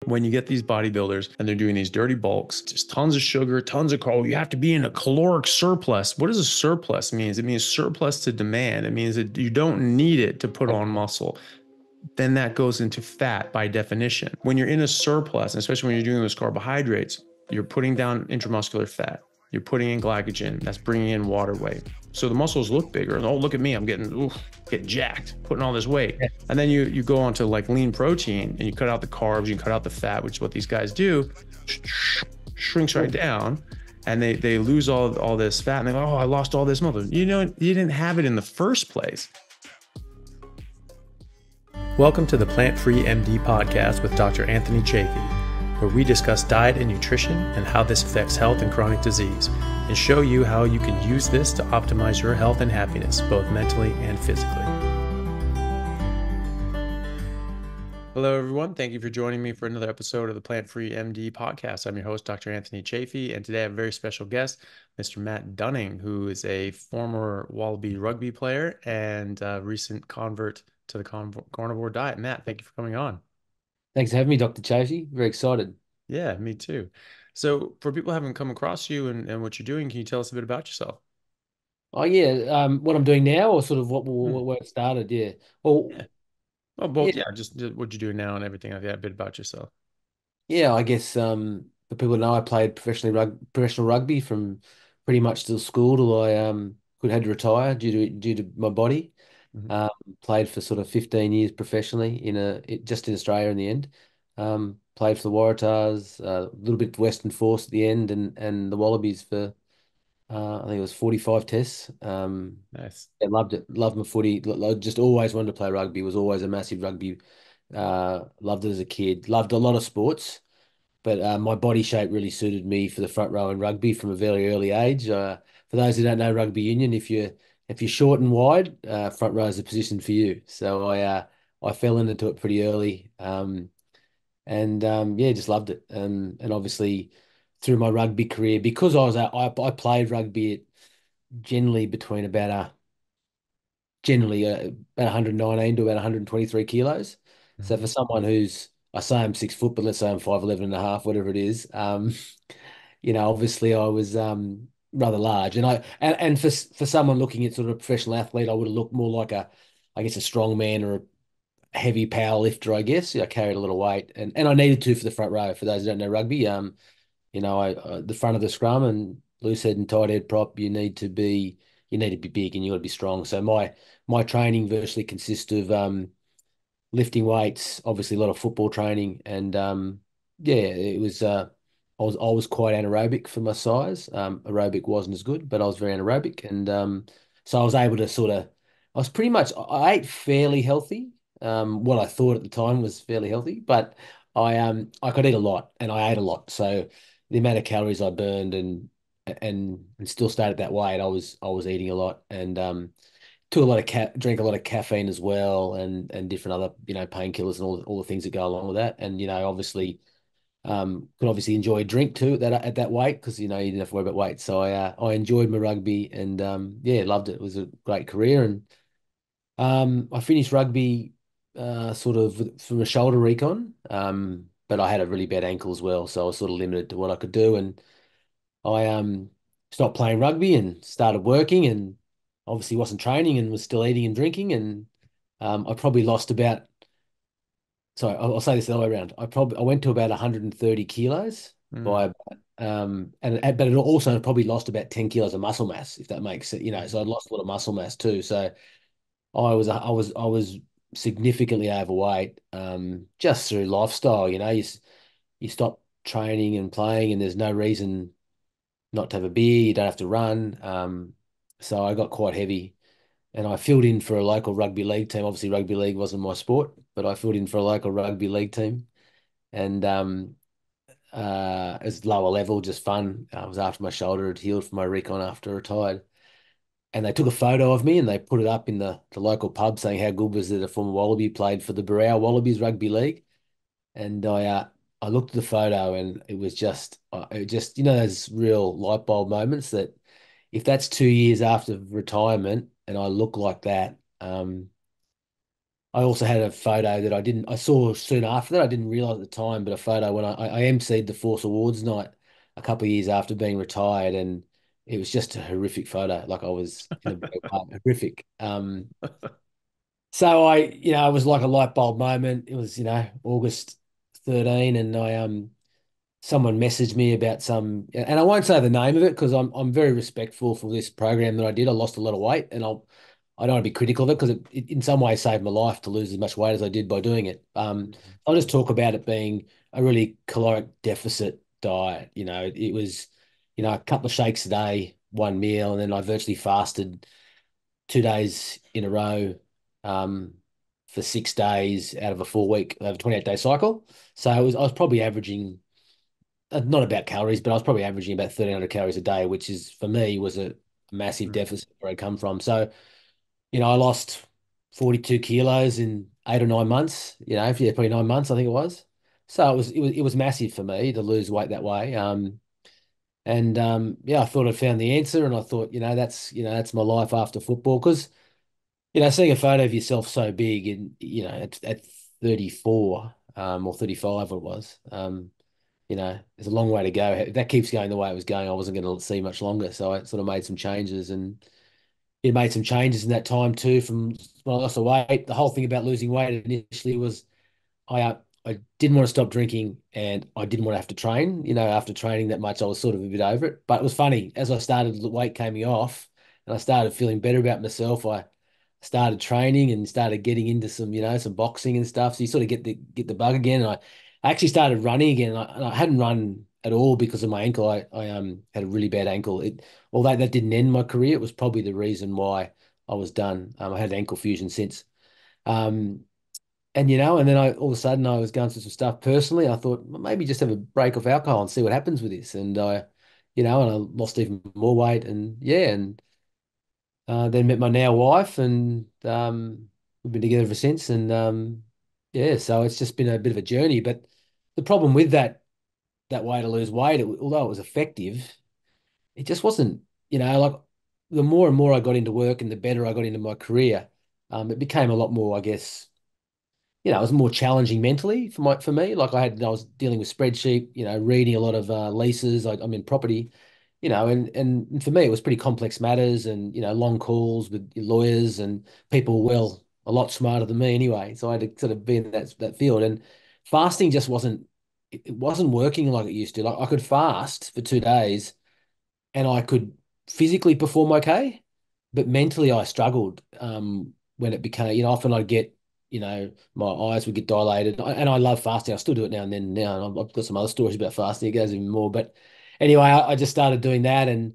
When you get these bodybuilders and they're doing these dirty bulks, just tons of sugar, tons of carb, you have to be in a caloric surplus. What does a surplus mean? It means surplus to demand. It means that you don't need it to put on muscle. Then that goes into fat by definition. When you're in a surplus, especially when you're doing those carbohydrates, you're putting down intramuscular fat. You're putting in glycogen. That's bringing in water weight. So the muscles look bigger. Oh, look at me. I'm getting jacked, putting all this weight. Yeah. And then you go on to like lean protein and you cut out the carbs, you cut out the fat, which is what these guys do, shrinks right down. And they lose all this fat and they go, oh, I lost all this muscle. You know, you didn't have it in the first place. Welcome to the Plant-Free MD podcast with Dr. Anthony Chaffee, where we discuss diet and nutrition and how this affects health and chronic disease, and show you how you can use this to optimize your health and happiness, both mentally and physically. Hello, everyone. Thank you for joining me for another episode of the Plant-Free MD podcast. I'm your host, Dr. Anthony Chaffee, and today I have a very special guest, Mr. Matt Dunning, who is a former Wallaby rugby player and a recent convert to the carnivore diet. Matt, thank you for coming on. Thanks for having me, Dr. Chaffee. Very excited. Yeah, me too. So for people who haven't come across you and what you're doing, can you tell us a bit about yourself? Oh yeah, what I'm doing now, or sort of Hmm. where it started. Yeah. Well, Yeah. Well, yeah, both. Yeah, just what you're doing now and everything like that, a bit about yourself. yeah. I guess for people to know, I played professional rugby from pretty much till school till I could had to retire due to my body. Hmm. Um, Played for sort of 15 years professionally just in Australia in the end. Played for the Waratahs, a little bit Western Force at the end, and the Wallabies for I think it was 45 tests. Nice. I loved it. Loved my footy. Just always wanted to play rugby. Was always a massive rugby. Loved it as a kid. Loved a lot of sports, but my body shape really suited me for the front row in rugby from a very early age. For those who don't know rugby union, if you're short and wide, front row is the position for you. So I fell into it pretty early, and yeah, just loved it. And obviously through my rugby career, because I played rugby at generally between about 119 to about 123 kilos. So for Mhm. someone who's, I say I'm 6 foot, but let's say I'm 5'11 and a half, whatever it is, obviously I was rather large. And for someone looking at sort of a professional athlete, I would have looked more like I guess a strong man or a heavy power lifter, I guess. Yeah, I carried a lot of weight and I needed to for the front row. For those who don't know rugby, the front of the scrum and loose head and tight head prop, you need to be big and you got to be strong. So my training virtually consists of lifting weights, obviously a lot of football training, and yeah, it was I was quite anaerobic for my size. Aerobic wasn't as good, but I was very anaerobic, and so I was able to sort of I was pretty much I ate fairly healthy. What I thought at the time was fairly healthy, but I could eat a lot and I ate a lot. So the amount of calories I burned and still stayed at that weight, I was eating a lot and took a lot of drank a lot of caffeine as well and different other painkillers and all the things that go along with that. And obviously could obviously enjoy a drink too at that weight because you didn't have to worry about weight. So I enjoyed my rugby and yeah, loved it. It was a great career and I finished rugby sort of from a shoulder recon. But I had a really bad ankle as well, so I was sort of limited to what I could do. And I stopped playing rugby and started working, and obviously wasn't training and was still eating and drinking. And I probably lost about. Sorry, I'll say this the other way around. I went to about 130 kilos Mm. by but it also probably lost about 10 kilos of muscle mass, if that makes it. So I Mhm. lost a lot of muscle mass too. So I was significantly overweight, just through lifestyle. You stop training and playing, and there's no reason not to have a beer. You don't have to run. So I got quite heavy, and I filled in for a local rugby league team. Obviously, rugby league wasn't my sport, but I filled in for a local rugby league team, and it's lower level, just fun. I was after my shoulder had healed from my recon after I retired. And they took a photo of me and they put it up in the local pub saying how good was it a former Wallaby played for the Barrow Wallabies rugby league. And I looked at the photo and it just those real light bulb moments that if that's 2 years after retirement and I look like that, I also had a photo that I saw soon after that. I didn't realize at the time, but a photo when I emceed the Force Awards night a couple of years after being retired, and it was just a horrific photo. Like I was in a bad way, horrific. So it was like a light bulb moment. It was, August 13, and someone messaged me about and I won't say the name of it because I'm very respectful for this program that I did. I lost a lot of weight, and I don't want to be critical of it because it in some ways saved my life to lose as much weight as I did by doing it. I'll just talk about it being a really caloric deficit diet. It was, a couple of shakes a day, one meal, and then I virtually fasted 2 days in a row, um, for 6 days out of a 4 week, over 28-day cycle. So I was probably averaging, not about calories, but I was probably averaging about 1,300 calories a day, which is for me was a massive Mm. deficit where I come from. So, I lost 42 kilos in 8 or 9 months, yeah, probably 9 months, I think it was. So it was massive for me to lose weight that way. Yeah, I thought I'd found the answer, and I thought, that's my life after football. Because, seeing a photo of yourself so big and, at 34, or 35, what it was, there's a long way to go. If that keeps going the way it was going, I wasn't going to see much longer. So I sort of made some changes, and it made some changes in that time too. From when I lost the weight, the whole thing about losing weight initially was I didn't want to stop drinking, and I didn't want to have to train. After training that much, I was sort of a bit over it. But it was funny as I started, the weight came off, and I started feeling better about myself. I started training and started getting into some boxing and stuff. So you sort of get the bug again. And I actually started running again. And I hadn't run at all because of my ankle. I had a really bad ankle. Although that didn't end my career, it was probably the reason why I was done. I had ankle fusion since. Um, and then all of a sudden I was going through some stuff personally. I thought, well, maybe just have a break off alcohol and see what happens with this. And I lost even more weight, and yeah, and then met my now wife, and we've been together ever since. And yeah, so it's just been a bit of a journey. But the problem with that way to lose weight, although it was effective, it just wasn't, like the more and more I got into work and the better I got into my career, it became a lot more, I guess, it was more challenging mentally for me. Like I was dealing with spreadsheet, reading a lot of leases. I'm in property, and for me it was pretty complex matters, and long calls with lawyers and people well a lot smarter than me anyway. So I had to sort of be in that field, and fasting just it wasn't working like it used to. Like I could fast for 2 days and I could physically perform okay, but mentally I struggled, when it became, often I'd get, my eyes would get dilated. And I love fasting. I still do it now and then now. And I've got some other stories about fasting. It goes even more. But anyway, I just started doing that, and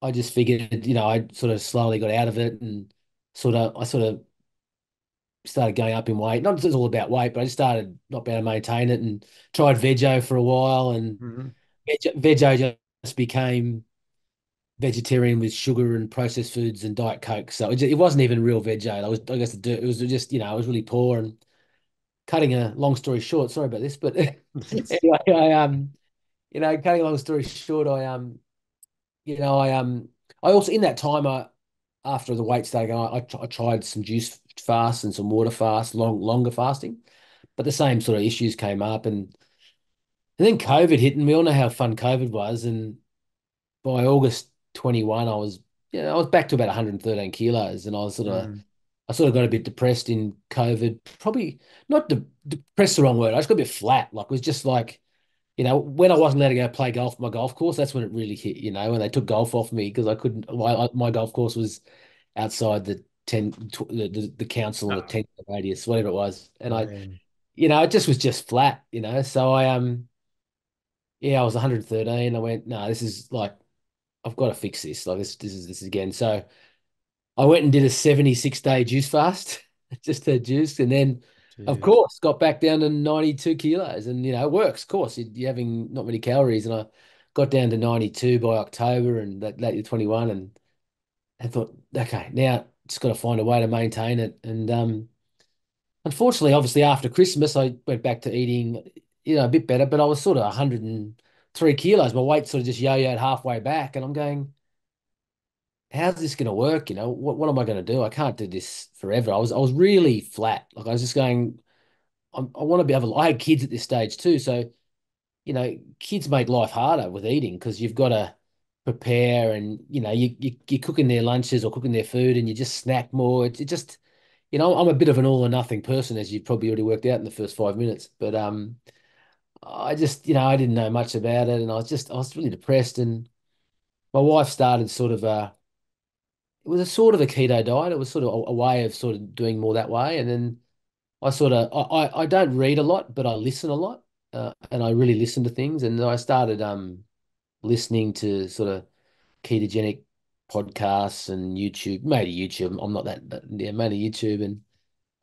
I just figured, I sort of slowly got out of it, and I sort of started going up in weight. Not just all about weight, but I just started not being able to maintain it, and tried vego for a while, and Mm-hmm. vego just became vegetarian with sugar and processed foods and Diet Coke. So it wasn't even real veg. I guess it was just, I was really poor. And cutting a long story short, sorry about this, but anyway, cutting a long story short, I also in that time, after the weight started going, I tried some juice fasts and some water fasts, longer fasting, but the same sort of issues came up. And then COVID hit, and we all know how fun COVID was. And by August 21, I was back to about 113 kilos, and Mm. I sort of got a bit depressed in COVID. Probably not depressed, the wrong word. I just got a bit flat. Like it was just like, when I wasn't allowed to go play golf at my golf course, that's when it really hit. When they took golf off me because I couldn't. My golf course was outside the the council and the Ah, 10 radius, whatever it was, and man. it just was just flat. So yeah, I was 113. I went, no, this is like I've got to fix this. Like this is again. So I went and did a 76-day juice fast, just had juice, and then of Jeez. course got back down to 92 kilos, and it works. Of course, you're having not many calories, and I got down to 92 by October, and that year 21, and I thought, okay, now just got to find a way to maintain it. And unfortunately, obviously after Christmas, I went back to eating, a bit better, but I was sort of 103 kilos. My weight sort of just yo-yoed halfway back, and I'm going, how's this going to work? What am I going to do? I can't do this forever. I was really flat. Like I was just going, I want to be able. I had kids at this stage too, so kids make life harder with eating because you've got to prepare and you're cooking their lunches or cooking their food and you just snack more. It just I'm a bit of an all or nothing person, as you've probably already worked out in the first 5 minutes. But I just I didn't know much about it, and I was really depressed. And my wife started sort of it was a sort of a keto diet. It was sort of a way of sort of doing more that way. And then I don't read a lot, but I listen a lot, and I really listen to things. And I started listening to sort of ketogenic podcasts and YouTube, mainly YouTube. I'm not yeah, mainly YouTube. And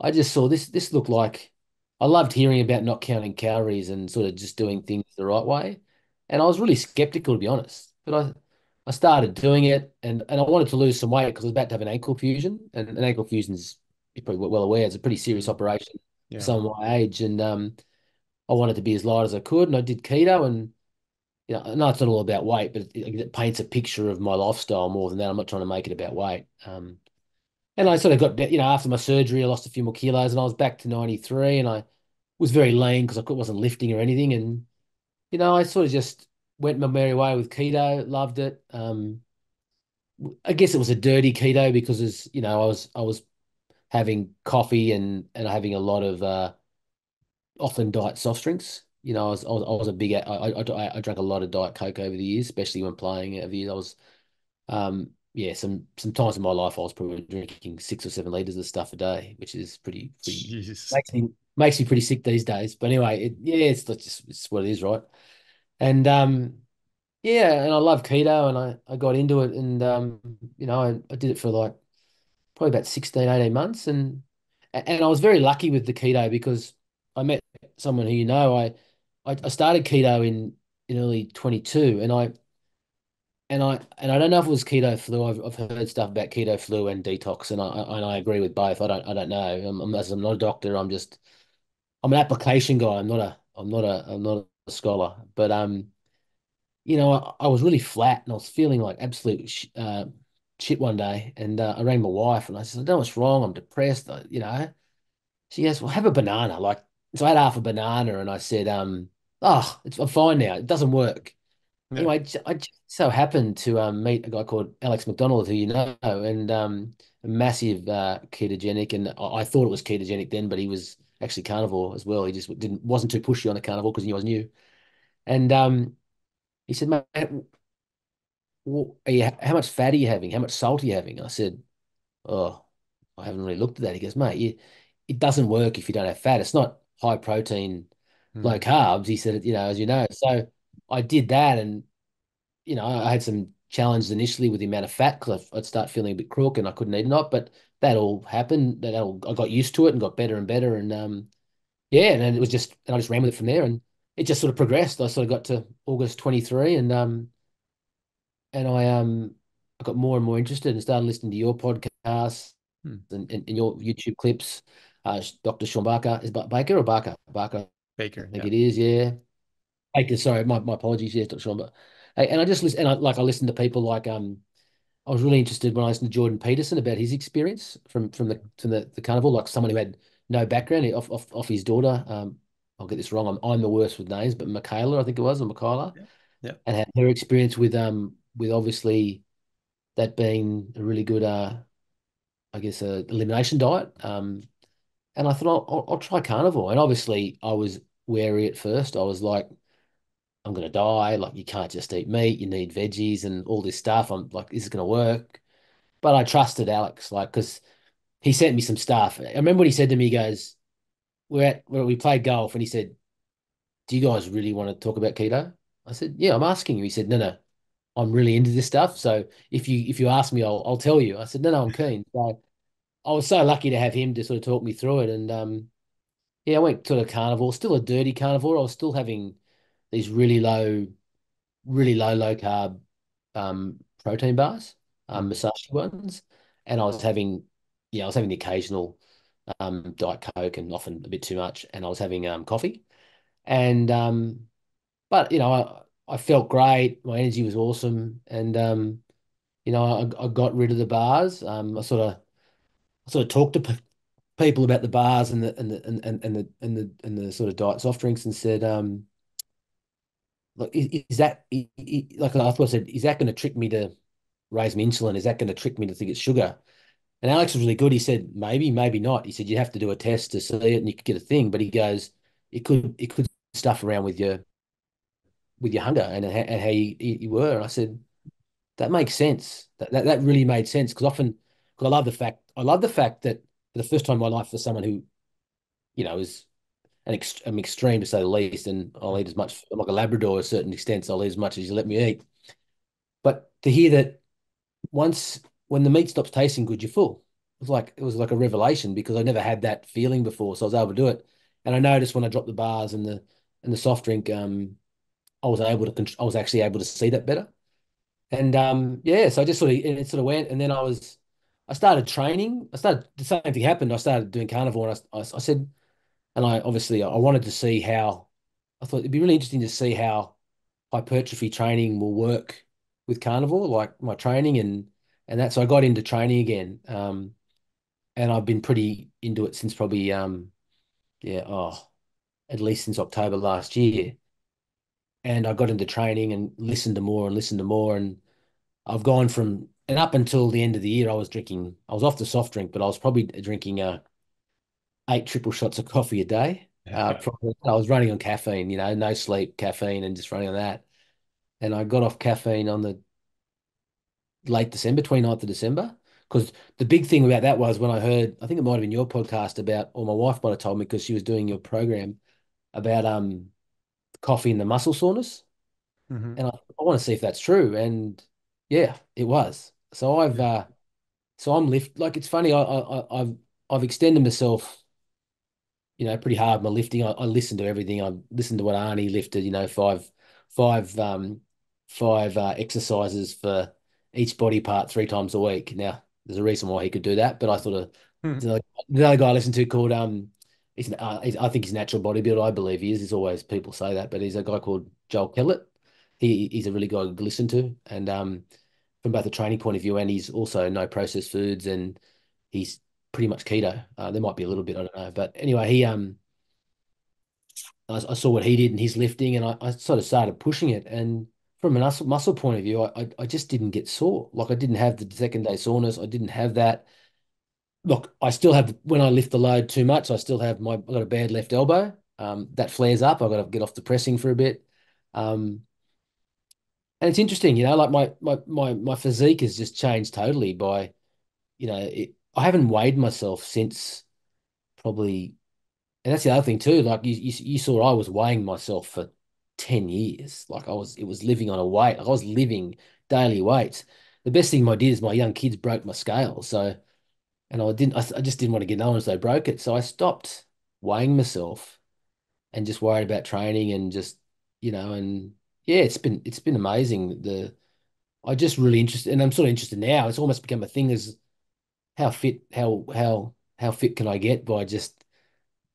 I just saw this looked like I loved hearing about not counting calories and sort of just doing things the right way. And I was really skeptical, to be honest. But I started doing it, and I wanted to lose some weight because I was about to have an ankle fusion. And an ankle fusion is, you're probably well aware, it's a pretty serious Mm. operation for Yeah. someone my age. And I wanted to be as light as I could, and I did keto. And I know it's not all about weight, but it paints a picture of my lifestyle more than that. I'm not trying to make it about weight. And I sort of got, after my surgery, I lost a few more kilos and I was back to 93, and I was very lean because wasn't lifting or anything. And, I sort of just went my merry way with keto, loved it. I guess it was a dirty keto because I was having coffee and having a lot of often diet soft drinks. I was a big I drank a lot of Diet Coke over the years, especially when playing over the years. I was yeah, some times in my life I was probably drinking 6 or 7 liters of stuff a day, which is pretty Jesus. makes me pretty sick these days. But anyway, yeah, it's what it is, right? And yeah, and I love keto, and I got into it. And I did it for like probably about 16, 18 months. And I was very lucky with the keto because I met someone who, I started keto in early 22. And I don't know if it was keto flu. I've heard stuff about keto flu and detox, and I agree with both. I don't know. I'm not a doctor. I'm an application guy. I'm not a scholar. But I was really flat, and I was feeling like absolute shit one day. And I rang my wife, and I said, I don't know what's wrong. I'm depressed. She goes, well, have a banana. Like, so I had half a banana, and I said, I'm fine now. It doesn't work. Yeah. Anyway, I just so happened to meet a guy called Alex McDonald, who you know, and a massive ketogenic. And I thought it was ketogenic then, but he was actually carnivore as well. He just wasn't too pushy on the carnivore because he was new. And he said, mate, how much fat are you having? How much salt are you having? I said, oh, I haven't really looked at that. He goes, mate, it doesn't work if you don't have fat. It's not high protein, low Mm. carbs. He said, as you know. So I did that, and I had some challenges initially with the amount of fat because I'd start feeling a bit crook and I couldn't eat enough. But that all happened. I got used to it and got better and better. And yeah, and then and I just ran with it from there. And it just sort of progressed. I sort of got to August 23, and I got more and more interested and started listening to your podcasts Mm. and your YouTube clips. Dr. Sean Barker, is Baker or Barker? Barker, I Baker. think Yeah. it is. Yeah. Baker, sorry, my apologies. Yes, Dr. Sean. But hey, and I just listen, and I listened to people like I was really interested when I listened to Jordan Peterson about his experience from the carnival, like someone who had no background off his daughter. I'll get this wrong. I'm the worst with names, but Michaela, I think it was, or Michaela, Yeah. Yeah. and had her experience with obviously that being a really good I guess elimination diet. And I thought I'll try carnivore, and obviously I was wary at first. I was like, I'm gonna die. Like, you can't just eat meat. You need veggies and all this stuff. I'm like, is it gonna work? But I trusted Alex, like, because he sent me some stuff. I remember when he said to me, he goes, where we played golf, and he said, "Do you guys really want to talk about keto?" I said, "Yeah, I'm asking you." He said, "No, no, I'm really into this stuff. So if you ask me, I'll tell you." I said, "No, no, I'm keen." So I was so lucky to have him to sort of talk me through it. And yeah, I went to the carnivore, still a dirty carnivore. I was still having these really low carb protein bars, Mm. Masashi ones, and I was having the occasional Diet Coke and often a bit too much, and I was having coffee, and but I felt great. My energy was awesome, and I got rid of the bars. I sort of talked to people about the bars and the sort of diet soft drinks and said, like, is that like I thought I said, is that going to trick me to raise my insulin? Is that going to trick me to think it's sugar? And Alex was really good. He said, maybe, maybe not. He said, you have to do a test to see it and you could get a thing. But he goes, it could stuff around with your hunger and how you were. And I said, that makes sense. That really made sense because often, because I love the fact that for the first time in my life, for someone who, is an extreme to say the least, and I'll eat as much, I'm like a Labrador to a certain extent, so I'll eat as much as you let me eat. But to hear that once when the meat stops tasting good, you're full. It was like a revelation because I never had that feeling before, so I was able to do it. And I noticed when I dropped the bars and the soft drink, I was actually able to see that better. And yeah, so I just sort of it sort of went, and then I started training. The same thing happened. I started doing carnivore, and I said, and I obviously I wanted to see how. I thought it'd be really interesting to see how hypertrophy training will work with carnivore, like my training and that. So I got into training again, and I've been pretty into it since probably yeah, at least since October last year. And I got into training and listened to more and listened to more, and I've gone from and up until the end of the year, I was off the soft drink, but I was probably drinking 8 triple shots of coffee a day. I was running on caffeine, no sleep, caffeine, and just running on that. And I got off caffeine on the late December, 29th of December. Because the big thing about that was when I heard, I think it might have been your podcast about, or my wife might have told me because she was doing your program about coffee and the muscle soreness. Hmm. And I want to see if that's true. And yeah, it was. So I'm like it's funny, I've extended myself pretty hard. My lifting, I listen to everything. I listened to what Arnie lifted, five, um, five exercises for each body part 3 times a week. Now, there's a reason why he could do that, but I thought of the other guy I listened to called I think he's a natural bodybuilder. I believe he is. There's always people say that, but he's a guy called Joel Kellett. He's a really good guy to listen to, and from both a training point of view, and he's also no processed foods, and he's pretty much keto. There might be a little bit, I don't know, but anyway, I saw what he did in his lifting, and I sort of started pushing it. And from a muscle point of view, I just didn't get sore. Like I didn't have the second day soreness. I didn't have that. Look, I still have when I lift the load too much. I've got a bad left elbow. That flares up. I've got to get off the pressing for a bit. Um, and it's interesting, like my physique has just changed totally by, I haven't weighed myself since probably. And that's the other thing too. Like you saw, I was weighing myself for 10 years. Like it was living on a weight. Like I was living daily weights. The best thing I did is my young kids broke my scale. So, and I just didn't want to get known as they broke it. So I stopped weighing myself and just worried about training and just, and yeah, it's been amazing. I just really interested, and I'm sort of interested now. It's almost become a thing as how fit can I get by just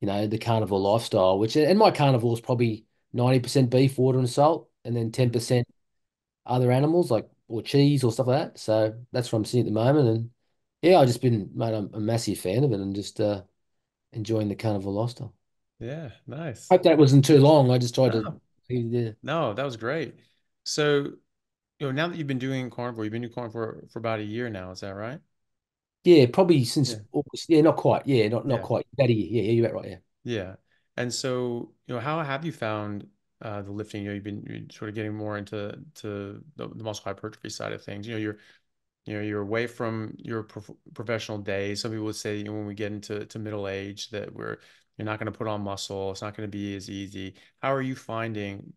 the carnivore lifestyle, and my carnivore is probably 90% beef, water, and salt, and then 10% other animals like or cheese or stuff like that. So that's where I'm sitting at the moment. And yeah, I've just been, mate, I'm a massive fan of it and just enjoying the carnivore lifestyle. Yeah, nice. Hope that wasn't too long. I just tried to, No, yeah, no, that was great. So, now that you've been doing carnivore, you've been doing carnivore for about a year now, is that right? yeah, probably since Yeah. August. Yeah, not quite. Yeah, not Yeah. quite. About a year. Yeah, you're right. Yeah. Yeah. And so, how have you found the lifting? You're sort of getting more into the muscle hypertrophy side of things. You're away from your professional days. Some people would say, when we get into middle age that you're not going to put on muscle. It's not going to be as easy. How are you finding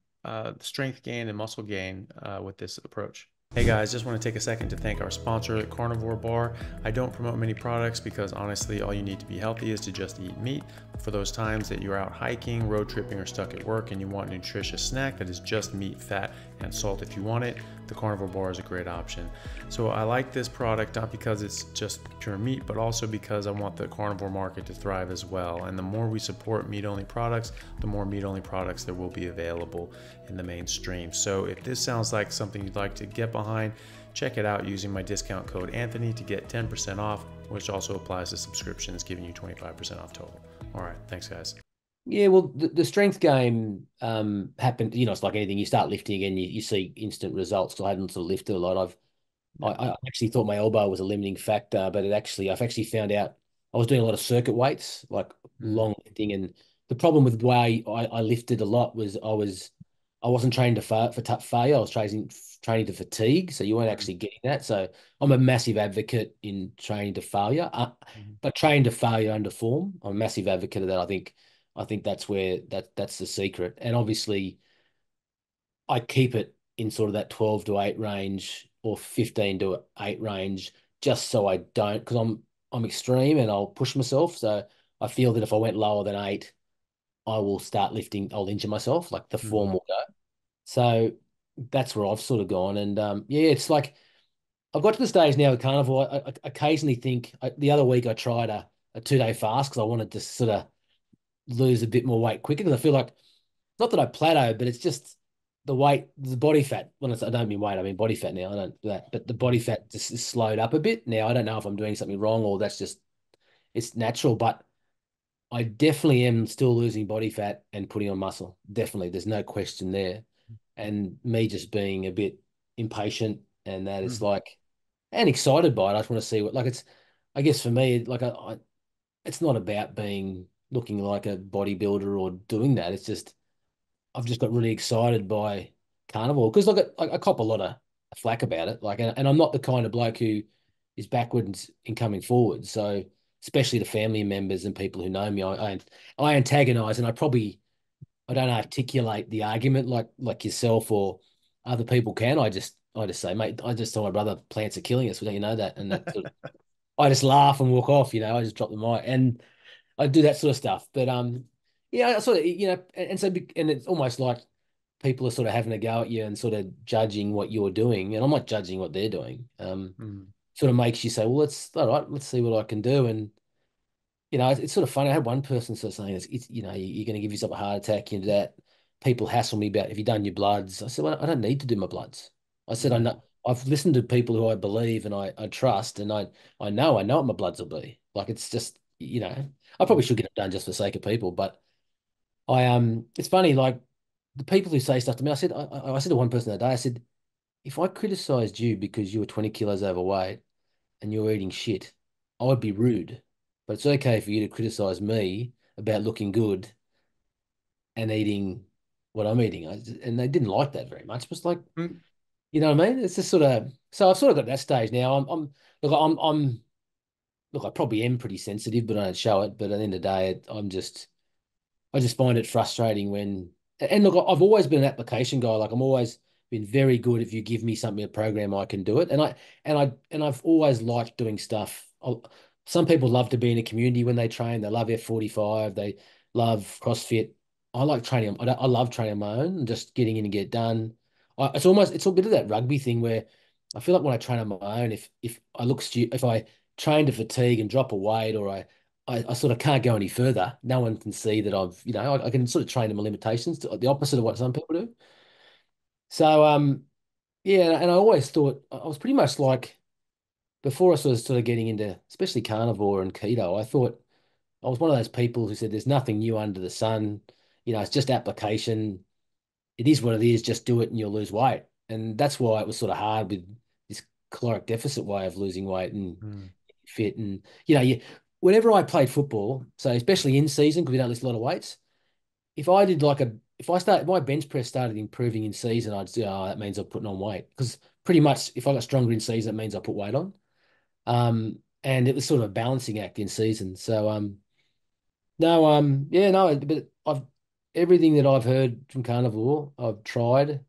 strength gain and muscle gain with this approach? Hey guys, just want to take a second to thank our sponsor, Carnivore Bar. I don't promote many products because honestly, all you need to be healthy is to just eat meat. For those times that you're out hiking, road tripping, or stuck at work and you want a nutritious snack that is just meat, fat, and salt if you want it, the Carnivore Bar is a great option. So I like this product not because it's just pure meat, but also because I want the carnivore market to thrive as well. And the more we support meat-only products, the more meat-only products there will be available in the mainstream. So if this sounds like something you'd like to get behind. Check it out using my discount code Anthony to get 10% off, which also applies to subscriptions, giving you 25% off total. All right, thanks guys. Yeah, well, the strength game happened. It's like anything. You start lifting again, you see instant results. So I hadn't sort of lifted a lot. Yeah. I actually thought my elbow was a limiting factor, but I've actually found out I was doing a lot of circuit weights, like Mm, long lifting, and the problem with the way I lifted a lot was I wasn't trained to for failure. I was training to fatigue, so you weren't mm, actually getting that. So I'm a massive advocate in training to failure, mm, but train to failure under form. I'm a massive advocate of that. I think that's where that's the secret, and obviously I keep it in sort of that 12 to 8 range or 15 to 8 range just so I don't, because I'm extreme and I'll push myself. So I feel that if I went lower than 8, I will start lifting, I'll injure myself, like the form mm, will go. So that's where I've sort of gone. And yeah, it's like I've got to the stage now with Carnivore. I occasionally think the other week I tried a 2-day fast because I wanted to sort of lose a bit more weight quicker because I feel like not that I plateau, but it's just the weight, the body fat. I don't mean weight, I mean body fat now. I don't do that, but the body mm, fat just is slowed up a bit. Now I don't know if I'm doing something wrong or that's just it's natural, but I definitely am still losing body fat and putting on muscle. Definitely, there's no question there. And me just being a bit impatient and that it's mm, like and excited by it. I just want to see what like it's. I guess for me, like it's not about being looking like a bodybuilder or doing that. It's just I've just got really excited by Carnivore because look, I cop a lot of flack about it. Like, and I'm not the kind of bloke who is backwards in coming forward. So, especially the family members and people who know me, I antagonize, and I don't articulate the argument like yourself or other people can. I just say, mate, I just tell my brother plants are killing us. We don't you know that, and that sort of, I just laugh and walk off. I just drop the mic and I do that sort of stuff. But yeah, I sort of and it's almost like people are sort of having a go at you and sort of judging what you're doing, and I'm not judging what they're doing. mm, Sort of makes you say, well, let's all right, let's see what I can do. And it's sort of funny. I had one person sort of saying, it's you're going to give yourself a heart attack. That people hassle me about, have you done your bloods? I said, well, I don't need to do my bloods. I said, I mm, know. I've listened to people who I believe and I trust, and I know what my bloods will be. Like it's just, I probably mm, should get it done just for the sake of people, but it's funny, like the people who say stuff to me. I said to one person that day, I said, if I criticized you because you were 20 kilos overweight and you were eating shit, I would be rude. But it's okay for you to criticize me about looking good and eating what I'm eating. And they didn't like that very much. It was like, mm, you know what I mean? It's just sort of, so I've sort of got that stage now. Look, I probably am pretty sensitive, but I don't show it. But at the end of the day, I just find it frustrating when, and look, I've always been an application guy. Like I'm always been very good. If you give me something, a program, I can do it. And I've always liked doing stuff. Some people love to be in a community when they train. They love F45. They love CrossFit. I like training. I love training on my own and just getting in and get done. It's a bit of that rugby thing where I feel like when I train on my own, if I look if I train to fatigue and drop a weight or I sort of can't go any further. No one can see that I can sort of train to my limitations, the opposite of what some people do. So, yeah, and I always thought I was pretty much like before I sort of getting into especially carnivore and keto, I thought I was one of those people who said there's nothing new under the sun. It's just application. It is what it is. Just do it and you'll lose weight. And that's why it was sort of hard with this caloric deficit way of losing weight and mm, fit. And, whenever I played football, so especially in season, because we don't lift a lot of weights, if my bench press started improving in season, I'd say, oh, that means I'm putting on weight. Because pretty much if I got stronger in season, it means I put weight on. And it was sort of a balancing act in season. So, no, yeah, no, but everything that I've heard from Carnivore, I've tried.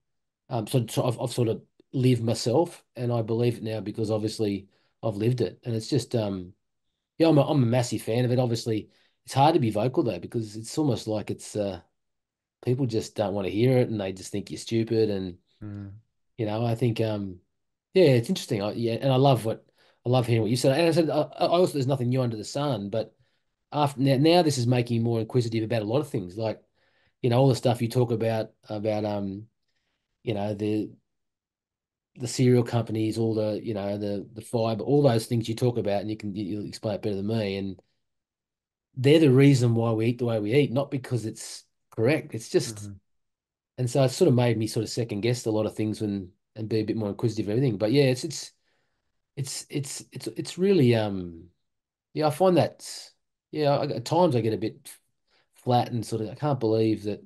So I've sort of lived myself, and I believe it now because obviously I've lived it, and it's just yeah, I'm a massive fan of it. Obviously, it's hard to be vocal though because it's almost like it's people just don't want to hear it, and they just think you're stupid. And mm, I think yeah, it's interesting. Yeah, and I love hearing what you said. And I said I also there's nothing new under the sun, but after now this is making me more inquisitive about a lot of things, like all the stuff you talk about the the cereal companies, all the the fiber, all those things you talk about, and you'll explain it better than me. And they're the reason why we eat the way we eat, not because it's correct. It's just, Hmm. and so it sort of made me sort of second guess a lot of things and be a bit more inquisitive of everything. But yeah, it's really yeah, I find that yeah, at times I get a bit flat and sort of I can't believe that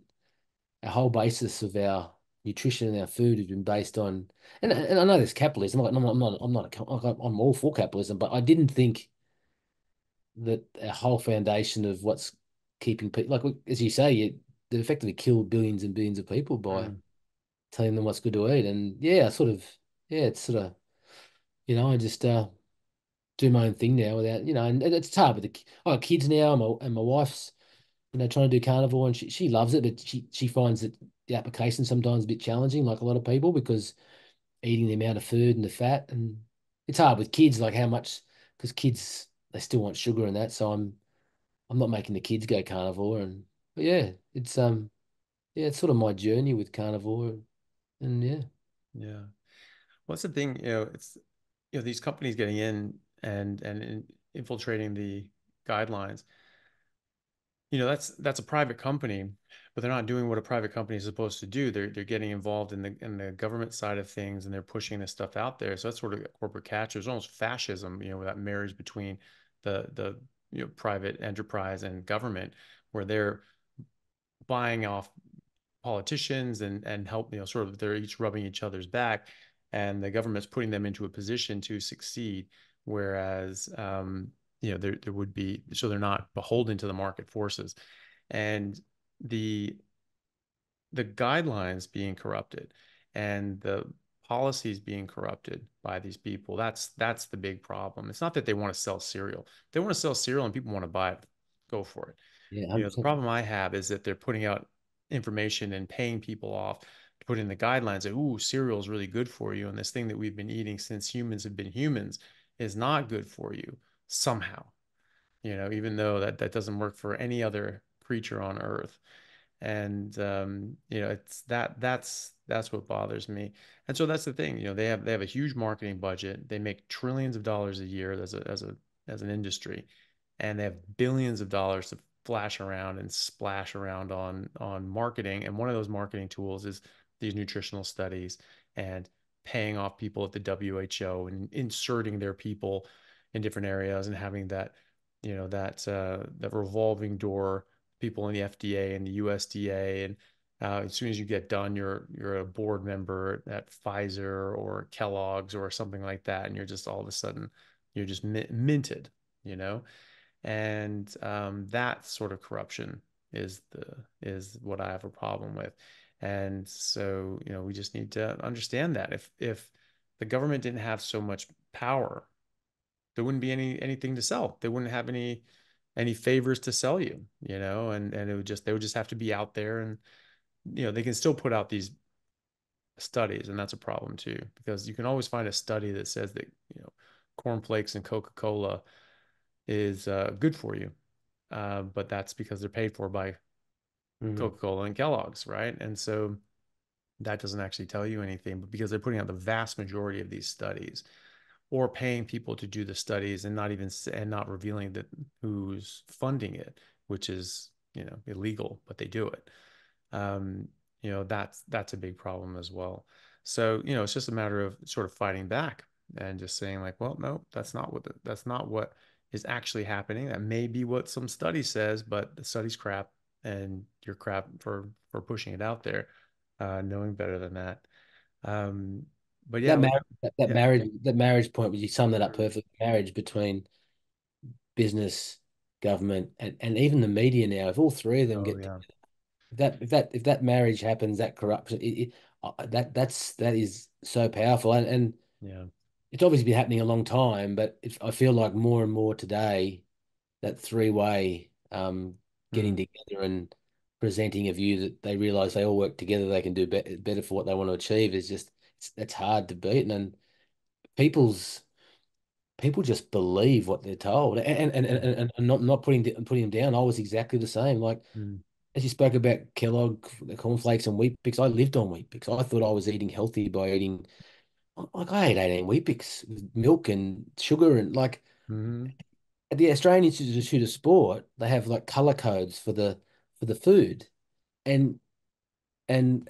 our whole basis of our nutrition and our food has been based on, and I know there's capitalism. I'm all for capitalism, but I didn't think that our whole foundation of what's keeping people, like as you say, they effectively killed billions and billions of people by Mm. telling them what's good to eat. And yeah, yeah, it's sort of, I just do my own thing now without, and it's hard with I got kids now, and my wife's, trying to do carnivore, and she loves it, but she finds that the application sometimes a bit challenging, like a lot of people, because eating the amount of food and the fat, and it's hard with kids, like how much, because kids they still want sugar and that, so I'm not making the kids go carnivore, but yeah, yeah, it's sort of my journey with carnivore, and yeah. Yeah. What's the thing, it's these companies getting in and infiltrating the guidelines. That's a private company, but they're not doing what a private company is supposed to do. They're getting involved in the government side of things, and they're pushing this stuff out there. So that's sort of corporate catch. There's almost fascism, that marriage between the private enterprise and government, where they're buying off politicians and help, sort of they're each rubbing each other's back, and the government's putting them into a position to succeed. Whereas, there would be, so they're not beholden to the market forces, and the the guidelines being corrupted and the policies being corrupted by these people. That's the big problem. It's not that they want to sell cereal. They want to sell cereal and people want to buy it. Go for it. Yeah, The 100%. problem I have is that they're putting out information and paying people off to put in the guidelines that, ooh, cereal is really good for you. And this thing that we've been eating since humans have been humans is not good for you somehow, even though that doesn't work for any other creature on earth. And it's that's what bothers me. And so that's the thing. They have a huge marketing budget. They make trillions of dollars a year as an industry, and they have billions of dollars to flash around and splash around on marketing. And one of those marketing tools is these nutritional studies and paying off people at the WHO and inserting their people in different areas and having that revolving door, people in the FDA and the USDA. And as soon as you get done, you're a board member at Pfizer or Kellogg's or something like that, and you're just all of a sudden you're just minted, you know. And that sort of corruption is what I have a problem with. And so, we just need to understand that if the government didn't have so much power, there wouldn't be anything to sell. They wouldn't have any favors to sell you, and they would just have to be out there. And they can still put out these studies, and that's a problem too, because you can always find a study that says that cornflakes and Coca-Cola is good for you, but that's because they're paid for by Mm. Coca-Cola and Kellogg's, right? And so that doesn't actually tell you anything, but because they're putting out the vast majority of these studies, or paying people to do the studies and not revealing that who's funding it, which is illegal, but they do it. um, that's a big problem as well. So it's just a matter of sort of fighting back and just saying like, well, no, that's not what is actually happening. That may be what some study says, but the study's crap, and you're crap for pushing it out there, knowing better than that. um, but yeah, That marriage, yeah. that marriage point, you sum that up perfectly. Marriage between business, government, and even the media now. If all three of them Oh get yeah. if that marriage happens, that corruption, that is so powerful, and Yeah. it's obviously been happening a long time, but I feel like more and more today that three-way getting Mm. together and presenting a view that they realize they all work together, they can do better for what they want to achieve is just it's hard to beat, and then people's people just believe what they're told, Yeah. and not putting them down. I was exactly the same. Like Mm. as you spoke about Kellogg, the cornflakes and wheat bix, I lived on wheat bix. I thought I was eating healthy by eating like I ate 18 Weet-Bix with milk and sugar and like Hmm. at the Australian Institute of Sport, they have like color codes for the food. And and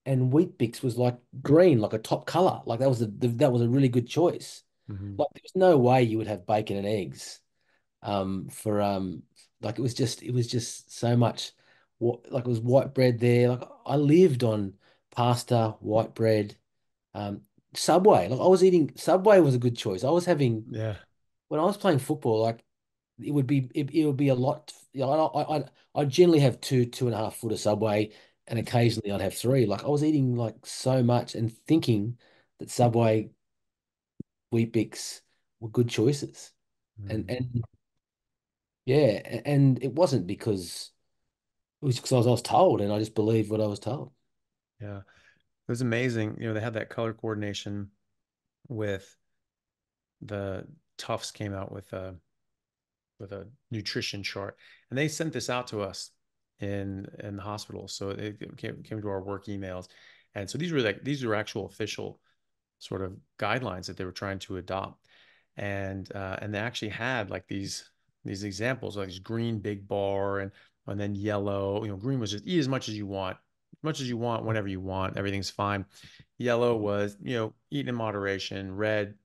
and Weet-Bix was like green, like a top color. Like that was a really good choice. Hmm. Like there's no way you would have bacon and eggs for like it was just so much what like it was white bread there. Like I lived on pasta, white bread, um Subway. Like I was eating Subway was a good choice. I was having Yeah. when I was playing football, like it would be a lot. You know, I generally have two and a half foot of Subway, and occasionally I'd have three. Like I was eating like so much and thinking that Subway, Weet-Bix were good choices, Mm. and yeah, and it wasn't because it was because I was told, and I just believed what I was told. Yeah. It was amazing. They had that color coordination with the Tufts came out with a nutrition chart, and they sent this out to us in the hospital. So it came to our work emails, and so these were actual official sort of guidelines that they were trying to adopt, and they actually had like these examples, like this green big bar and then yellow. Green was just eat as much as you want, whenever you want, everything's fine. Yellow was eat in moderation. Red,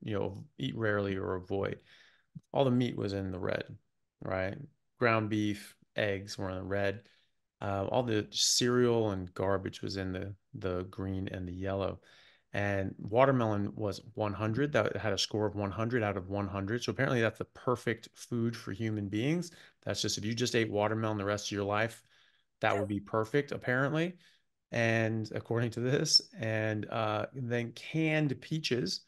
eat rarely or avoid. All the meat was in the red, right? Ground beef, eggs were in the red. All the cereal and garbage was in the green and the yellow. And watermelon was 100. That had a score of 100 out of 100. So apparently that's the perfect food for human beings. That's just if you just ate watermelon the rest of your life, that would be perfect, apparently. And according to this, and then canned peaches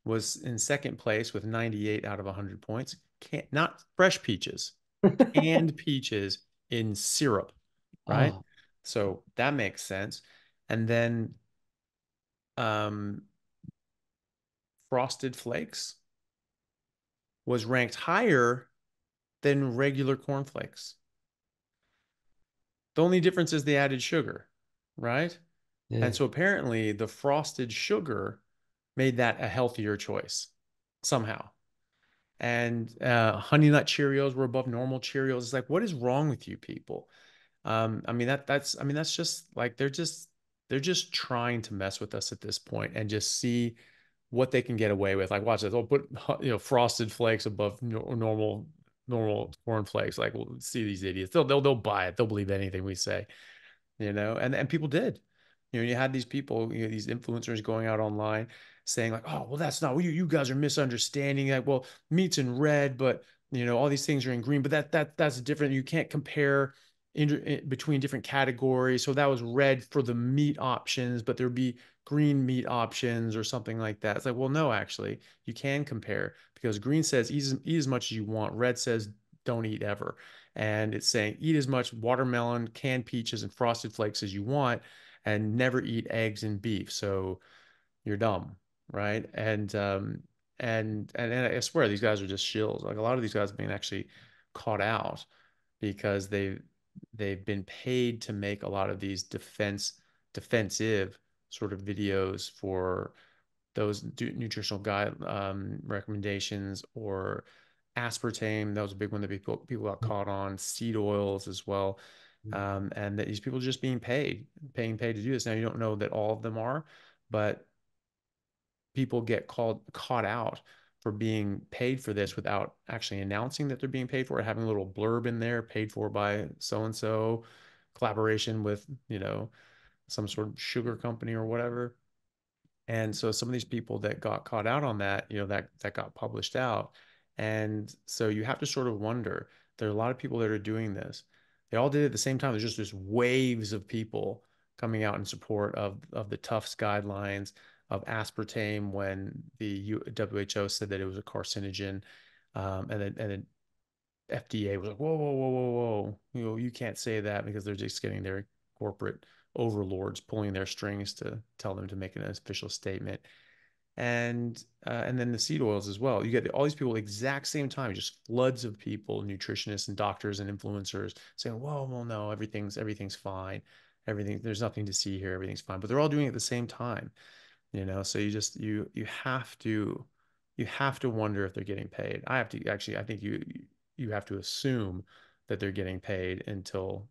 was in second place with 98 out of 100 points. Not fresh peaches, canned peaches in syrup, right? Oh, So that makes sense. And then um, Frosted Flakes was ranked higher than regular cornflakes. The only difference is they added sugar, right? And yeah. so apparently the frosted sugar made that a healthier choice somehow. And Honey Nut Cheerios were above normal Cheerios. It's like, what is wrong with you people? I mean that's just like they're just trying to mess with us at this point and just see what they can get away with. Like, watch this. They'll put Frosted Flakes above normal corn flakes. Like, we'll see these idiots. They'll buy it. They'll believe anything we say. And people did. You had these people, these influencers going out online saying like, oh, well, that's not you guys are misunderstanding. Like, well, meat's in red, but all these things are in green, but that's different. You can't compare between different categories. So that was red for the meat options, but there'd be green meat options or something like that. It's like, well, no, actually, you can compare because green says eat as much as you want. Red says don't eat ever. And it's saying eat as much watermelon, canned peaches, and frosted flakes as you want, and never eat eggs and beef. So you're dumb, right? And I swear these guys are just shills. Like a lot of these guys have been actually caught out because they've been paid to make a lot of these defensive sort of videos for those nutritional guide recommendations, or aspartame. That was a big one that people got caught on. Seed oils as well, and that these people are just paying paid to do this. Now you don't know that all of them are, but people get caught out for being paid for this without actually announcing that they're being paid for it, having a little blurb in there, paid for by so and so, collaboration with some sort of sugar company or whatever. And so some of these people that got caught out on that, that got published out. And so you have to sort of wonder, there are a lot of people that are doing this. They all did it at the same time. There's just this waves of people coming out in support of the Tufts guidelines, of aspartame when the WHO said that it was a carcinogen. And then FDA was like, whoa, whoa, whoa, whoa, whoa. You can't say that because they're just getting their corporate overlords pulling their strings to tell them to make an official statement. And then the seed oils as well. You get all these people at the exact same time, just floods of people, nutritionists and doctors and influencers saying, "Whoa, well, no, everything's fine. There's nothing to see here. Everything's fine." But they're all doing it at the same time. So you have to wonder if they're getting paid. I have to actually, I think you have to assume that they're getting paid until,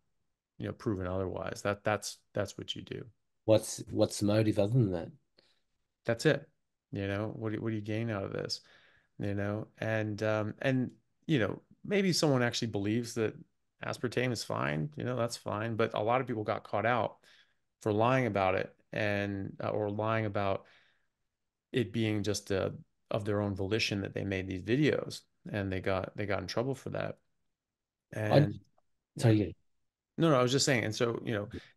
proven otherwise. That's what you do. What's the motive other than that? That's it. What do you gain out of this? And maybe someone actually believes that aspartame is fine, that's fine. But a lot of people got caught out for lying about it, and or lying about it being just of their own volition that they made these videos, and they got in trouble for that. I And tell yeah. you, No, I was just saying. And so,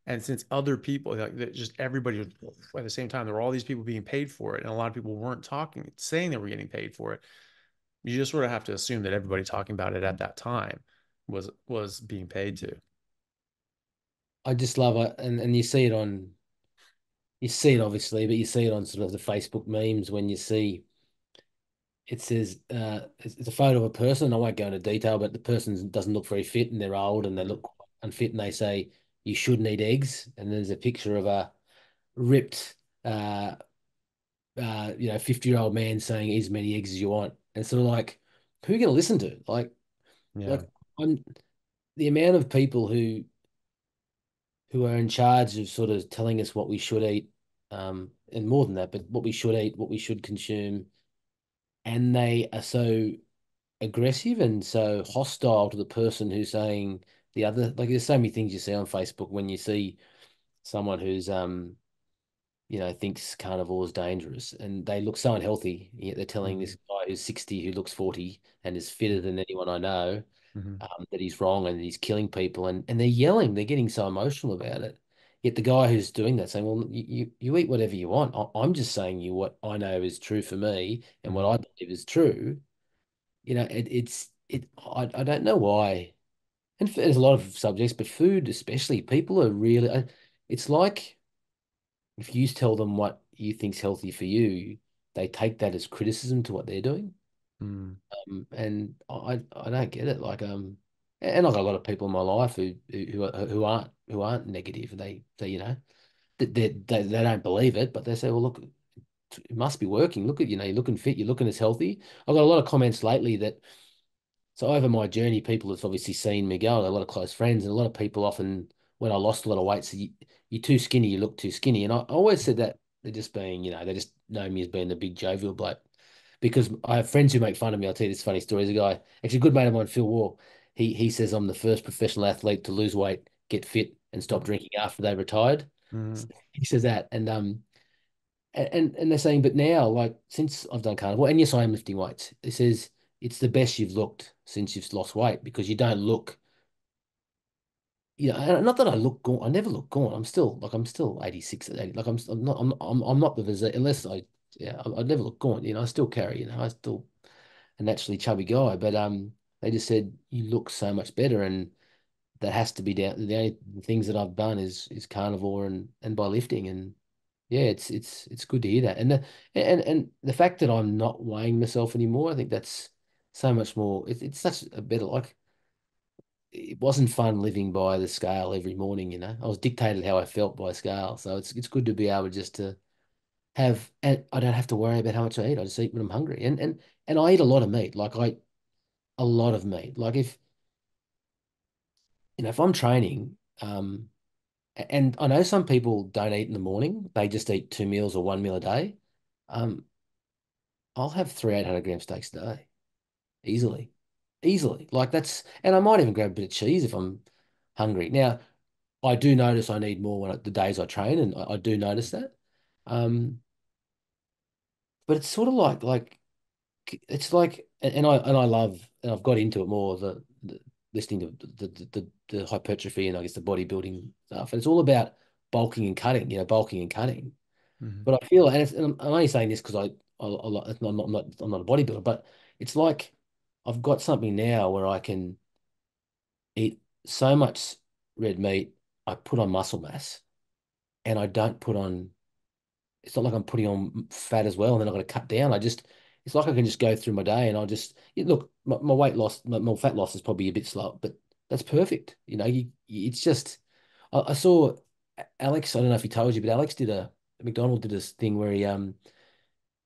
and since other people, like just everybody was at the same time, there were all these people being paid for it, and a lot of people weren't talking, saying they were getting paid for it. You just sort of have to assume that everybody talking about it at that time was being paid to. I just love it, and you see it obviously, but you see it on sort of the Facebook memes when you see it says it's a photo of a person. I won't go into detail, but the person doesn't look very fit and they're old and they Mhm. look unfit and they say you shouldn't eat eggs. And there's a picture of a ripped, uh, 50-year-old man saying eat as many eggs as you want. And sort of like, who are you going to listen to? Yeah. Like I'm the amount of people who are in charge of sort of telling us what we should eat, and more than that, but what we should eat, what we should consume, and they are so aggressive and so hostile to the person who's saying the other. Like there's so many things you see on Facebook when you see someone who's thinks carnivore is dangerous and they look so unhealthy, yet they're telling Hmm. this guy who's 60 who looks 40 and is fitter than anyone I know, Hmm. that he's wrong and he's killing people, and they're yelling, they're getting so emotional about it. Yet the guy who's doing that saying, well, you eat whatever you want. I'm just saying you what I know is true for me and what Hmm. I believe is true. I don't know why. And there's a lot of subjects, but food especially, people are really, it's like if you tell them what you think's healthy for you, they take that as criticism to what they're doing. Hmm. And I don't get it. And I've got a lot of people in my life who aren't negative. They they don't believe it, but they say, well, look, it must be working. Look at, you're looking fit, you're looking as healthy. I've got a lot of comments lately that, so over my journey, people have obviously seen me go. I got a lot of close friends, and a lot of people often, when I lost a lot of weight, say, You're too skinny, you look too skinny." And I always said that they're just being, they just know me as being the big jovial bloke. Because I have friends who make fun of me. I'll tell you this funny story. There's a guy, actually a good mate of mine, Phil War. He says I'm the first professional athlete to lose weight, get fit, and stop drinking after they retired. Hmm. He says that, and they're saying, but now, like since I've done carnivore, and yes, I am lifting weights. It says it's the best you've looked since you've lost weight because you don't look, and not that I look gaunt. I never look gaunt. I'm still 86 at 80. Like I'm not the physique unless I never look gaunt. I still carry. I still a naturally chubby guy. But they just said you look so much better, and that has to be down. The only things that I've done is carnivore and by lifting, and yeah, it's good to hear that. And the fact that I'm not weighing myself anymore, I think that's so much more. It's such a better, like it wasn't fun living by the scale every morning. I was dictated how I felt by scale. So it's good to be able just to have, and I don't have to worry about how much I eat. I just eat when I'm hungry. And I eat a lot of meat. A lot of meat. Like if I'm training, and I know some people don't eat in the morning, they just eat two meals or one meal a day. Um, I'll have three 800-gram steaks a day, easily, easily. Like that's, and I might even grab a bit of cheese if I'm hungry. Now, I do notice I need more the days I train, and I do notice that. Um, but it's sort of like it's like, and I love, and I've got into it more the listening to the hypertrophy and I guess the bodybuilding stuff, and it's all about bulking and cutting, bulking and cutting. Hmm. But I feel, and I'm only saying this because I'm not a bodybuilder, but it's like I've got something now where I can eat so much red meat, I put on muscle mass, and I don't put on. It's not like I'm putting on fat as well, and then I've got to cut down. It's like I can just go through my day, and look, my weight loss, my fat loss is probably a bit slow, but that's perfect. It's just, I saw Alex. I don't know if he told you, but Alex did a McDonald did this thing where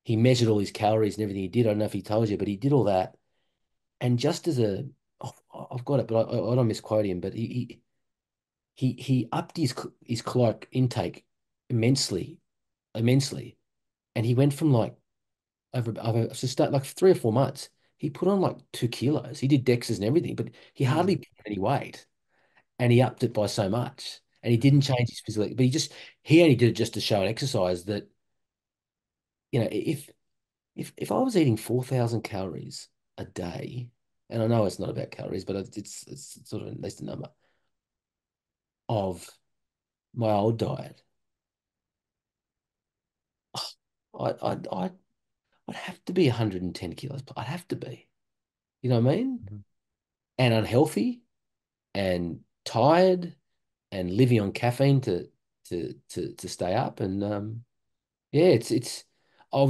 he measured all his calories and everything he did. I don't know if he told you, but he did all that. And just as a, oh, I've got it, but I don't misquote him, but he upped his caloric intake immensely, immensely, and he went from like over just like 3 or 4 months, he put on like 2 kilos. He did DEXs and everything, but he hardly Mm, put on any weight, and he upped it by so much. And he didn't change his physical, but he only did it just to show an exercise that if I was eating 4,000 calories a day, and I know it's not about calories, but it's sort of at least a number of my old diet, I'd have to be 110 kilos. I'd have to be, you know what I mean? mhm. And unhealthy and tired and living on caffeine to stay up. And yeah, it's I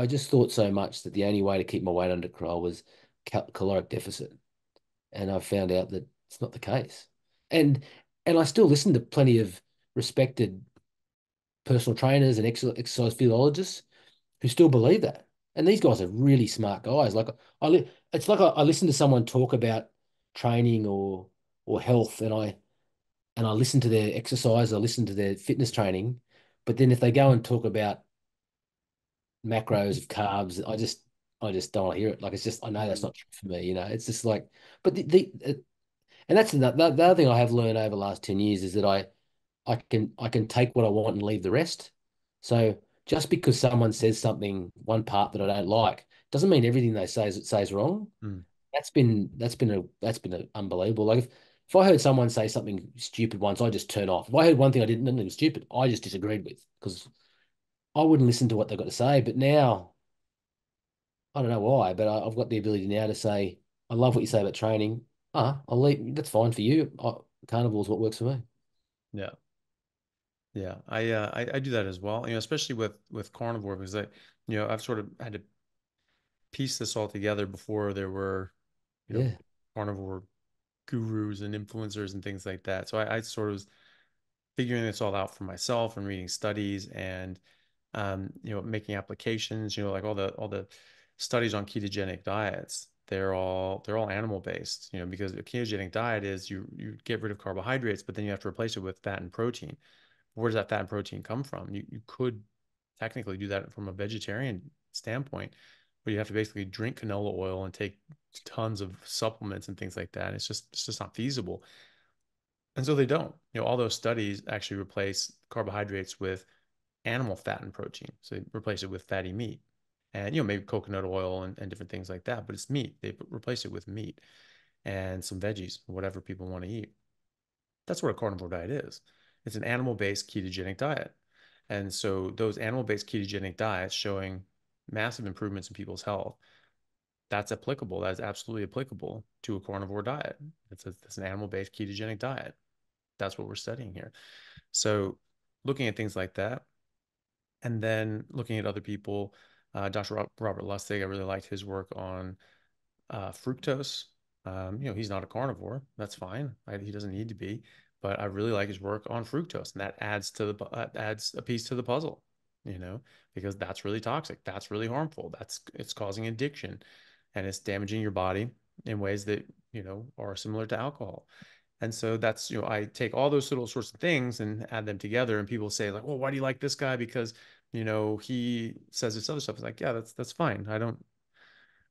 just thought so much that the only way to keep my weight under control was caloric deficit. And I found out that it's not the case. And and I still listen to plenty of respected personal trainers and exercise physiologists who still believe that. And these guys are really smart guys. Like it's like I listen to someone talk about training or health, and I listen to their exercise, I listen to their fitness training, but then if they go and talk about macros of carbs, I just don't want to hear it. Like it's just I know that's not true for me. It's just like, but and that's the other thing I have learned over the last 10 years is that I can take what I want and leave the rest. So just because someone says something, one part that I don't like, doesn't mean everything they say is wrong. Mm. That's been unbelievable. Like if I heard someone say something stupid once, I just turn off. If I heard one thing I didn't think was stupid, I just disagreed with because I wouldn't listen to what they've got to say. But now I don't know why, but I've got the ability now to say, I love what you say about training. I'll leave. That's fine for you. Carnivore is what works for me. Yeah. Yeah. I do that as well, especially with carnivore because I've sort of had to piece this all together before there were, you know, Yeah. carnivore gurus and influencers and things like that. So I sort of was figuring this all out for myself and reading studies and making applications, like all the studies on ketogenic diets, they're all animal based, because a ketogenic diet is you get rid of carbohydrates, but then you have to replace it with fat and protein. Where does that fat and protein come from? You could technically do that from a vegetarian standpoint, but you have to basically drink canola oil and take tons of supplements and things like that. It's just not feasible. And so they don't. All those studies actually replace carbohydrates with animal fat and protein. So they replace it with fatty meat. And maybe coconut oil and different things like that, but it's meat. They replace it with meat and some veggies, whatever people want to eat. That's what a carnivore diet is. It's an animal-based ketogenic diet. And so those animal-based ketogenic diets showing massive improvements in people's health, that's applicable. That's absolutely applicable to a carnivore diet. It's an animal-based ketogenic diet. That's what we're studying here. So looking at things like that, and then looking at other people, Dr. Robert Lustig, I really liked his work on fructose. He's not a carnivore. That's fine. He doesn't need to be, but I really like his work on fructose, and that adds a piece to the puzzle. Because that's really toxic. That's really harmful. It's causing addiction, and it's damaging your body in ways that are similar to alcohol. And so that's, I take all those little sorts of things and add them together. And people say like, well, why do you like this guy? Because, he says this other stuff. It's like, yeah, that's fine. I don't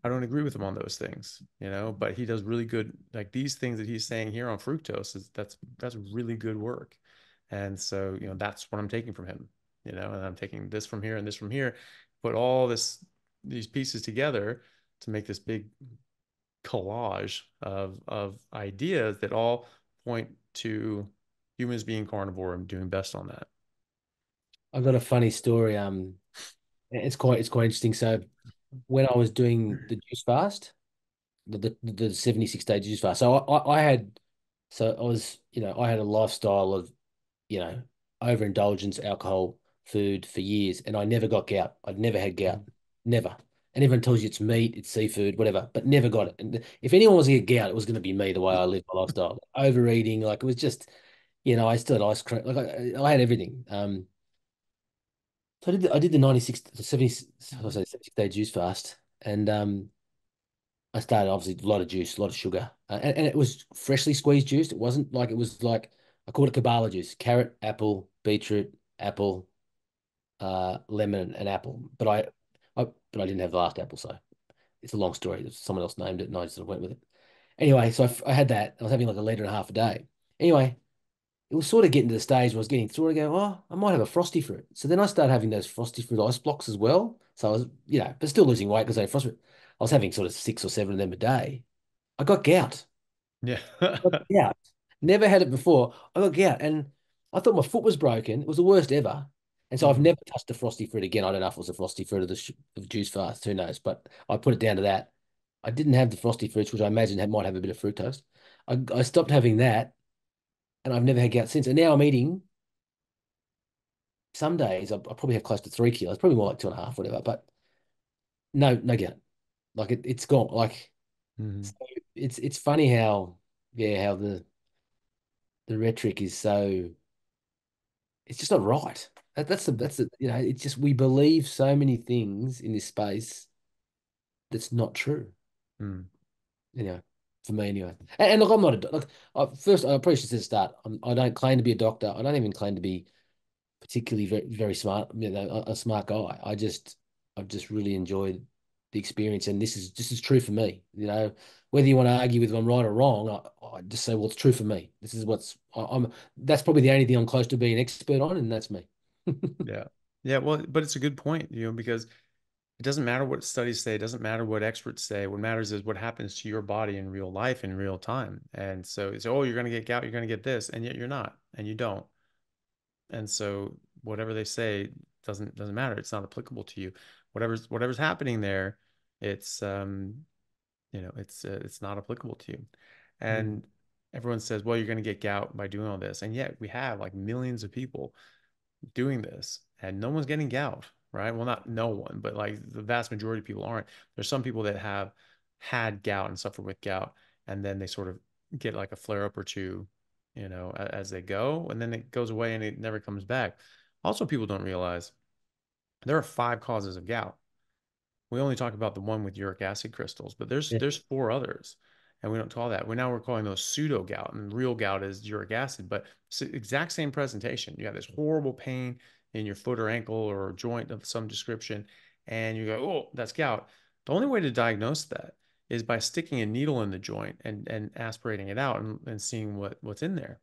agree with him on those things, but he does really good, like these things that he's saying here on fructose that's really good work. And so, that's what I'm taking from him, and I'm taking this from here and this from here, put all these pieces together to make this big collage of ideas that all point to humans being carnivore and doing best on that. I've got a funny story. It's quite interesting. So when I was doing the juice fast, the 76-day juice fast, so I had a lifestyle of, you know, overindulgence, alcohol, food for years, and I never got gout. I'd never had gout, never. And everyone tells you it's meat, it's seafood, whatever, but never got it. And if anyone was to get gout, it was going to be me, the way I lived my lifestyle, overeating, like it was just, I still had ice cream. Like I had everything. So I did the 96 to 70, I was Mhm. say 76-day juice fast, and I started obviously a lot of juice, a lot of sugar, and it was freshly squeezed juice. It wasn't like it was like I called it Kabbalah juice: carrot, apple, beetroot, apple, lemon, and apple. But I didn't have the last apple, so it's a long story. Someone else named it, and I just sort of went with it. Anyway, so I had that. I was having like a liter and a half a day. Anyway, it was sort of getting to the stage where I was getting through it. I go, oh, I might have a frosty fruit. So then I started having those frosty fruit ice blocks as well. So I was, but still losing weight because I had frosty fruit. I was having sort of 6 or 7 of them a day. I got gout. Yeah. Got gout. Never had it before. I got gout, and I thought my foot was broken. It was the worst ever. And so I've Mhm. never touched a frosty fruit again. I don't know if it was a frosty fruit of of juice fast. Who knows? But I put it down to that. I didn't have the frosty fruits, which I imagine might have a bit of fructose. I stopped having that, and I've never had gout since. And now I'm eating. Some days I probably have close to 3 kilos, probably more like 2.5, whatever. But no, no gout. Like it's gone. Like Mhm. so it's funny how how the rhetoric is so it's just not right. That's the it's just we believe so many things in this space that's not true. Mhm. Anyway, for me anyway. And look, I'm not a look. First, I probably should say at the start. I don't claim to be a doctor. I don't even claim to be particularly very, very smart. A smart guy. I've just really enjoyed the experience, and this is true for me. Whether you want to argue with if I'm right or wrong, I just say, well, it's true for me. This is I'm. That's probably the only thing I'm close to being an expert on, and that's me. Yeah. Yeah. Well, but it's a good point, because it doesn't matter what studies say, it doesn't matter what experts say. What matters is what happens to your body in real life in real time. And so it's, oh, you're going to get gout, you're going to get this, and yet you're not, and you don't. And so whatever they say doesn't matter. It's not applicable to you. Whatever's happening there, it's it's not applicable to you. Mm. And everyone says, well, you're going to get gout by doing all this. And yet we have like millions of people doing this and no one's getting gout, right? Well, not no one, but like the vast majority of people aren't. There's some people that have had gout and suffer with gout, and then they sort of get like a flare up or two, as they go, and then it goes away and it never comes back. Also, people don't realize there are 5 causes of gout. We only talk about the one with uric acid crystals, but there's Yeah. there's 4 others, and we don't call that. We're calling those pseudo gout, and real gout is uric acid, but it's the exact same presentation. You have this horrible pain in your foot or ankle or joint of some description, and you go, "Oh, that's gout." The only way to diagnose that is by sticking a needle in the joint and aspirating it out and seeing what's in there.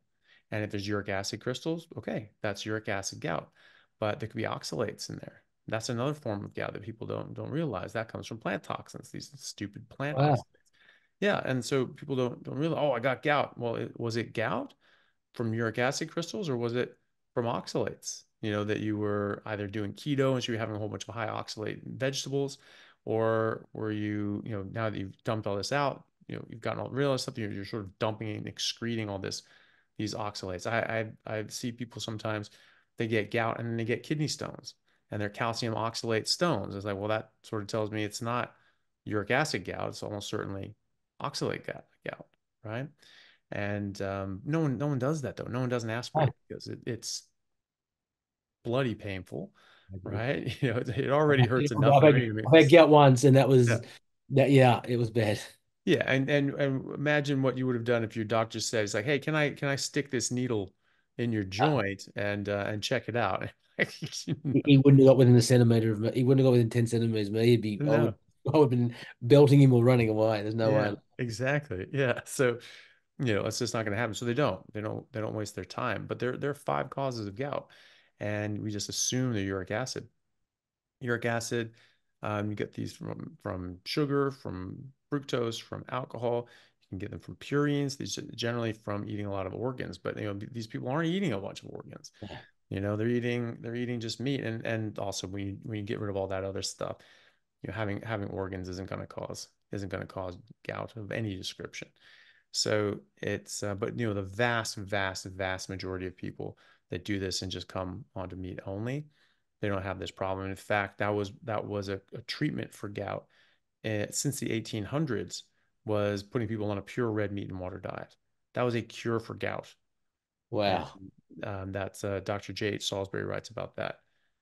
And if there's uric acid crystals, okay, that's uric acid gout. But there could be oxalates in there. That's another form of gout that people don't realize. That comes from plant toxins, these stupid plant Wow. oxalates. Yeah, and so people don't realize, oh, I got gout. Well, was it gout from uric acid crystals, or was it from oxalates? That you were either doing keto and so you're having a whole bunch of high oxalate vegetables, or were you, now that you've dumped all this out, you've gotten all real stuff, you're sort of dumping and excreting all these oxalates. I see people sometimes they get gout and then they get kidney stones and they're calcium oxalate stones. It's like, well, that sort of tells me it's not uric acid gout. It's almost certainly oxalate gout, right? And no one does that though. No one doesn't Ah, aspirate because it's bloody painful, I agree. right? It already hurts enough I've in had, any I've had means. gout once, and that Yeah. was that. Yeah, it was bad. Yeah, and imagine what you would have done if your doctor said, "It's like, hey, can I stick this needle in your Ah, joint and check it out?" he wouldn't have got within a centimeter of me. He wouldn't have got within 10 centimeters of me. He'd be. No. I would have been belting him or running away. There's no way. Yeah, exactly. Yeah. So, it's just not going to happen. So they don't waste their time. But there are 5 causes of gout, and we just assume they're uric acid. Uric acid, you get these from sugar, from fructose, from alcohol. You can get them from purines. These are generally from eating a lot of organs. But these people aren't eating a bunch of organs. They're eating just meat, and also when you get rid of all that other stuff, having organs isn't going to cause gout of any description. So it's but the vast, vast, vast majority of people that do this and just come onto meat only, they don't have this problem. In fact, that was a treatment for gout since the 1800s, was putting people on a pure red meat and water diet. That was a cure for gout. And Wow. that's Dr. J.H. Salisbury writes about that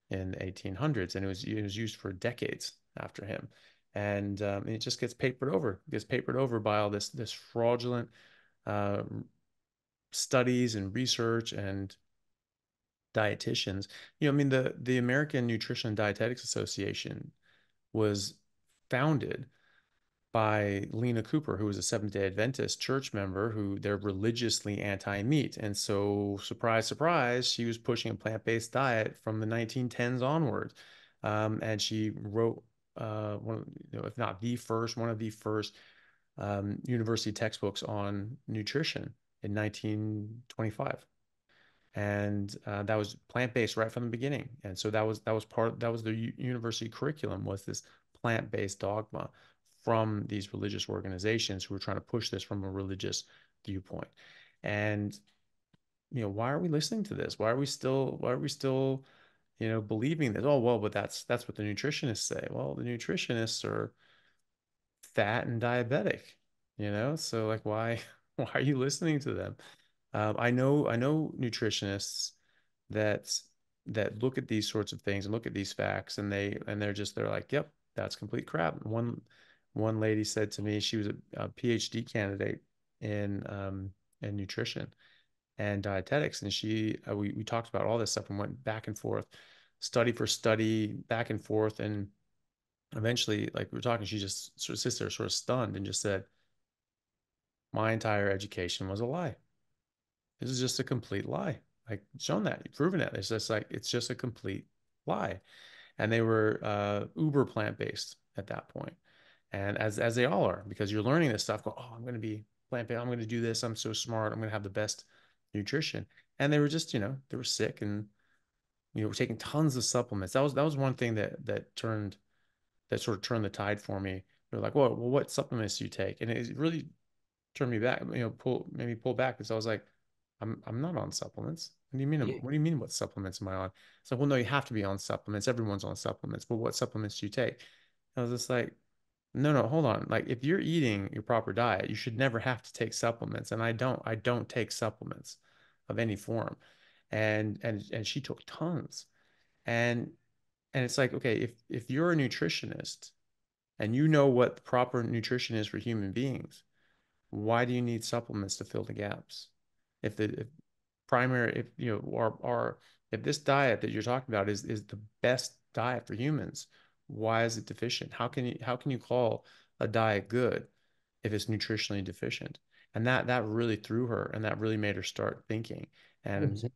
in the 1800s, and it was used for decades after him. And it just gets papered over by all this fraudulent uh, studies and research and dietitians. I mean, the American Nutrition and Dietetics Association was founded by Lena Cooper, who was a Seventh-day Adventist church member who they're religiously anti-meat. And so, surprise, surprise, she was pushing a plant-based diet from the 1910s onward. And she wrote one, if not the first, one of the first university textbooks on nutrition in 1925. And that was plant-based right from the beginning. And so that was the university curriculum, was this plant-based dogma from these religious organizations who were trying to push this from a religious viewpoint. And why are we listening to this? Why are we still believing this? Oh, well, but that's what the nutritionists say. Well, the nutritionists are fat and diabetic, so like why are you listening to them? I know nutritionists that that look at these sorts of things and look at these facts, and they're like, yep, that's complete crap. One lady said to me, she was a PhD candidate in nutrition and dietetics, and we talked about all this stuff and went back and forth, study for study, back and forth, and eventually, like we were talking, she just sort of sits there sort of stunned and just said, my entire education was a lie. This is just a complete lie. Like, shown that, you've proven it. It's just a complete lie. And they were uber plant-based at that point. And as they all are, because you're learning this stuff, go, oh, I'm going to be plant-based. I'm going to do this. I'm so smart. I'm going to have the best nutrition. And they were just, they were sick, and were taking tons of supplements. That was one thing that sort of turned the tide for me. They're like, well, what supplements do you take? And it really turned me back, made me pull back, because I was like, I'm not on supplements. What do you mean? Yeah. What do you mean? What supplements am I on? It's like, well, no, you have to be on supplements. Everyone's on supplements, but what supplements do you take? I was just like, no, no, hold on. Like, if you're eating your proper diet, you should never have to take supplements. And I don't take supplements of any form. And she took tons. And it's like, okay, if you're a nutritionist and you know what the proper nutrition is for human beings, why do you need supplements to fill the gaps? If primary, if or if this diet that you're talking about is the best diet for humans, why is it deficient? How can you call a diet good if it's nutritionally deficient? And that really threw her, and that really made her start thinking, and 100%.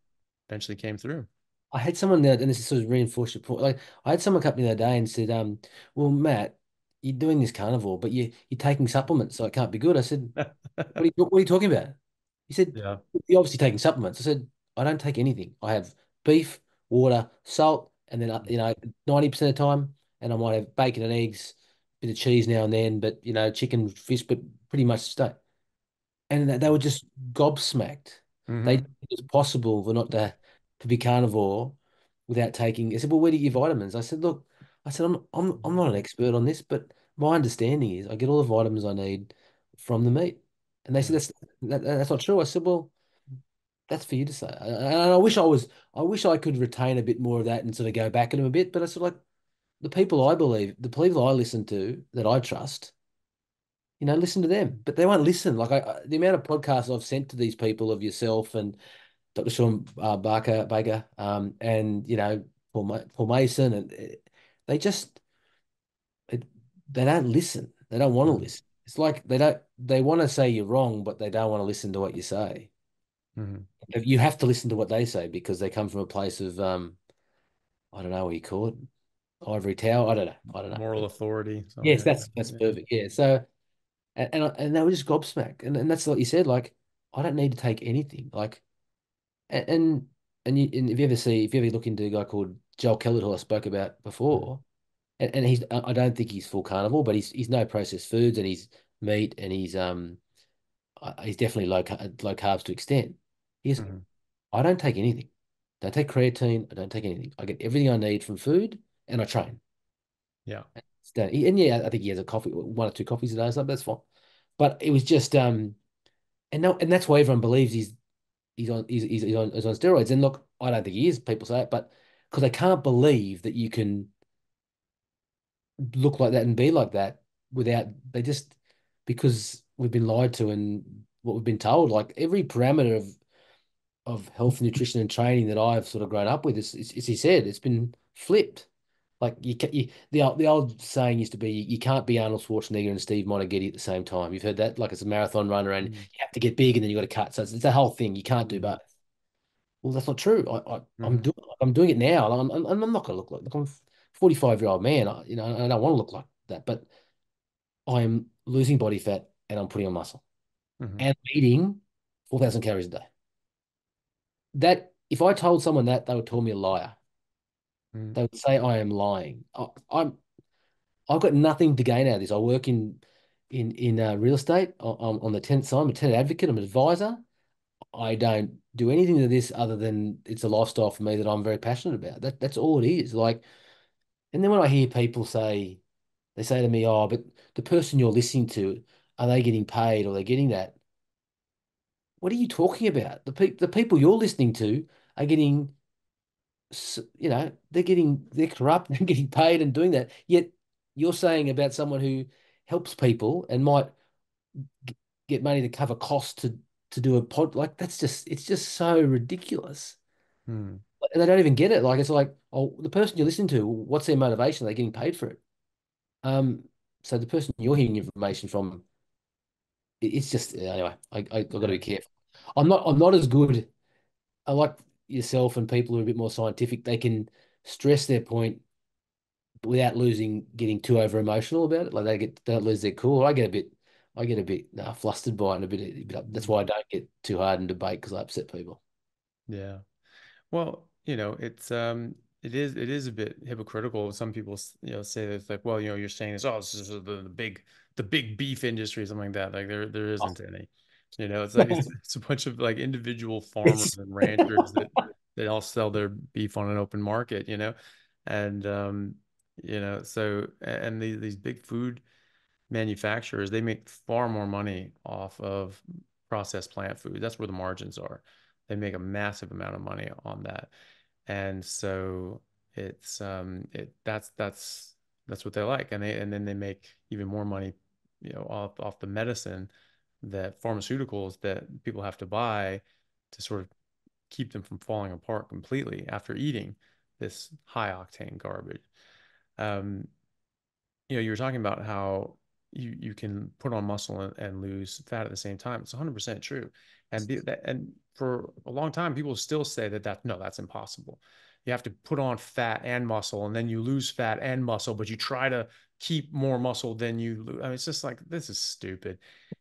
eventually came through. I had someone there, and this is sort of reinforced your point. Like I had someone come to me the other day and said, well, Matt, you're doing this carnivore, but you're taking supplements, so it can't be good. I said, what are you talking about? He said, Yeah. you're obviously taking supplements. I said, I don't take anything. I have beef, water, salt, and then 90% of the time, and I might have bacon and eggs, bit of cheese now and then, but chicken, fish, but pretty much stay. And they were just gobsmacked. They Mm-hmm. it was possible for not to be carnivore without taking. I said, "Well, where do you get vitamins?" I said, "Look, I said I'm not an expert on this, but my understanding is I get all the vitamins I need from the meat." And they said, Yeah. "That's not true." I said, "Well, that's for you to say." And I wish I could retain a bit more of that and sort of go back at them a bit. But I sort of like the people I listen to that I trust, listen to them, but they won't listen. Like the amount of podcasts I've sent to these people of yourself and Dr. Sean Baker, and Paul Mason, and they just they, they don't listen. They don't want to Mm-hmm. listen. It's like they want to say you're wrong, but they don't want to listen to what you say. Mm-hmm. You have to listen to what they say because they come from a place of I don't know what you call it, ivory tower. I don't know. Moral But authority, something yes, like that's that. that's Yeah. perfect. Yeah. So and they were just gobsmacked, and that's what you said. Like I don't need to take anything. Like and and if you ever look into a guy called Joel Kellett, who I spoke about Mm-hmm. before, and I don't think he's full carnivore, but he's no processed foods, and he's meat, and he's definitely low carbs to extent. He's Mm-hmm. I don't take anything. Don't take creatine. I don't take anything. I get everything I need from food, and I train. Yeah. And yeah, I think he has a coffee, one or two coffees a day or something. That's fine. But it was just and no, and that's why everyone believes he's on steroids. And look, I don't think he is. People say it, but because they can't believe that you can look like that and be like that without they just because we've been lied to and what we've been told. Like every parameter of health, nutrition, and training that I've sort of grown up with is as he said, it's been flipped. Like the old saying used to be, you can't be Arnold Schwarzenegger and Steve Monaghetti at the same time. You've heard that, like it's a marathon runner, and Mm, you have to get big, and then you got to cut. So it's a whole thing. You can't do mm, both. Well, that's not true. I'm mhm, doing it now. I'm not going to look like I'm a 45-year-old man. I don't want to look like that, but I'm losing body fat and I'm putting on muscle mhm, and I'm eating 4,000 calories a day. That if I told someone that, they would call me a liar. mhm, They would say I am lying. I've got nothing to gain out of this. I work in real estate. On the tenant side. I'm a tenant advocate. I'm an advisor. I don't do anything to this other than it's a lifestyle for me that I'm very passionate about. That's all it is. Like, and then when I hear people say, they say to me, "Oh, but the person you're listening to, are they getting paid or they're getting that?" What are you talking about? The people you're listening to are getting, they're corrupt and getting paid and doing that. Yet you're saying about someone who helps people and might get money to cover costs to do a pod, like it's just so ridiculous. mhm, And they don't even get it. Like it's like, oh, the person you're listening to, what's their motivation? They're getting paid for it. Um, so the person you're hearing information from, it's just anyway. I've got to yeah, be careful. I'm not as good. I like yourself and people who are a bit more scientific. They can stress their point without getting too over emotional about it. Like they don't lose their cool. I get a bit flustered by it and that's mhm, why I don't get too hard in debate because I upset people. yeah. Well, it is a bit hypocritical. Some people, say that it's like, well, you're saying this, oh, this is the big beef industry, something like that. Like there Oh, isn't any. It's like it's a bunch of like individual farmers it's and ranchers that all sell their beef on an open market, and so and these big food manufacturers, they make far more money off of processed plant food. That's where the margins are. They make a massive amount of money on that. And so it's that's what they like. And then they make even more money, off the medicine, that pharmaceuticals that people have to buy to sort of keep them from falling apart completely after eating this high octane garbage. Um, you were talking about how you can put on muscle and lose fat at the same time. It's 100% true. And for a long time, people still say that no, that's impossible. You have to put on fat and muscle, and then you lose fat and muscle, but you try to keep more muscle than you lose. I mean, it's just like, this is stupid.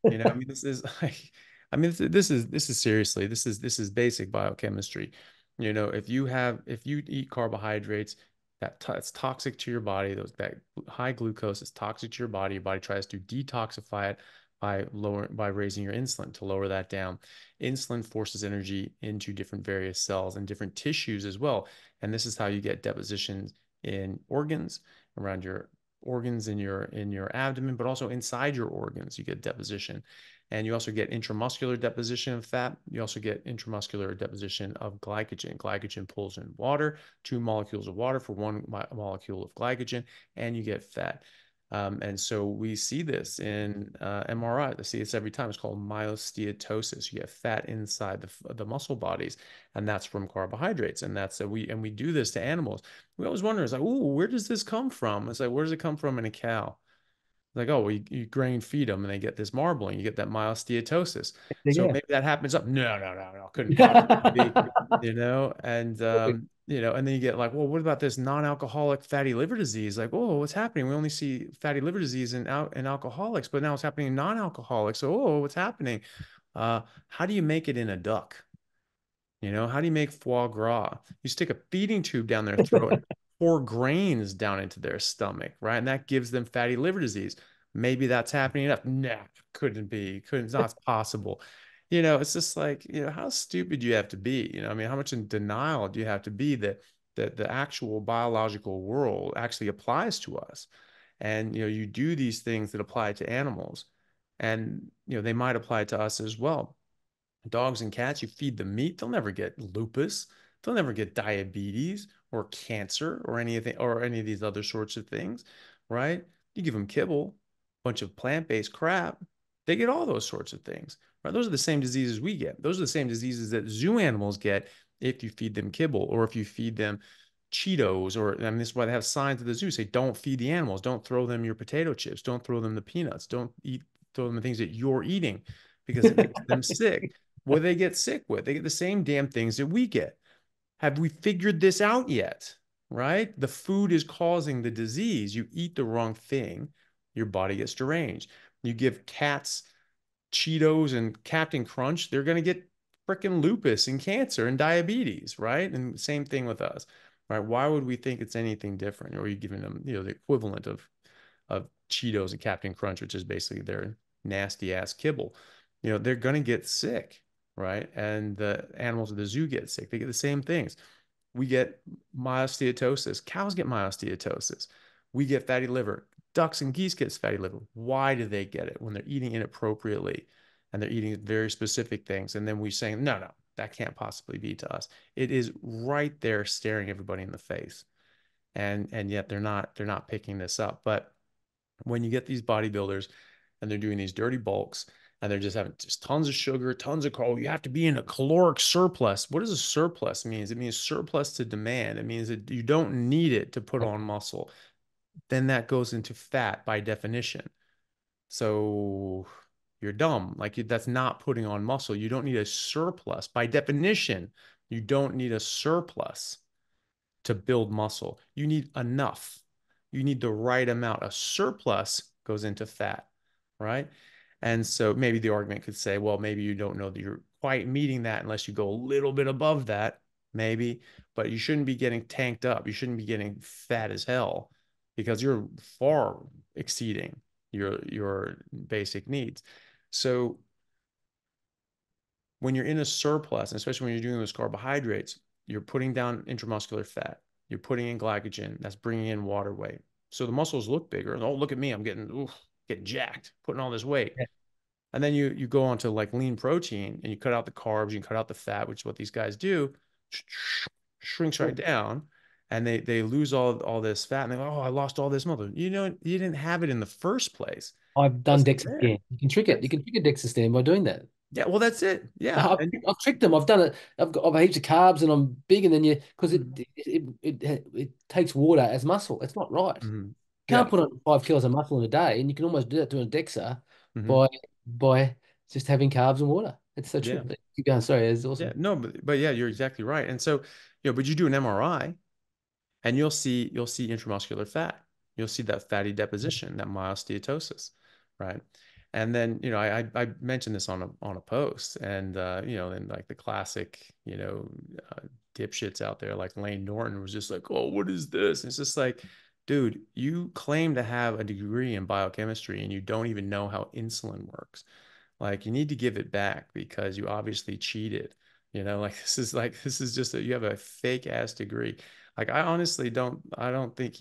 I mean, this is like, I mean, this is seriously, this is basic biochemistry. If you eat carbohydrates, it's toxic to your body. That high glucose is toxic to your body. Your body tries to detoxify it by raising your insulin to lower that down. Insulin forces energy into different various cells and different tissues as well. And this is how you get depositions in organs, around your organs in your abdomen, but also inside your organs. You get deposition. And you also get intramuscular deposition of fat. You also get intramuscular deposition of glycogen. Glycogen pulls in water, 2 molecules of water for 1 molecule of glycogen, and you get fat. And so we see this in MRI. I see this every time. It's called myosteatosis. You get fat inside the muscle bodies, and that's from carbohydrates. And we do this to animals. We always wonder, it's like, oh, where does this come from? It's like, where does it come from in a cow? Like, oh, well, you grain feed them and they get this marbling. You get that myosteatosis. So yeah. maybe that happens up. No, no, no, no, couldn't possibly be, and then you get like, well, what about this non-alcoholic fatty liver disease? Like, oh, what's happening? We only see fatty liver disease in alcoholics, but now it's happening in non-alcoholics. So, oh, what's happening? How do you make it in a duck? How do you make foie gras? You stick a feeding tube down their throat and pour grains down into their stomach, right? And that gives them fatty liver disease. Maybe that's happening enough. Nah, couldn't be. Couldn't, not possible. It's just like, how stupid do you have to be? I mean, how much in denial do you have to be that the actual biological world actually applies to us? And, you do these things that apply to animals, and, they might apply to us as well. Dogs and cats, you feed them meat, they'll never get lupus, they'll never get diabetes or cancer or anything or any of these other sorts of things, right? You give them kibble, a bunch of plant-based crap, they get all those sorts of things, right? Those are the same diseases we get. Those are the same diseases that zoo animals get if you feed them kibble or if you feed them Cheetos, or I mean, this is why they have signs at the zoo say, don't feed the animals, don't throw them your potato chips, don't throw them the peanuts, don't eat, throw them the things that you're eating because it makes them sick. What do they get sick with? They get the same damn things that we get. Have we figured this out yet? Right? The food is causing the disease. You eat the wrong thing, your body gets deranged. You give cats Cheetos and Captain Crunch, they're going to get freaking lupus and cancer and diabetes, right? And same thing with us, right? Why would we think it's anything different? Or are you giving them, the equivalent of Cheetos and Captain Crunch, which is basically their nasty ass kibble? They're going to get sick, right? And the animals at the zoo get sick. They get the same things. We get myostetosis. Cows get myostetosis. We get fatty liver. Ducks and geese get fatty liver. Why do they get it? When they're eating inappropriately and they're eating very specific things. And then we saying, no, no, that can't possibly be to us. It is right there staring everybody in the face. And yet they're not picking this up. But when you get these bodybuilders and they're doing these dirty bulks and they're just having just tons of sugar, tons of carb, you have to be in a caloric surplus. What does a surplus mean? It means surplus to demand. It means that you don't need it to put on muscle. Then that goes into fat by definition. So you're dumb. Like that's not putting on muscle. You don't need a surplus. By definition, you don't need a surplus to build muscle. You need enough. You need the right amount. A surplus goes into fat, right? And so maybe the argument could say, well, maybe you don't know that you're quite meeting that unless you go a little bit above that, maybe, but you shouldn't be getting tanked up. You shouldn't be getting fat as hell because you're far exceeding your basic needs. So when you're in a surplus, and especially when you're doing those carbohydrates, you're putting down intramuscular fat, you're putting in glycogen, that's bringing in water weight. So the muscles look bigger. And, oh, look at me, I'm getting jacked, putting all this weight. Yeah. And then you go on to like lean protein and you cut out the carbs, you cut out the fat, which is what these guys do, shrinks right down. And they lose all this fat and they go, oh, I lost all this muscle. You didn't have it in the first place. I've It done wasn't DEXA there. scan. You can trick it. You can trick a DEXA scan by doing that. Yeah, well, that's it. Yeah. I've tricked them. I've done it. I've heaps of carbs and I'm big, and then because it, Mhm. it takes water as muscle. It's not right. Mhm. You Yeah. can't put on 5 kilos of muscle in a day, and you can almost do that doing a DEXA Mhm. by just having carbs and water. It's so true. Yeah. Keep going. Sorry, it's Yeah. awesome. No, but yeah, you're exactly right. And so, but you do an MRI and you'll see intramuscular fat. You'll see that fatty deposition, that myostetosis, right? And then, I mentioned this on a post, and and like the classic, dipshits out there like Lane Norton was just like, oh, what is this? And it's just like, dude, you claim to have a degree in biochemistry and you don't even know how insulin works. Like you need to give it back because you obviously cheated. Like this is just you have a fake ass degree. Like I honestly I don't think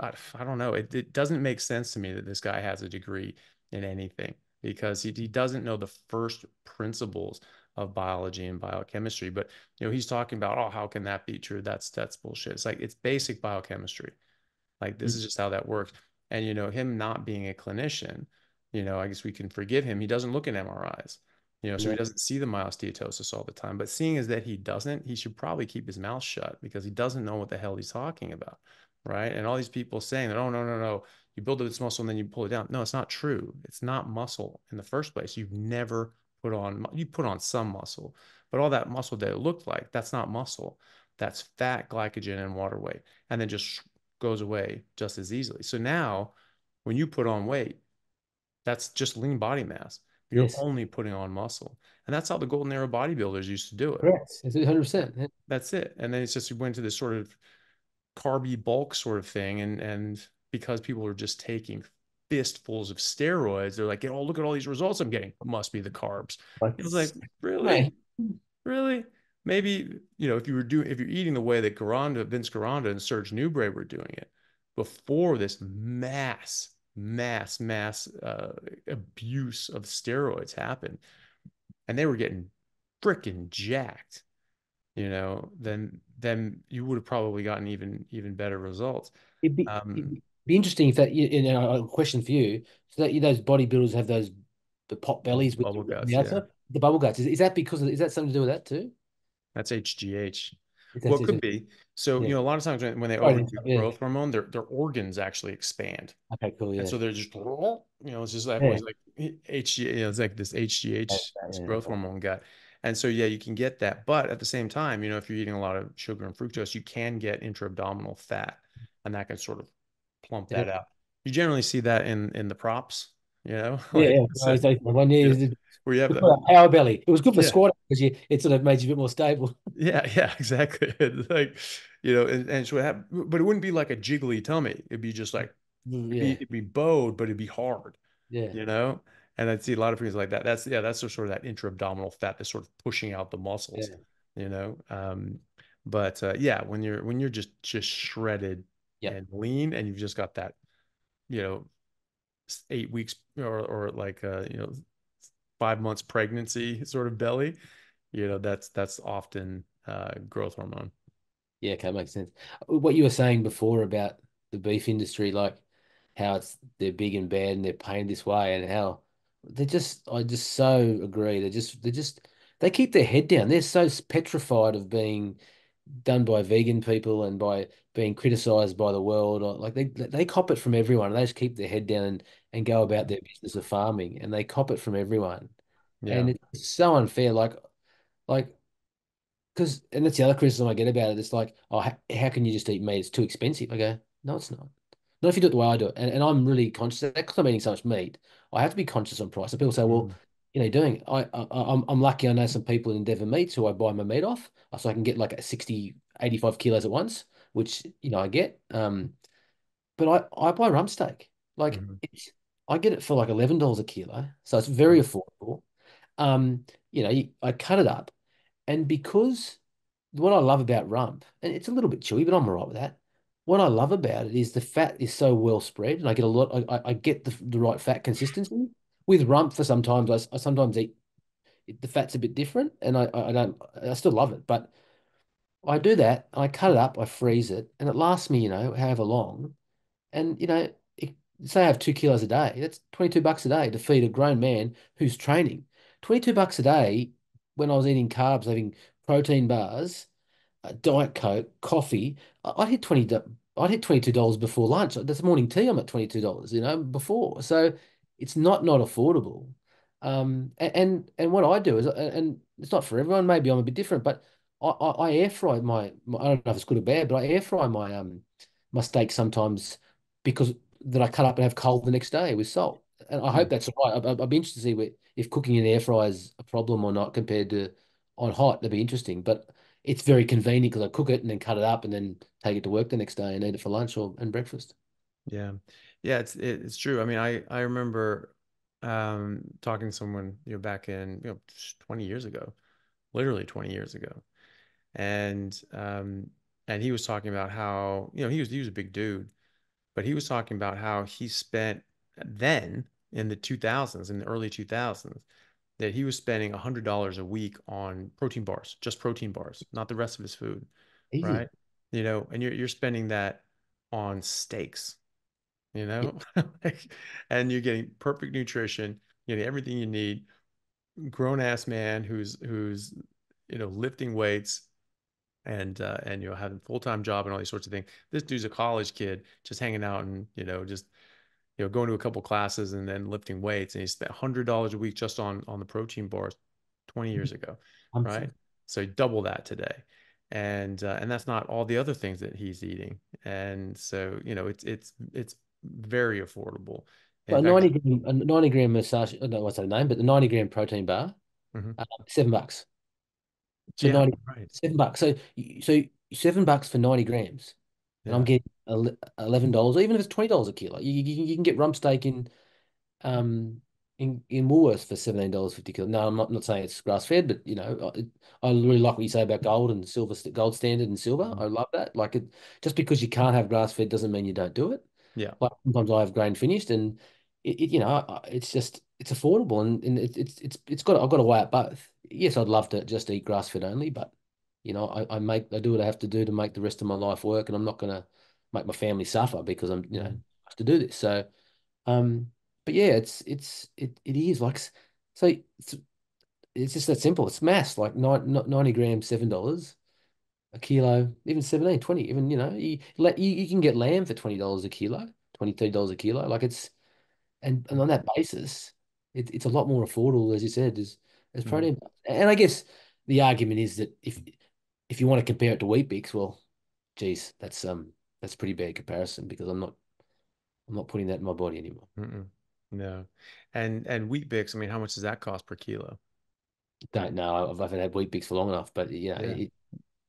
I don't know. It doesn't make sense to me that this guy has a degree in anything because he doesn't know the first principles of biology and biochemistry. But he's talking about, oh, how can that be true? That's bullshit. It's like it's basic biochemistry. Like this Mm. is just how that works. And him not being a clinician, I guess we can forgive him. He doesn't look at MRIs, so he No. doesn't see the myostetosis all the time. But seeing as that he doesn't, he should probably keep his mouth shut because he doesn't know what the hell he's talking about. Right. And all these people saying that, oh, no, no, no, you build up this muscle and then you pull it down. No, it's not true. It's not muscle in the first place. You put on some muscle, but all that muscle that it looked like, that's not muscle. That's fat, glycogen, and water weight. And then just goes away just as easily. So now when you put on weight, that's just lean body mass. You're Yes. only putting on muscle. And that's how the golden era bodybuilders used to do it. Correct. It's 100%. Yeah. That's it. And then it's just we went to this sort of carby bulk sort of thing. And because people were just taking fistfuls of steroids, they're like, oh, look at all these results I'm getting. Must be the carbs. Like, It was like, really? mate, Really? Maybe, if you're eating the way that Vince Garanda and Serge Nubret were doing it before this mass abuse of steroids happened, and they were getting freaking jacked, then you would have probably gotten even better results. It'd Um, be interesting if that, a question for you. So that those bodybuilders have those the pot bellies with bubble on the guts, yeah. outside, the bubble guts. Is that because is that something to do with that too? That's HGH. If Well, that's it just, could be. So, yeah. a lot of times when they Right, overdo yeah. growth hormone, their organs actually expand. Okay, cool. And Yeah. so they're just, it's just like Yeah. always like HG, it's like this HGH, this Yeah. growth hormone gut. And so, yeah, you can get that. But at the same time, if you're eating a lot of sugar and fructose, you can get intra-abdominal fat, and that can sort of plump Yeah. that out. You generally see that in the props, Yeah. like Yeah. No, so, exactly. One year, you know, where you have we that. call it power belly. It was good for Yeah. squatting because it sort of made you a bit more stable. Yeah, yeah, exactly. It's like, and so but it wouldn't be like a jiggly tummy. It'd be just like Yeah. it'd be bowed, but it'd be hard, Yeah. you know? And I'd see a lot of things like that. That's sort of that intra-abdominal fat that's sort of pushing out the muscles, Yeah. you know? But yeah, when you're just shredded Yep. and lean and you've just got that, you know, 8 weeks or like 5 months pregnancy sort of belly, that's often growth hormone. Yeah, okay, makes sense. What you were saying before about the beef industry, like how they're big and bad and they're painted this way, and how I just so agree. They keep their head down. They're so petrified of being done by vegan people and by being criticized by the world. Like they cop it from everyone. They just keep their head down and go about their business of farming, and they cop it from everyone. Yeah. And it's so unfair. Like because, and that's the other criticism I get about it. It's like, oh, how can you just eat meat? It's too expensive. I go, no, it's not. Not if you do it the way I do it. And I'm really conscious of that because I'm eating so much meat. I have to be conscious on price. And people say, well, Mhm. doing, I'm lucky I know some people in Endeavour Meats who I buy my meat off. So I can get like a 60, 85 kilos at once, which, I get. But I buy rump steak. Like Mhm. I get it for like $11 a kilo. So it's very affordable. I cut it up. And because what I love about rump, and it's a little bit chewy, but I'm all right with that. What I love about it is the fat is so well spread, and I get a lot. I get the right fat consistency. With rump, for sometimes I sometimes eat the fat's a bit different, and I don't. I still love it, but I do that. I cut it up, I freeze it, and it lasts me, however long. And say I have 2 kilos a day, that's $22 a day to feed a grown man who's training. $22 a day when I was eating carbs, having protein bars, Diet Coke, coffee. I'd hit I'd hit $22 before lunch. That's morning tea. I'm at $22, before. So it's not affordable. And what I do is, and it's not for everyone. Maybe I'm a bit different, but I air fry I don't know if it's good or bad, but I air fry my steak sometimes because that I cut up and have cold the next day with salt. And I hope Mhm. that's all right. I'd be interested to see if cooking in air fry is a problem or not compared to on hot. That'd be interesting, but it's very convenient because I cook it and then cut it up and then take it to work the next day and eat it for lunch or and breakfast. Yeah. Yeah, it's true. I mean, I remember talking to someone, back in, 20 years ago, literally 20 years ago. And he was talking about how, he was a big dude, but he was talking about how he spent then in the 2000s, in the early 2000s, that he was spending $100 a week on protein bars, just protein bars, not the rest of his food, Easy. right? And you're spending that on steaks, you Yeah. know, like, and you're getting perfect nutrition, getting everything you need. Grown ass man who's lifting weights and having full-time job and all these sorts of things. This dude's a college kid just hanging out and just going to a couple classes and then lifting weights, and he spent $100 a week just on the protein bars 20 years ago, right? 100%. So double that today, and that's not all the other things that he's eating, and so it's very affordable. So In fact, 90 gram massage, I don't know what's the name, but the 90 gram protein bar, mhm. $7. So Yeah, 90, right, $7. So $7 for 90 grams. And I'm yeah, getting $11, or even if it's $20 a kilo. You can get rump steak um in Woolworths for $17.50 kilo. No, I'm not saying it's grass fed, but I really like what you say about gold and silver, gold standard and silver. mhm. I love that. Like just because you can't have grass fed doesn't mean you don't do it. Yeah, Like sometimes I have grain finished, and it's just it's affordable and it's got I've got to weigh up both. Yes, I'd love to just eat grass fed only, but I do what I have to do to make the rest of my life work, and I'm not gonna make my family suffer because I Mm, have to do this. So but yeah, it is like so it's just that simple. It's mass, like 90 grams, $7 a kilo, even 17, 20, even you can get lamb for $20 a kilo, $23 a kilo. Like and on that basis, it's a lot more affordable, as you said, there's mm, protein. And I guess the argument is that if you want to compare it to Wheat Bix, well, geez, that's pretty bad comparison because I'm not putting that in my body anymore. mm-mm. No. And Wheat Bix, I mean, how much does that cost per kilo? Don't know. I haven't had Wheat Bix for long enough, but Yeah,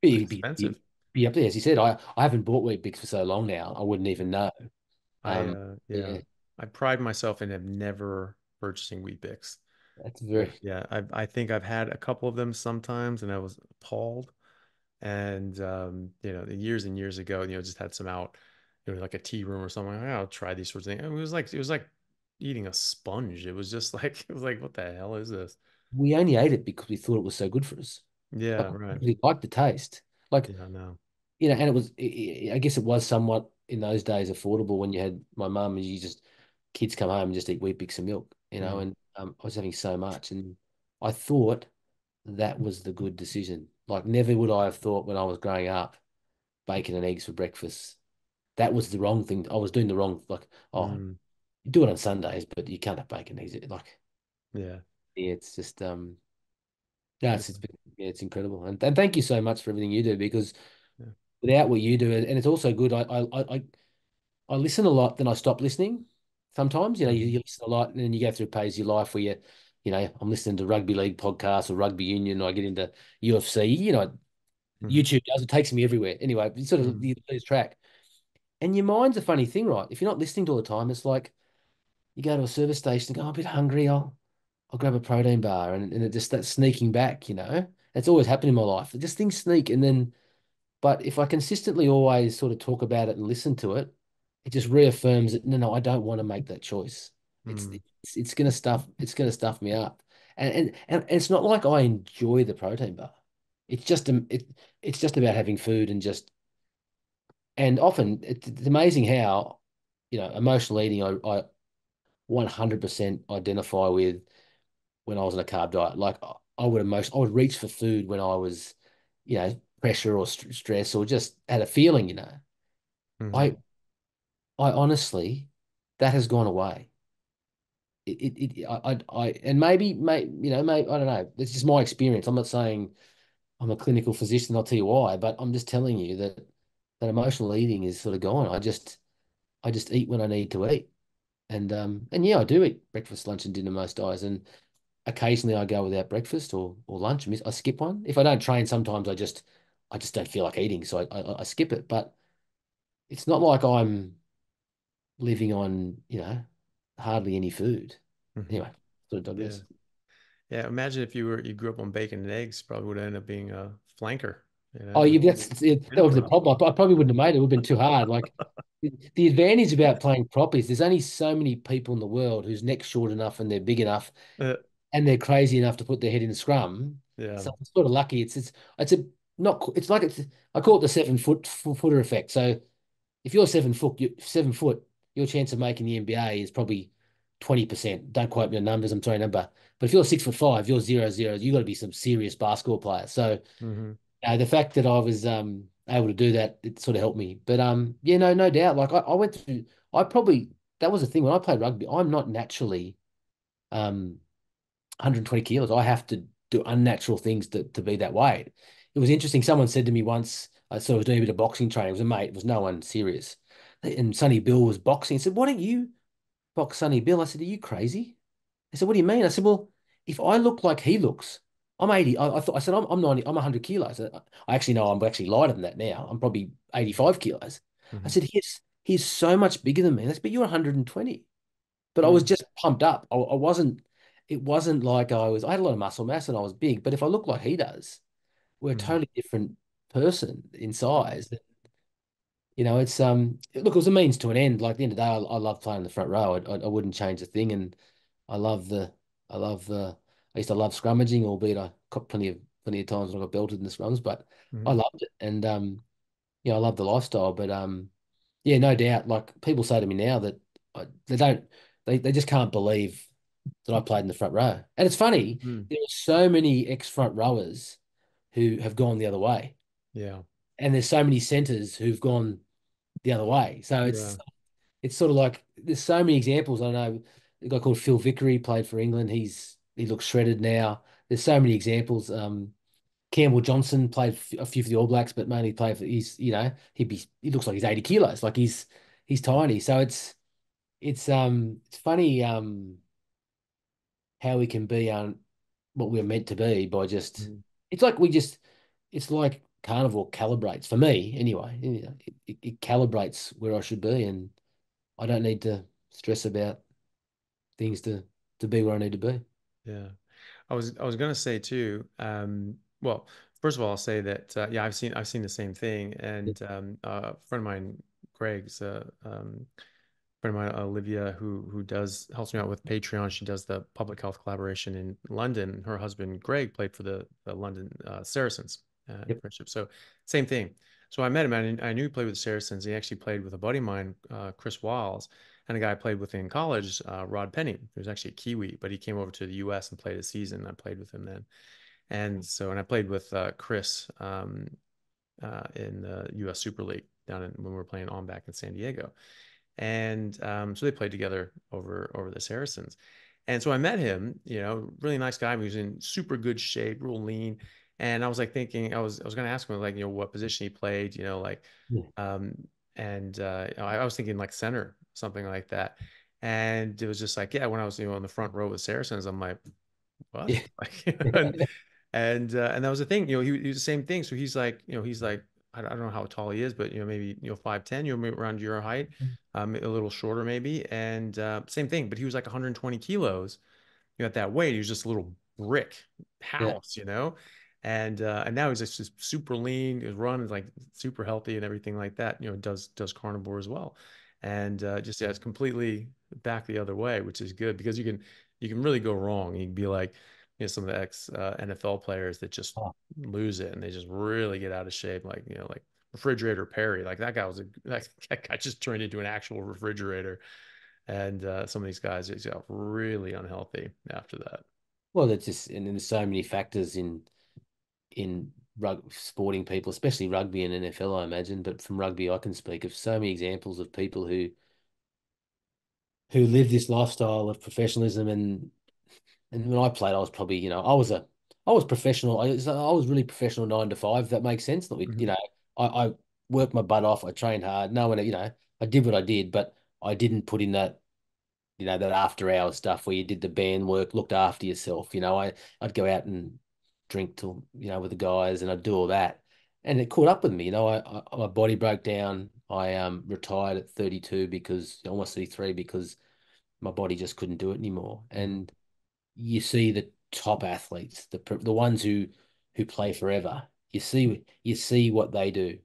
it'd expensive. be up there. As you said, I haven't bought Wheat Bix for so long now. I wouldn't even know. I Yeah, yeah, I pride myself in have never purchasing Wheat Bix. that's But very. yeah, I think I've had a couple of them sometimes, and I was appalled. And years and years ago, just had some out, like a tea room or something. Like, I'll try these sorts of things. It was like eating a sponge. It was just like it was like, what the hell is this? We only ate it because we thought it was so good for us. Like Yeah, right. we liked the taste. Like Yeah, no. and it was. I guess it was somewhat in those days affordable when you had my mum and you just kids come home and just eat Wheat Bix and milk. Mm, And I was having so much, and I thought that was the good decision. Like never would I have thought when I was growing up bacon and eggs for breakfast. That was the wrong thing. I was doing the wrong like mm, you do it on Sundays, but you can't have bacon and eggs. Like yeah. yeah, it's just yeah, yeah, it's incredible. And thank you so much for everything you do because Yeah. without what you do, and it's also good. I listen a lot, then I stop listening. Sometimes, Hmm. you listen a lot, and then you go through a phase of your life where I'm listening to rugby league podcasts or rugby union, or I get into UFC. Hmm. YouTube does it takes me everywhere. Anyway, you sort of Hmm. you lose track. And your mind's a funny thing, right? If you're not listening to all the time, it's like you go to a service station and go, "Oh, I'm a bit hungry. I'll grab a protein bar," and it just starts sneaking back. It's always happened in my life. Just things sneak, and then but if I consistently always sort of talk about it and listen to it, it just reaffirms that no, I don't want to make that choice. Hmm. It's gonna stuff me up. And it's not like I enjoy the protein bar. It's just it's just about having food and often it's amazing how, emotional eating I 100% identify with when I was on a carb diet. Like I would reach for food when I was, pressure or stress or just had a feeling. Hmm. I I honestly, that has gone away. And maybe I don't know. It's just my experience. I'm not saying I'm a clinical physician. I'll tell you why, but I'm just telling you that emotional eating is sort of gone. I just eat when I need to eat, and yeah, I do eat breakfast, lunch, and dinner most days, and occasionally I go without breakfast or lunch. I skip one. If I don't train, sometimes I just don't feel like eating, so I skip it. But it's not like I'm living on, hardly any food. Hmm. Anyway, sort of Yeah. digress. Yeah. Imagine if you grew up on bacon and eggs, probably would end up being a flanker, Oh, with that dinner was the props. problem. I probably wouldn't have made it. It would have been too hard. Like the advantage about playing prop is there's only so many people in the world whose neck's short enough and they're big enough and they're crazy enough to put their head in the scrum. Yeah. So I'm sort of lucky. It's a not it's like it's I call it the 7 footer effect. So if you're 7 foot, 7 foot, your chance of making the NBA is probably 20%. Don't quote me on numbers, I'm throwing a number. But if you're 6'5", you're 0-0. You got to be some serious basketball player. So Hmm. the fact that I was able to do that, it sort of helped me. But yeah, no doubt. Like I went through, I probably that was the thing when I played rugby. I'm not naturally 120 kilos. I have to do unnatural things to be that weight. It was interesting. Someone said to me once, I was doing a bit of boxing training. It was a mate. It was no one serious. And Sonny Bill was boxing. He said, "Why don't you box Sonny Bill?" I said, "Are you crazy?" He said, "What do you mean?" I said, "Well, if I look like he looks, I'm 80. I said, I'm 90, I'm 100 kilos. I actually know I'm actually lighter than that now. I'm probably 85 kilos." I Hmm. said, he's so much bigger than me. I said, "But you're 120." But I was Hmm. just pumped up. I wasn't, it wasn't like I had a lot of muscle mass and I was big. But if I look like he does, we're a Hmm. totally different person in size. Look, it was a means to an end. Like at the end of the day, I love playing the front row. I wouldn't change a thing. I love the I love the I used to love scrummaging, albeit I got plenty of times when I got belted in the scrums, but I Mhm. loved it. And I love the lifestyle. But yeah, no doubt. Like people say to me now that they don't they just can't believe that I played in the front row. And it's funny, Mhm. there are so many ex-front rowers who have gone the other way. Yeah. And there's so many centers who've gone the other way. So Yeah. it's sort of like there's so many examples. I know a guy called Phil Vickery played for England. He looks shredded now. There's so many examples. Campbell Johnson played a few for the All Blacks, but mainly played for he looks like he's 80 kilos, like he's tiny. So it's funny how we can be what we're meant to be by just Mhm. it's like it's like carnivore calibrates for me anyway. It calibrates where I should be, and I don't need to stress about things to be where I need to be. Yeah. I was gonna say too. Well, first of all, I'll say that yeah, I've seen the same thing, and a friend of mine, Greg's friend of mine, Olivia, who does helps me out with Patreon. She does the public health collaboration in London. Her husband Greg played for the London Saracens in Yep. friendship. So same thing. So I met him. I knew he played with the Saracens. He actually played with a buddy of mine, Chris Wiles, and a guy I played with in college, Rod Penny, who's actually a Kiwi, but he came over to the U.S. and played a season. I played with him then, and I played with Chris in the U.S. Super League when we were playing on back in San Diego. And so they played together over the Saracens. And so I met him, really nice guy. He was in super good shape, real lean. And I was like thinking, I was gonna ask him like, what position he played, like Yeah. um and I was thinking like center, something like that. And it was just like, yeah, when I was, on the front row with Saracens, I'm like, what? Yeah. Like, and that was the thing, he was the same thing. So he's like, I don't know how tall he is, but maybe 5'10", maybe around your height, a little shorter maybe, and same thing. But he was like 120 kilos, at that weight. He was just a little brick Yeah. house. And now he's just super lean. His run is like super healthy and everything like that. Does carnivore as well, and just yeah, it's completely back the other way, which is good because you can really go wrong. You can be like, some of the ex NFL players that just Oh, lose it and they just really get out of shape, like refrigerator Perry. Like that guy that guy just turned into an actual refrigerator. And some of these guys just got really unhealthy after that. well, that's just and then there's so many factors in sporting people, especially rugby and NFL, I imagine. But from rugby, I can speak of so many examples of people who live this lifestyle of professionalism. And when I played, I was probably, I was professional. I was really professional 9 to 5. If that makes sense. That we, Mhm. I worked my butt off. I trained hard. No one, I did what I did, but I didn't put in that after hours stuff where you did the band work, looked after yourself. I'd go out and drink till, with the guys, and I'd do all that. And it caught up with me. My body broke down. I retired at 32 because almost 33 because my body just couldn't do it anymore. Mhm. And you see the top athletes, the ones who play forever. You see what they do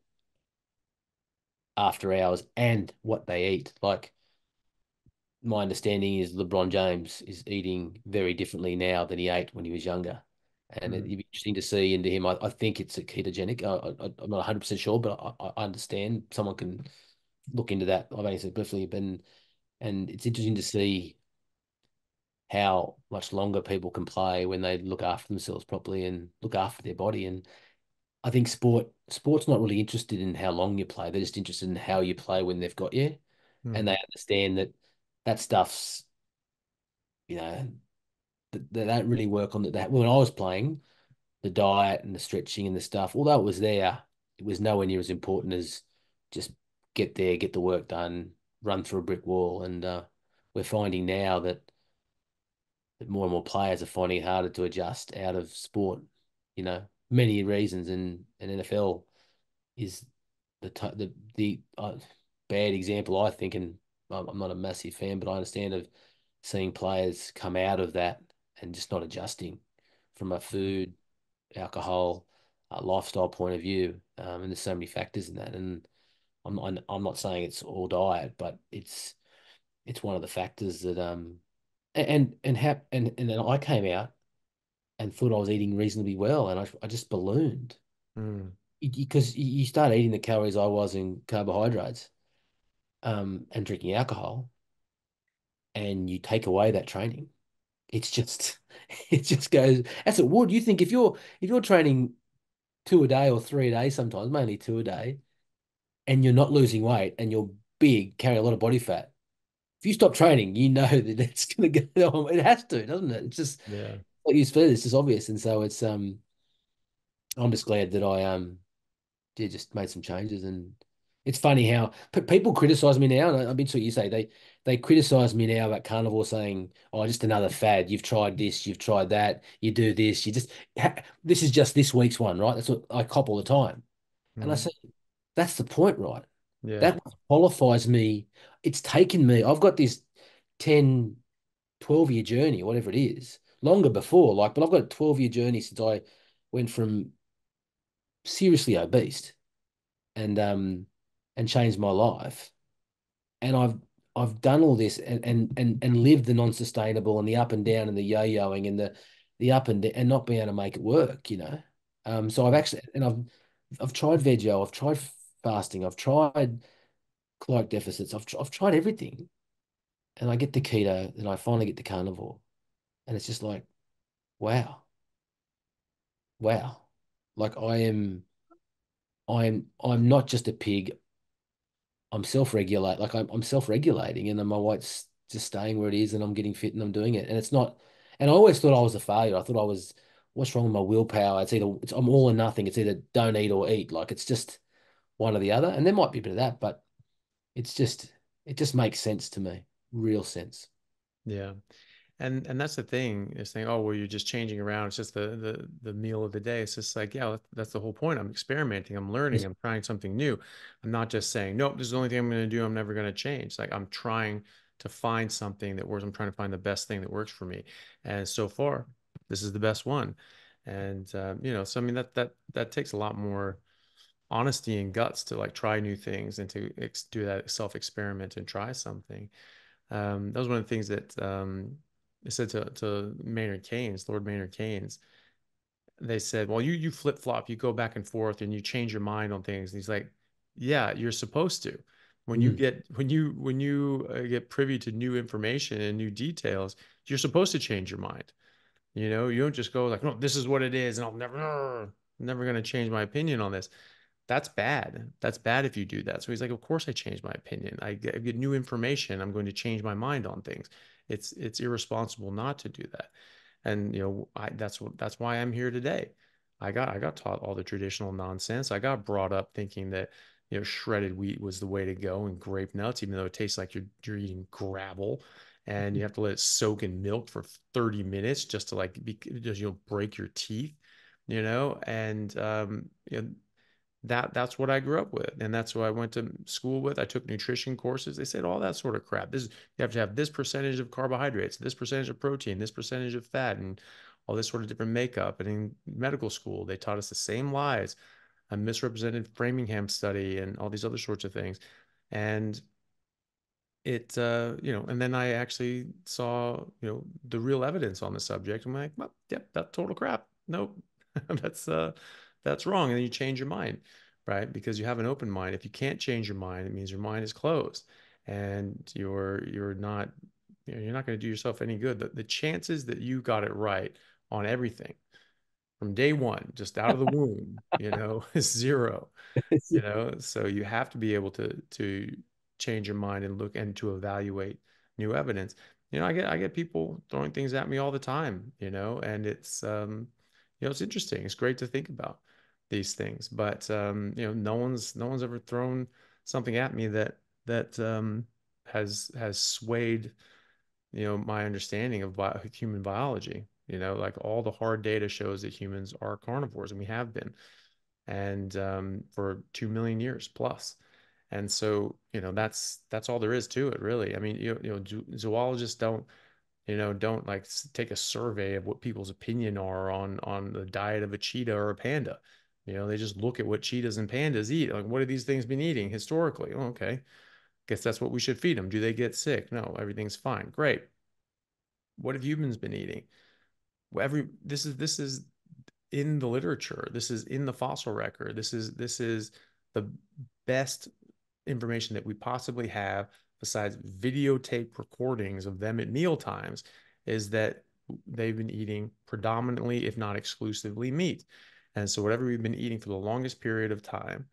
after hours and what they eat. Like my understanding is LeBron James is eating very differently now than he ate when he was younger. And it'd Mhm. be interesting to see into him. I think it's a ketogenic. I'm not 100% sure, but I understand. Someone can look into that. I've only said briefly, and it's interesting to see how much longer people can play when they look after themselves properly and look after their body. And I think sport's not really interested in how long you play. They're just interested in how you play when they've got you. And Mhm. they understand that stuff's, you know, they don't really work on that. When I was playing, the diet and the stretching and the stuff, although it was there, it was nowhere near as important as just get there, get the work done, run through a brick wall. And we're finding now that more and more players are finding it harder to adjust out of sport. Many reasons, and NFL is the bad example, I think. And I'm not a massive fan, but I understand of seeing players come out of that and just not adjusting from a food, alcohol, lifestyle point of view. And there's so many factors in that. And I'm not saying it's all diet, but it's one of the factors that And then I came out and thought I was eating reasonably well, and I just ballooned Mm, because you start eating the calories I was in carbohydrates, and drinking alcohol, and you take away that training. It's just it just goes as it would. You think if you're training two a day or three a day, sometimes mainly two a day, and you're not losing weight and you're big, carry a lot of body fat. If you stop training, you know that it's gonna go. It has to, doesn't it? It's just yeah. like you said, it's just obvious. And so it's I'm just glad that I did just made some changes. And it's funny how people criticize me now, and I've been to what you say. They criticize me now about carnivore, saying, "Oh, just another fad. You've tried this, you've tried that. You do this. You just this is just this week's one, right?" That's what I cop all the time. And I Mm, say, "That's the point, right? yeah. That qualifies me. It's taken me. I've got this 10, 12-year journey, whatever it is, longer before, like, but I've got a 12-year journey since I went from seriously obese and changed my life. And I've done all this and lived the non-sustainable and the up and down and the yo-yoing and the up and and not being able to make it work, you know. So I've actually and I've tried veggie, I've tried fasting, I've tried caloric deficits, I've tried everything, and I get the keto, and I finally get the carnivore, and it's just like, wow, wow, like I'm not just a pig. I'm self-regulate, like I'm self-regulating, and then my weight's just staying where it is, and I'm getting fit, and I'm doing it, and it's not. And I always thought I was a failure. I thought I was, what's wrong with my willpower? I'm all or nothing. It's either don't eat or eat. Like it's just one or the other, and there might be a bit of that, but it's just it just makes sense to me, real sense. Yeah. And that's the thing is saying, oh, well, you're just changing around. It's just the meal of the day. It's just like, yeah, that's the whole point. I'm experimenting. I'm learning. Yes. I'm trying something new. I'm not just saying, nope, this is the only thing I'm going to do. I'm never going to change. It's like I'm trying to find something that works. I'm trying to find the best thing that works for me. And so far, this is the best one. And so I mean that takes a lot more honesty and guts to like try new things and to do that self experiment and try something. That was one of the things that I said to Maynard Keynes, Lord Maynard Keynes. They said, "Well, you flip flop, you go back and forth, and you change your mind on things." And he's like, "Yeah, you're supposed to. Mm. When you get privy to new information and new details, you're supposed to change your mind. You don't just go like, no, this is what it is, and never going to change my opinion on this. That's bad. That's bad if you do that." So he's like, of course I change my opinion. I get new information. I'm going to change my mind on things. It's irresponsible not to do that. And that's why I'm here today. I got taught all the traditional nonsense. I got brought up thinking that shredded wheat was the way to go and grape nuts, even though it tastes like you're eating gravel, and you have to let it soak in milk for 30 minutes just to like just break your teeth, and that's what I grew up with, and that's what I went to school with. I took nutrition courses. They said all that sort of crap. You have to have this percentage of carbohydrates, this percentage of protein, this percentage of fat, and all this sort of different makeup. And in medical school, they taught us the same lies, a misrepresented Framingham study, and all these other sorts of things. And and then I actually saw, the real evidence on the subject. I'm like, well, yep, that's total crap. Nope, that's that's wrong. And then you change your mind, right? Because you have an open mind. If you can't change your mind, it means your mind is closed, and you're not, you're not going to do yourself any good. The chances that you got it right on everything from day one, just out of the womb, is zero. So you have to be able to change your mind and look and to evaluate new evidence. I get people throwing things at me all the time, and it's interesting. It's great to think about these things, but no one's ever thrown something at me that has swayed my understanding of human biology. Like all the hard data shows that humans are carnivores, and we have been, and for 2 million years plus. And so, that's all there is to it, really. I mean, zoologists don't like take a survey of what people's opinion are on the diet of a cheetah or a panda. They just look at what cheetahs and pandas eat. Like, what have these things been eating historically? Oh, okay, guess that's what we should feed them. Do they get sick? No, everything's fine. Great. What have humans been eating? This is in the literature. This is in the fossil record. This is the best information that we possibly have besides videotape recordings of them at meal times is that they've been eating predominantly, if not exclusively, meat. And so whatever we've been eating for the longest period of time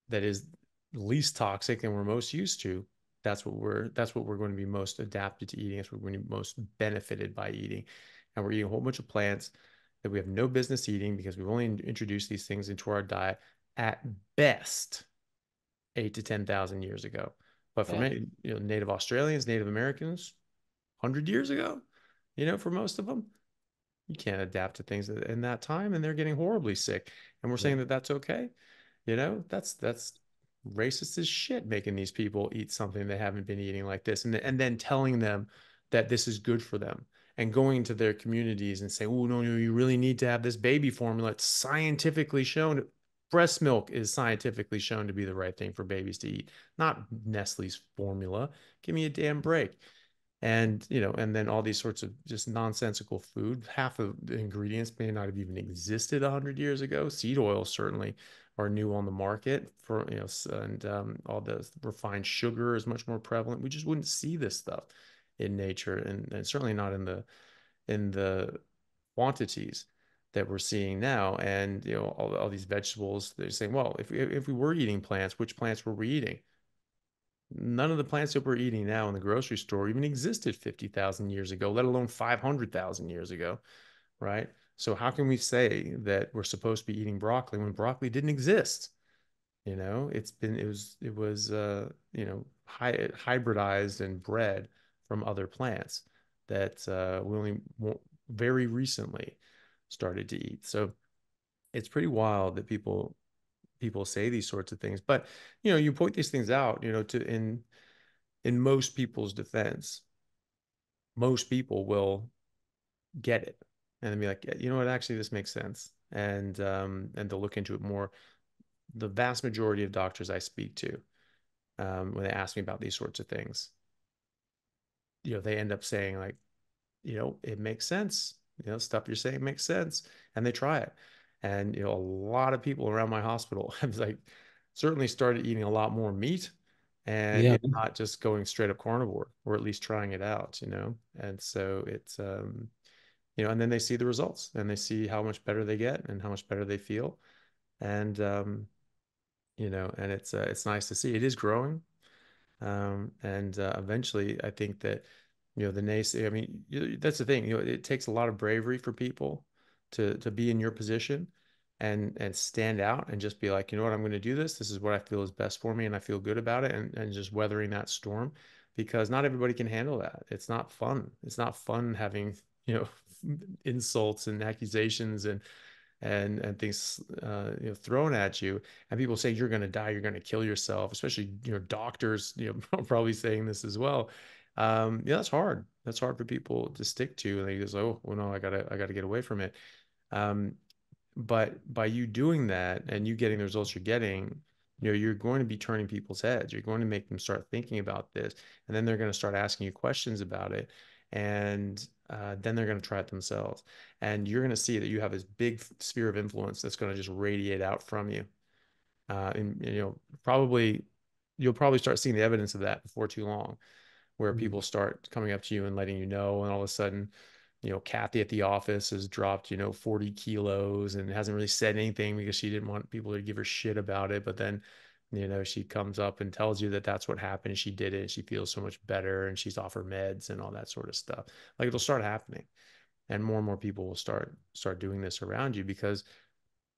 that is least toxic and we're most used to, that's what we're going to be most adapted to eating. That's what we're going to be most benefited by eating. And we're eating a whole bunch of plants that we have no business eating because we've only introduced these things into our diet at best 8 to 10,000 years ago. But for Yeah. many, Native Australians, Native Americans, 100 years ago, for most of them, you can't adapt to things in that time, and they're getting horribly sick. And we're Yeah. saying that that's okay. That's racist as shit, making these people eat something they haven't been eating like this, and then telling them that this is good for them, and going to their communities and saying, oh, no, no, you really need to have this baby formula. It's scientifically shown. Breast milk is scientifically shown to be the right thing for babies to eat, not Nestle's formula. Give me a damn break. And then all these sorts of just nonsensical food. Half of the ingredients may not have even existed 100 years ago. Seed oils certainly are new on the market for, and all the refined sugar is much more prevalent. We just wouldn't see this stuff in nature, and certainly not in the quantities that we're seeing now. And all these vegetables, they're saying, well, if we were eating plants, which plants were we eating? None of the plants that we're eating now in the grocery store even existed 50,000 years ago, let alone 500,000 years ago, right? So how can we say that we're supposed to be eating broccoli when broccoli didn't exist? It was hybridized and bred from other plants that we only very recently started to eat. So it's pretty wild that people say these sorts of things. But you point these things out, to in most people's defense, most people will get it and then be like, "Yeah, you know what, actually this makes sense." And they'll look into it more. The vast majority of doctors I speak to, when they ask me about these sorts of things, they end up saying like, it makes sense. Stuff you're saying makes sense. And they try it. And, a lot of people around my hospital have like certainly started eating a lot more meat and Yeah. if not just going straight up carnivore or at least trying it out. And so and then they see the results and they see how much better they get and how much better they feel. And, and it's nice to see it is growing. And eventually, I think that the naysay. I mean, that's the thing. It takes a lot of bravery for people to be in your position and stand out and just be like, you know what, I'm going to do this. This is what I feel is best for me, and I feel good about it, and just weathering that storm, because not everybody can handle that. It's not fun. It's not fun having insults and accusations and things thrown at you, and people say you're going to die, you're going to kill yourself, especially doctors probably saying this as well. Yeah, that's hard for people to stick to, and they just, oh well, no, I gotta get away from it. um but by you doing that and you getting the results you're getting, you're going to be turning people's heads. You're going to make them start thinking about this, and then they're going to start asking you questions about it, and then they're going to try it themselves. And you're going to see that you have this big sphere of influence that's going to just radiate out from you. And probably you'll probably start seeing the evidence of that before too long, where Mm. people start coming up to you and letting you know, and all of a sudden, Kathy at the office has dropped, 40 kilos and hasn't really said anything because she didn't want people to give her shit about it. But then, she comes up and tells you that that's what happened. She did it. And she feels so much better and she's off her meds and all that sort of stuff. Like it'll start happening, and more people will start doing this around you because,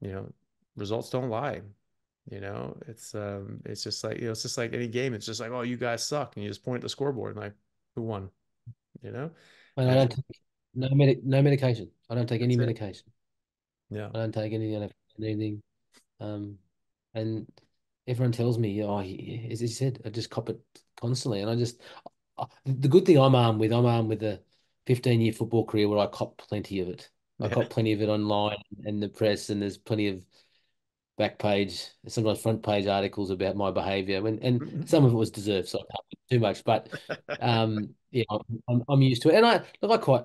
you know, results don't lie. It's just like, it's just like any game. It's just like, oh, you guys suck. And you just point at the scoreboard and like, who won? You know? And I And don't take no medication. I don't take any that's it. medication. Yeah. I don't take anything. I don't take anything. Um, and everyone tells me, oh, as he said, I just cop it constantly. And the good thing I'm armed with a 15-year football career where I cop plenty of it. I Yeah. cop plenty of it online and the press, and there's plenty of back page, sometimes front page articles about my behaviour, and some of it was deserved, so I can't do too much. But yeah, I'm used to it, and I look, I quite,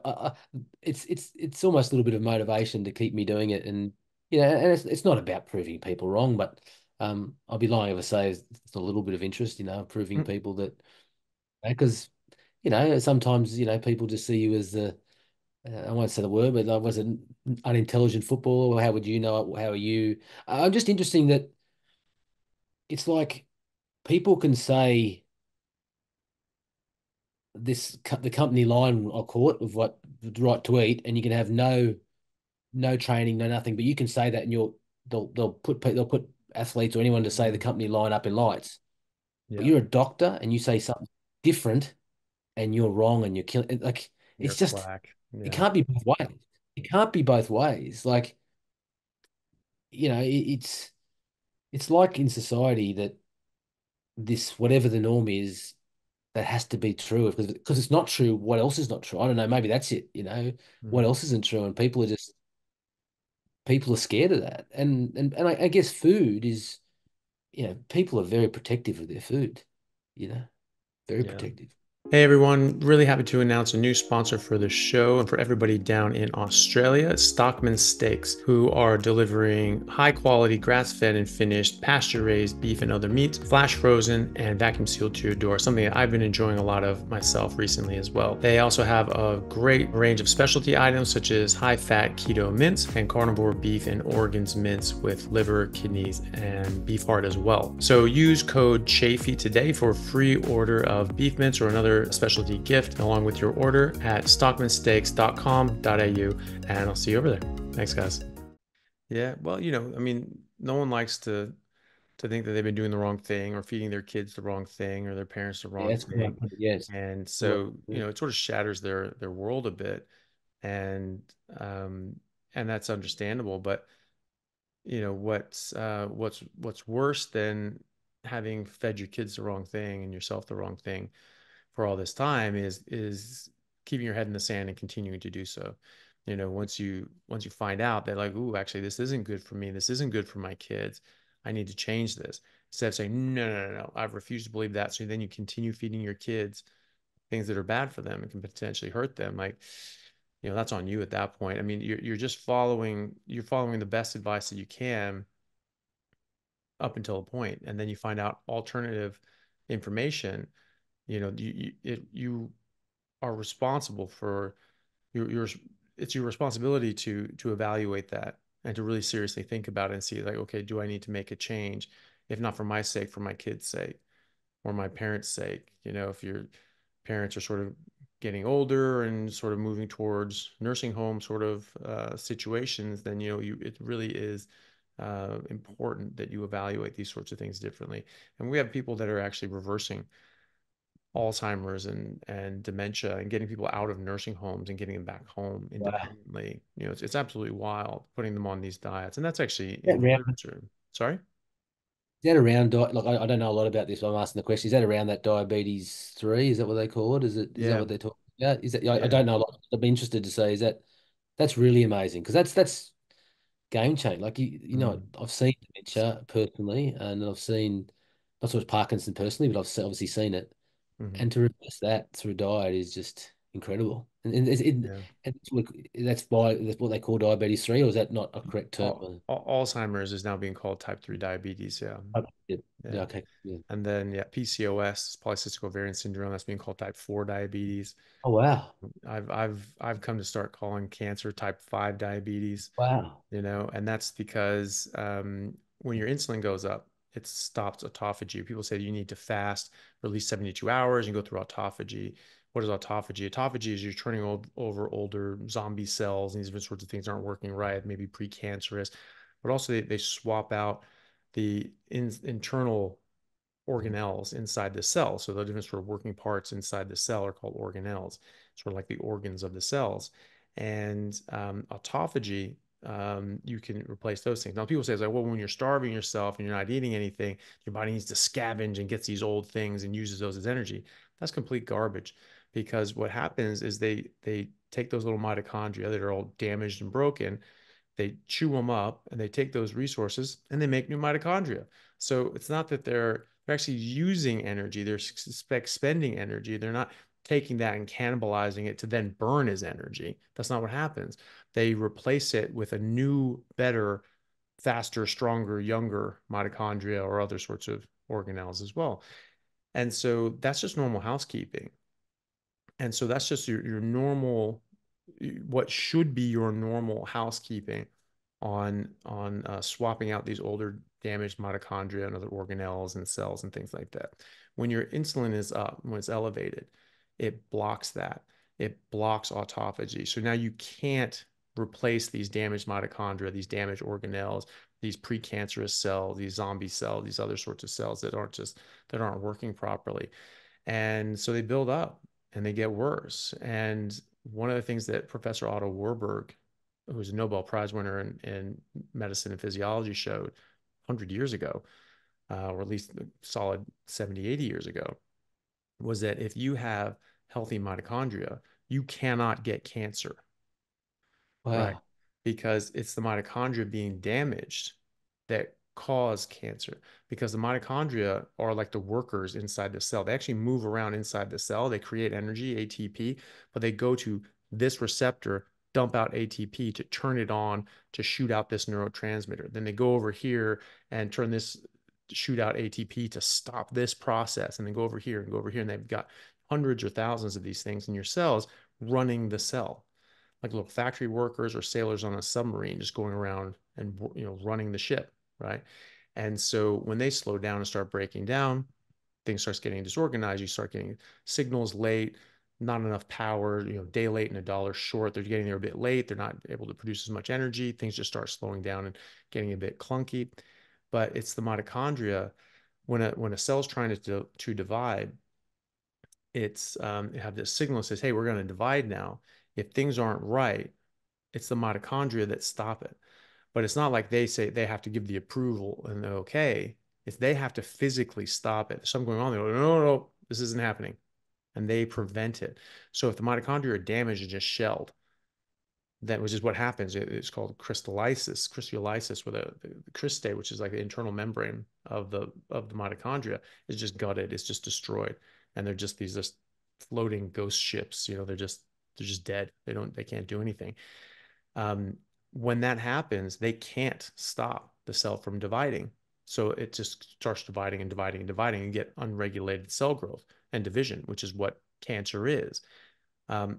it's almost a little bit of motivation to keep me doing it, and and it's not about proving people wrong, but I'll be lying if I say it's a little bit of interest, proving people that because sometimes people just see you as the I won't say the word, but like, was it unintelligent footballer? Or how would you know it? How are you? I'm just interesting that it's like people can say the company line, I'll call it, of what the right to eat, and you can have no training, no nothing, but you can say that, and they'll put athletes or anyone to say the Mhm. company line up in lights. But Yeah, you're a doctor, and you say something different, and you're wrong, and you're killing. Like you're it's a just quack. it Yeah. can't be both ways. It can't be both ways. Like it's like in society that this whatever the norm is, that has to be true because it's not true. What else is not true? I don't know. Maybe that's it. What Mhm. else isn't true? And people are scared of that. And I guess food is, people are very protective of their food. You know, very Yeah. protective. Hey everyone, really happy to announce a new sponsor for the show and for everybody down in Australia, Stockman Steaks, who are delivering high quality grass fed and finished pasture raised beef and other meats, flash frozen and vacuum sealed to your door, something that I've been enjoying a lot of myself recently as well. They also have a great range of specialty items such as high fat keto mince and carnivore beef and organs mince with liver, kidneys, and beef heart as well. So use code Chaffee today for a free order of beef mince or another specialty gift along with your order at stockmansteaks.com.au, and I'll see you over there. Thanks, guys. Yeah, well, I mean, no one likes to think that they've been doing the wrong thing or feeding their kids the wrong thing or their parents the Yeah, wrong that's good. thing. Yes. And Well, so, it sort of shatters their world a bit. And um and that's understandable. But what's worse than having fed your kids the wrong thing and yourself the wrong thing for all this time is keeping your head in the sand and continuing to do so. Once you find out that like, ooh, actually this isn't good for me, this isn't good for my kids, I need to change this. Instead of saying, no, no, no, no, I've refused to believe that. So then you continue feeding your kids things that are bad for them and can potentially hurt them. Like, that's on you at that point. I mean, you're just following the best advice that you can up until a point, and then you find out alternative information. You are responsible for your it's your responsibility to evaluate that and to really seriously think about it and see like, okay, do I need to make a change? If not for my sake, for my kids' sake or my parents' sake. If your parents are sort of getting older and sort of moving towards nursing home sort of situations, then it really is important that you evaluate these sorts of things differently. And we have people that are actually reversing Alzheimer's and dementia and getting people out of nursing homes and getting them back home wow. independently. It's absolutely wild putting them on these diets. And that's actually That in the round, literature. Sorry? is that around like I don't know a lot about this, but I'm asking the question. Is that around that diabetes 3? Is that what they call it? Is that Yeah. what they're talking about? Is that I Yeah. don't know a lot. I'd be interested to say, that's really amazing because that's game change. Like Mm. I've seen dementia personally, and I've seen not so much Parkinson personally, but obviously seen it. Hmm. And to reverse that through diet is just incredible. And Yeah. that's what they call diabetes 3, or is that not a correct term? Alzheimer's is now being called type 3 diabetes. Yeah. Okay, yeah, yeah, Yeah. okay, yeah. And then, yeah, PCOS, polycystic ovarian syndrome, that's being called type 4 diabetes. Oh wow, I've come to start calling cancer type 5 diabetes, wow, and that's because when your insulin goes up, it stops autophagy. People say you need to fast for at least 72 hours and go through autophagy. What is autophagy? Autophagy is you're turning over older zombie cells, and these different sorts of things aren't working right, maybe precancerous, but also they swap out the internal organelles inside the cell. So the different sort of working parts inside the cell are called organelles, sort of like the organs of the cells. And autophagy, you can replace those things. Now, people say, like, well, when you're starving yourself and you're not eating anything, your body needs to scavenge and gets these old things and uses those as energy. That's complete garbage, because what happens is they take those little mitochondria that are all damaged and broken, they chew them up and they take those resources and they make new mitochondria. So it's not that they're actually using energy, they're expending energy. They're not taking that and cannibalizing it to then burn as energy. That's not what happens. They replace it with a new, better, faster, stronger, younger mitochondria or other sorts of organelles as well. And so that's just normal housekeeping. And so that's just your normal, what should be your normal housekeeping on swapping out these older damaged mitochondria and other organelles and cells and things like that. When your insulin is up, when it's elevated, it blocks that. It blocks autophagy. So now you can't replace these damaged mitochondria, these damaged organelles, these precancerous cells, these zombie cells, these other sorts of cells that aren't working properly. And so they build up and they get worse. And one of the things that Professor Otto Warburg, who's a Nobel Prize winner in medicine and physiology, showed 100 years ago, or at least a solid 70, 80 years ago, was that if you have healthy mitochondria, you cannot get cancer. Right. Wow. Because it's the mitochondria being damaged that cause cancer. Because the mitochondria are like the workers inside the cell. They actually move around inside the cell. They create energy, ATP, but they go to this receptor, dump out ATP to turn it on to shoot out this neurotransmitter. Then they go over here and turn this, shoot out ATP to stop this process. And then go over here and go over here. And they've got hundreds or thousands of these things in your cells running the cell, like little factory workers or sailors on a submarine just going around and running the ship, right? And so when they slow down and start breaking down, things starts getting disorganized. You start getting signals late, not enough power, day late and a dollar short. They're getting there a bit late. They're not able to produce as much energy. Things just start slowing down and getting a bit clunky. But it's the mitochondria. When a cell's trying to divide, it have this signal that says, hey, we're going to divide now. If things aren't right, it's the mitochondria that stop it. But it's not like they say they have to give the approval and the okay. It's they have to physically stop it. There's something going on. They go, no, no, no, this isn't happening. And they prevent it. So if the mitochondria are damaged and just shelled, that which is what happens. It's called crystallysis, where the cristae, which is like the internal membrane of the mitochondria, is just gutted. It's just destroyed, and they're just these just floating ghost ships. They're just dead. They can't do anything. Um, when that happens, they can't stop the cell from dividing. So it just starts dividing and dividing and dividing and get unregulated cell growth and division, which is what cancer is.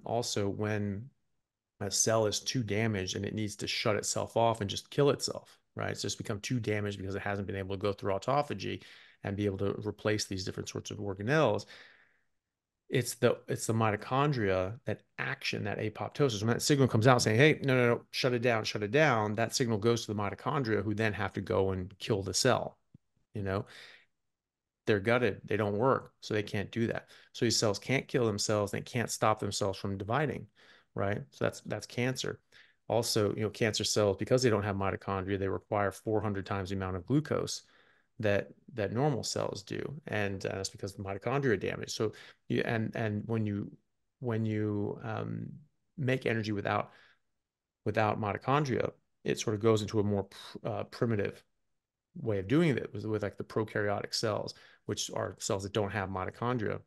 Also, when a cell is too damaged and it needs to shut itself off and just kill itself, right? It's just become too damaged because it hasn't been able to go through autophagy and be able to replace these different sorts of organelles. It's the mitochondria, that action, that apoptosis. When that signal comes out saying, hey, no, no, no, shut it down, shut it down, that signal goes to the mitochondria, who then have to go and kill the cell. You know, they're gutted, they don't work, so they can't do that. So these cells can't kill themselves, they can't stop themselves from dividing, right? So that's cancer. Also, cancer cells, because they don't have mitochondria, they require 400 times the amount of glucose that normal cells do, and that's because the mitochondria are damaged. So and when you make energy without mitochondria, it sort of goes into a more primitive way of doing it with like the prokaryotic cells, which are cells that don't have mitochondria,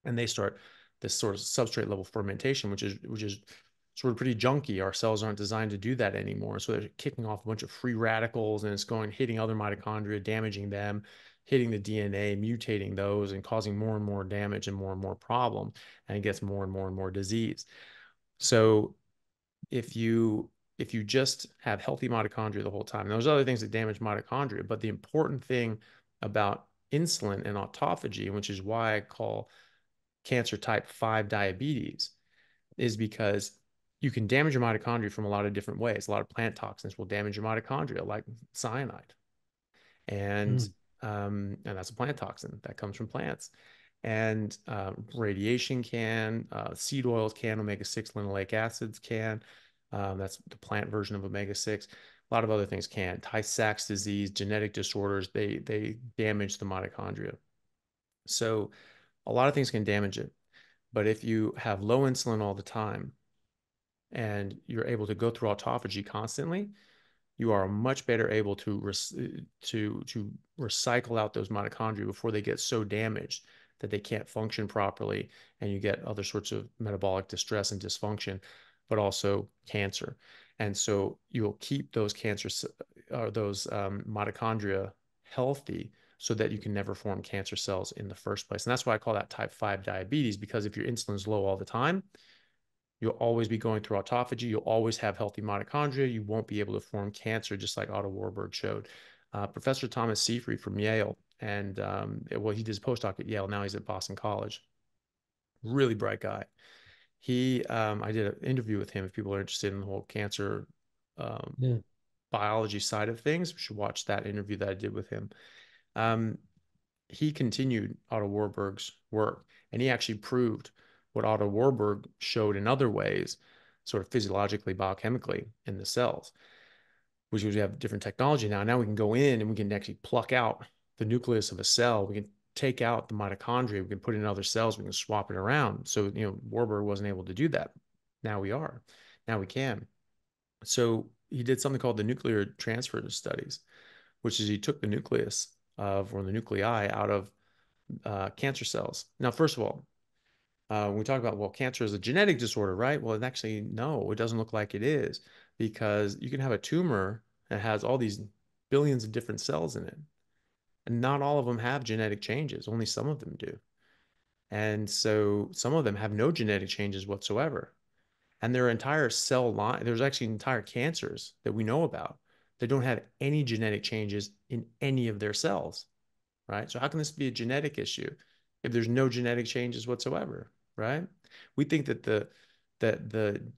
and they start this sort of substrate level fermentation, which is sort of pretty junky. Our cells aren't designed to do that anymore, so they're kicking off a bunch of free radicals, and it's going hitting other mitochondria, damaging them, hitting the DNA, mutating those, and causing more and more damage and more problem, and it gets more and more and more disease. So if you just have healthy mitochondria the whole time, and there's other things that damage mitochondria, but the important thing about insulin and autophagy, which is why I call cancer type 5 diabetes, is because you can damage your mitochondria from a lot of different ways. A lot of plant toxins will damage your mitochondria, like cyanide, and Mm. and that's a plant toxin that comes from plants. And radiation can, seed oils can, omega-6 linoleic acids can. That's the plant version of omega-6. A lot of other things can. Tay-Sachs disease, genetic disorders, they damage the mitochondria. So a lot of things can damage it. But if you have low insulin all the time, and you're able to go through autophagy constantly, you are much better able to recycle out those mitochondria before they get so damaged that they can't function properly, and you get other sorts of metabolic distress and dysfunction, but also cancer. And so you'll keep those cancer or those mitochondria healthy so that you can never form cancer cells in the first place. And that's why I call that type 5 diabetes, because if your insulin's low all the time, you'll always be going through autophagy. You'll always have healthy mitochondria. You won't be able to form cancer, just like Otto Warburg showed. Professor Thomas Seyfried from Yale, and well, he did his postdoc at Yale. Now he's at Boston College. Really bright guy. I did an interview with him. If people are interested in the whole cancer um, Yeah. biology side of things, you should watch that interview that I did with him. Um, he continued Otto Warburg's work, and he actually proved what Otto Warburg showed in other ways, sort of physiologically, biochemically in the cells, which is we have different technology now. Now we can go in and we can actually pluck out the nucleus of a cell. We can take out the mitochondria. We can put it in other cells. We can swap it around. So, Warburg wasn't able to do that. Now we are. Now we can. So he did something called the nuclear transfer studies, which is he took the nucleus or the nuclei out of cancer cells. Now, first of all, when we talk about, well, cancer is a genetic disorder, right? Well, it actually, no, it doesn't look like it is, because you can have a tumor that has all these billions of different cells in it, and not all of them have genetic changes. Only some of them do. And so some of them have no genetic changes whatsoever. And there are entire cell line, there's actually entire cancers that we know about that don't have any genetic changes in any of their cells, right? So how can this be a genetic issue if there's no genetic changes whatsoever, right? We think that the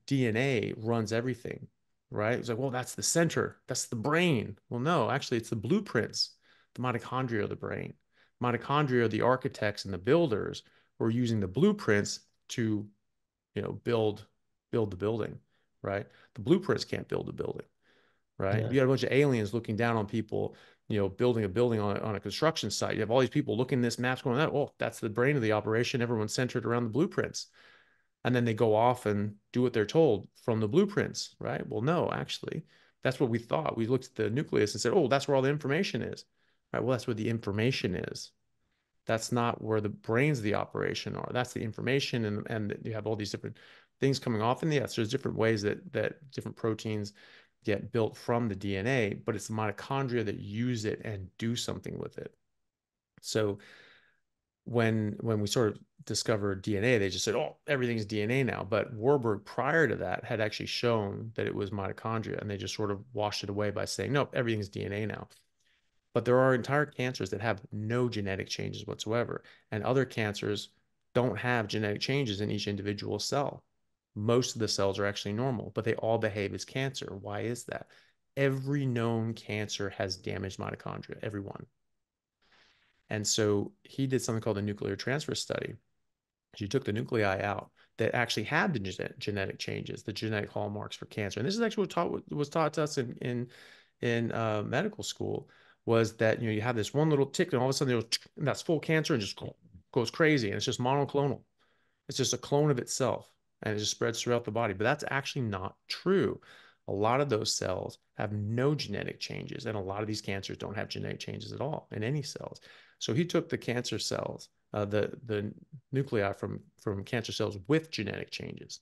DNA runs everything, right? It's like, well, that's the center, that's the brain. Well, no, actually, it's the blueprints, the mitochondria of the brain. Mitochondria are the architects and the builders who are using the blueprints to, build the building, right? The blueprints can't build a building, right? Yeah. You got a bunch of aliens looking down on people, building a building on a construction site. You have all these people looking at this maps going, oh, that's the brain of the operation. Everyone's centered around the blueprints. And then they go off and do what they're told from the blueprints, right? Well, no, actually, that's what we thought. We looked at the nucleus and said, oh, that's where all the information is, right? Well, that's where the information is. That's not where the brains of the operation are. That's the information, and you have all these different things coming off in the yes. There's different ways that different proteins get built from the DNA, but it's the mitochondria that use it and do something with it. So when we sort of discovered DNA, they just said, "Oh, everything's DNA now." But Warburg, prior to that, had actually shown that it was mitochondria, and they just sort of washed it away by saying, "Nope, everything's DNA now." But there are entire cancers that have no genetic changes whatsoever, and other cancers don't have genetic changes in each individual cell. Most of the cells are actually normal, but they all behave as cancer. Why is that? Every known cancer has damaged mitochondria, every one. And so he did something called a nuclear transfer study. She took the nuclei out that actually had the genetic changes, the genetic hallmarks for cancer. And this is actually was taught to us in medical school, was that you have this one little tick, and all of a sudden and that's full cancer and just goes crazy, and it's just monoclonal. It's just a clone of itself, and it just spreads throughout the body. But that's actually not true. A lot of those cells have no genetic changes, and a lot of these cancers don't have genetic changes at all in any cells. So he took the cancer cells, the nuclei from cancer cells with genetic changes,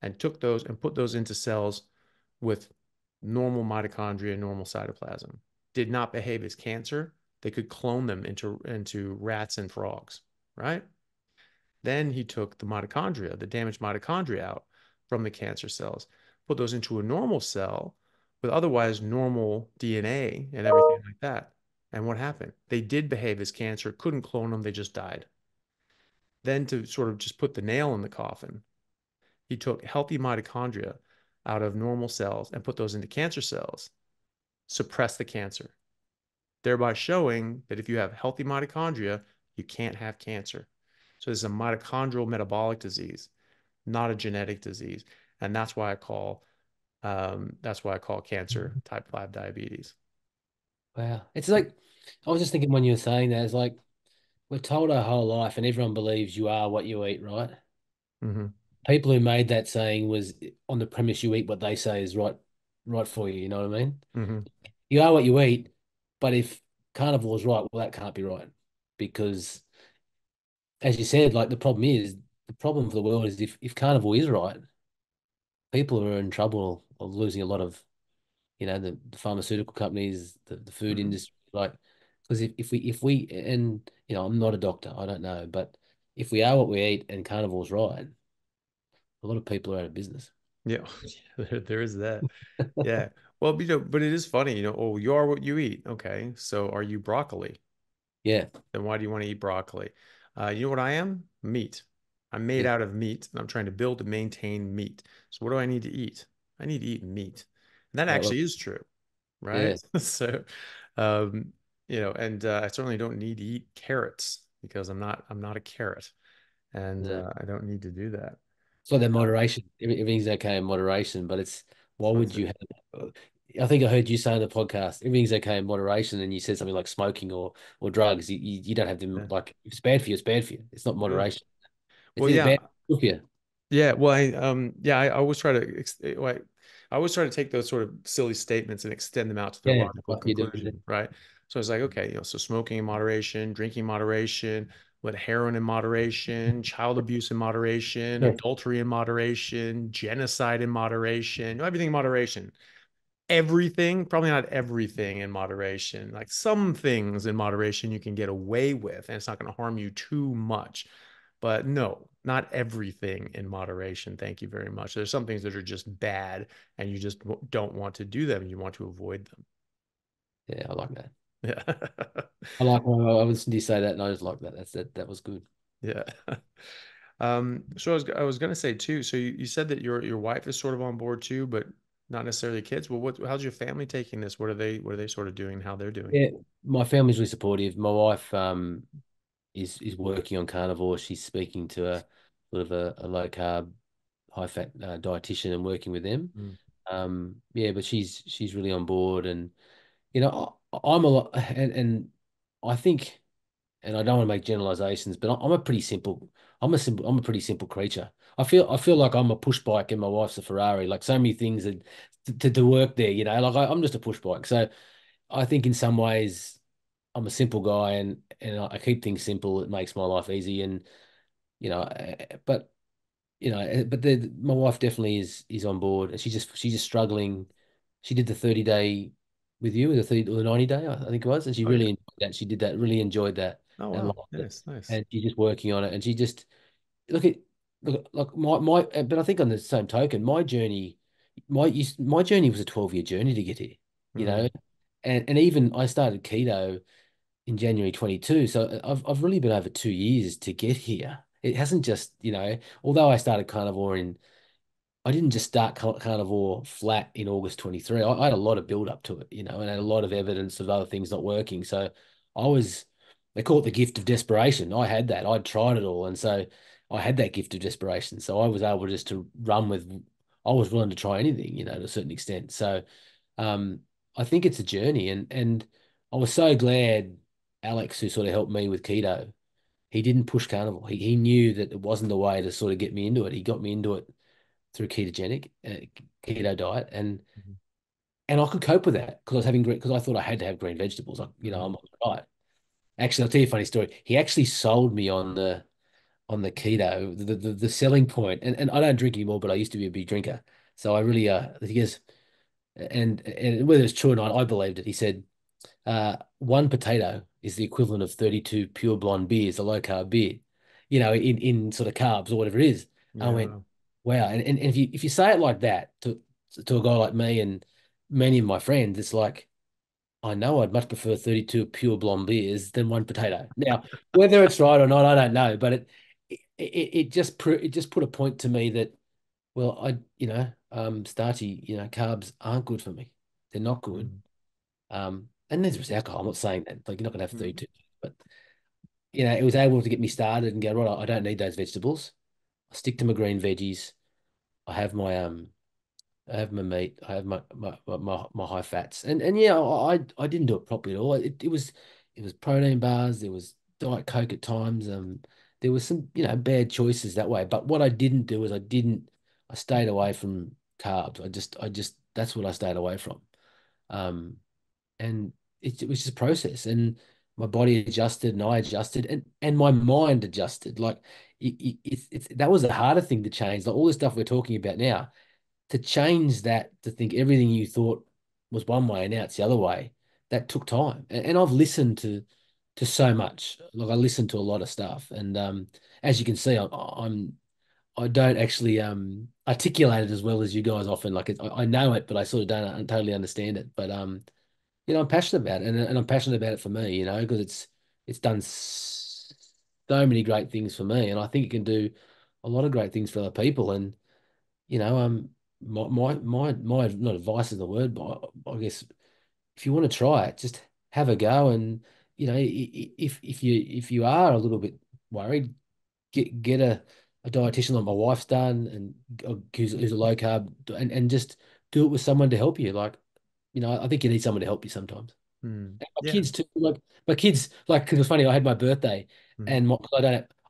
and took those and put those into cells with normal mitochondria, normal cytoplasm. Did not behave as cancer. They could clone them into rats and frogs, right? Then he took the mitochondria, the damaged mitochondria out from the cancer cells, put those into a normal cell with otherwise normal DNA and everything like that. And what happened? They did behave as cancer, couldn't clone them, they just died. Then, to sort of just put the nail in the coffin, he took healthy mitochondria out of normal cells and put those into cancer cells, suppressed the cancer, thereby showing that if you have healthy mitochondria, you can't have cancer. So this is a mitochondrial metabolic disease, not a genetic disease, and that's why I call cancer type 5 diabetes. Wow. It's like, I was just thinking when you were saying that, it's like we're told our whole life and everyone believes you are what you eat, right? Mm-hmm. people who made that saying was on the premise you eat what they say is right for you. You know what I mean? Hmm. You are what you eat, but if carnivore's right, well, that can't be right because, as you said, like the problem for the world is if carnivore is right, people are in trouble of losing a lot of, the pharmaceutical companies, the food Hmm. industry, like, because if we and I'm not a doctor, I don't know, but if we are what we eat and carnivore's right, a lot of people are out of business. Yeah, there is that. Yeah. Well, but it is funny, oh, you are what you eat. Okay. So are you broccoli? Yeah, Then why do you want to eat broccoli? You know what I am? Meat. I'm made yeah, out of meat, and I'm trying to build and maintain meat. So what do I need to eat? I need to eat meat. And that right. Well, actually is true, right? yeah, So, um, and I certainly don't need to eat carrots because I'm not a carrot, and no. I don't need to do that. So that Uh, moderation, everything's okay in moderation, but why so would you have? I think I heard you say on the podcast, everything's okay in moderation, and you said something like smoking or drugs. You don't have them yeah. like if it's bad for you, it's bad for you. It's not Yeah. moderation. It's Well, either yeah. bad or good for you. Yeah, well, I always try to, I always try to take those sort of silly statements and extend them out to their Yeah, logical like you do. conclusion, right? So it's like, okay, so smoking in moderation, drinking in moderation, what heroin in moderation, child abuse in moderation, Yeah, adultery in moderation, genocide in moderation, everything in moderation. Everything, probably not everything in moderation. Like some things in moderation you can get away with, and it's not going to harm you too much. But no, not everything in moderation. Thank you very much. There's some things that are just bad, and you just don't want to do them. You want to avoid them. yeah, I like that. Yeah. I listened to you say that, and I just like that. That was good. Yeah. So I was gonna say too. So you said that your wife is sort of on board too, but not necessarily kids. Well, how's your family taking this? What are they sort of doing? How they're doing? Yeah, my family's really supportive. My wife is working on carnivore. She's speaking to a sort of a low carb, high fat dietitian and working with them. Mm. Yeah, but she's really on board, and I'm a lot, and I think, and I don't want to make generalizations, but I'm a pretty simple. I'm a pretty simple creature. I feel like I'm a push bike and my wife's a Ferrari. Like so many things that to work there. Like I'm just a push bike. So I think in some ways I'm a simple guy, and I keep things simple. It makes my life easy, and but my wife definitely is on board, and she's just struggling. She did the 30-day with you, the 30 or the 90-day, I think it was, and she Oh yeah. really enjoyed that. She did that, really enjoyed that, Oh and wow. liked it. Nice, nice. And she's just working on it, and she just look at look like my. But I think on the same token, my journey was a 12-year journey to get here, you know, Hmm. and even I started keto in January 22. So I've really been over 2 years to get here. It hasn't just, although I started carnivore I didn't just start carnivore flat in August 23. I had a lot of build up to it, and had a lot of evidence of other things not working. So I was, they call it the gift of desperation. I had that. I'd tried it all. And so I had that gift of desperation. So I was able just to run with, I was willing to try anything, to a certain extent. So um, I think it's a journey. And I was so glad Alex, who sort of helped me with keto, he didn't push carnivore. He knew that it wasn't the way to sort of get me into it. He got me into it through ketogenic keto diet, and I could cope with that because I was having green because I thought I had to have green vegetables. Like Hmm. I'm on the diet. Actually, I'll tell you a funny story. He actually sold me on the keto. The selling point, and I don't drink anymore, but I used to be a big drinker. So I really he goes, and whether it's true or not, I believed it. He said one potato is the equivalent of 32 pure blonde beers, a low carb beer, in sort of carbs or whatever it is. And I Yeah. went, Wow. wow. And if you say it like that to a guy like me and many of my friends, it's like, I know I'd much prefer 32 pure blonde beers than one potato. Now, whether it's right or not, I don't know, but it just put a point to me that, well, starchy, carbs aren't good for me. They're not good. Mhm. And there's alcohol. I'm not saying that like you're not gonna have Mhm. 32, but it was able to get me started and go, right, I don't need those vegetables. I stick to my green veggies. I have my meat. I have my high fats. And yeah, I didn't do it properly at all. It was protein bars. There was Diet Coke at times. there was some, bad choices that way. But what I didn't do is I stayed away from carbs. That's what I stayed away from. Um, and it was just a process, and my body adjusted and I adjusted and my mind adjusted. Like that was the harder thing to change. Like all the stuff we're talking about now, to change that, to think everything you thought was one way and now it's the other way, that took time. And I've listened to so much. Like I listened to a lot of stuff, and as you can see, I don't actually articulate it as well as you guys often. Like I know it, but I sort of don't totally understand it. But I'm passionate about it, and I'm passionate about it for me, because it's done so many great things for me, and I think it can do a lot of great things for other people. And you know, my not advice is the word, but I guess if you want to try it, just have a go. And if you are a little bit worried, get a dietitian like my wife's done, and who's a low carb, and just do it with someone to help you. Like, I think you need someone to help you sometimes. Mm. And my Yeah. kids too, like my kids, like 'cause it was funny. I had my birthday, Mhm. and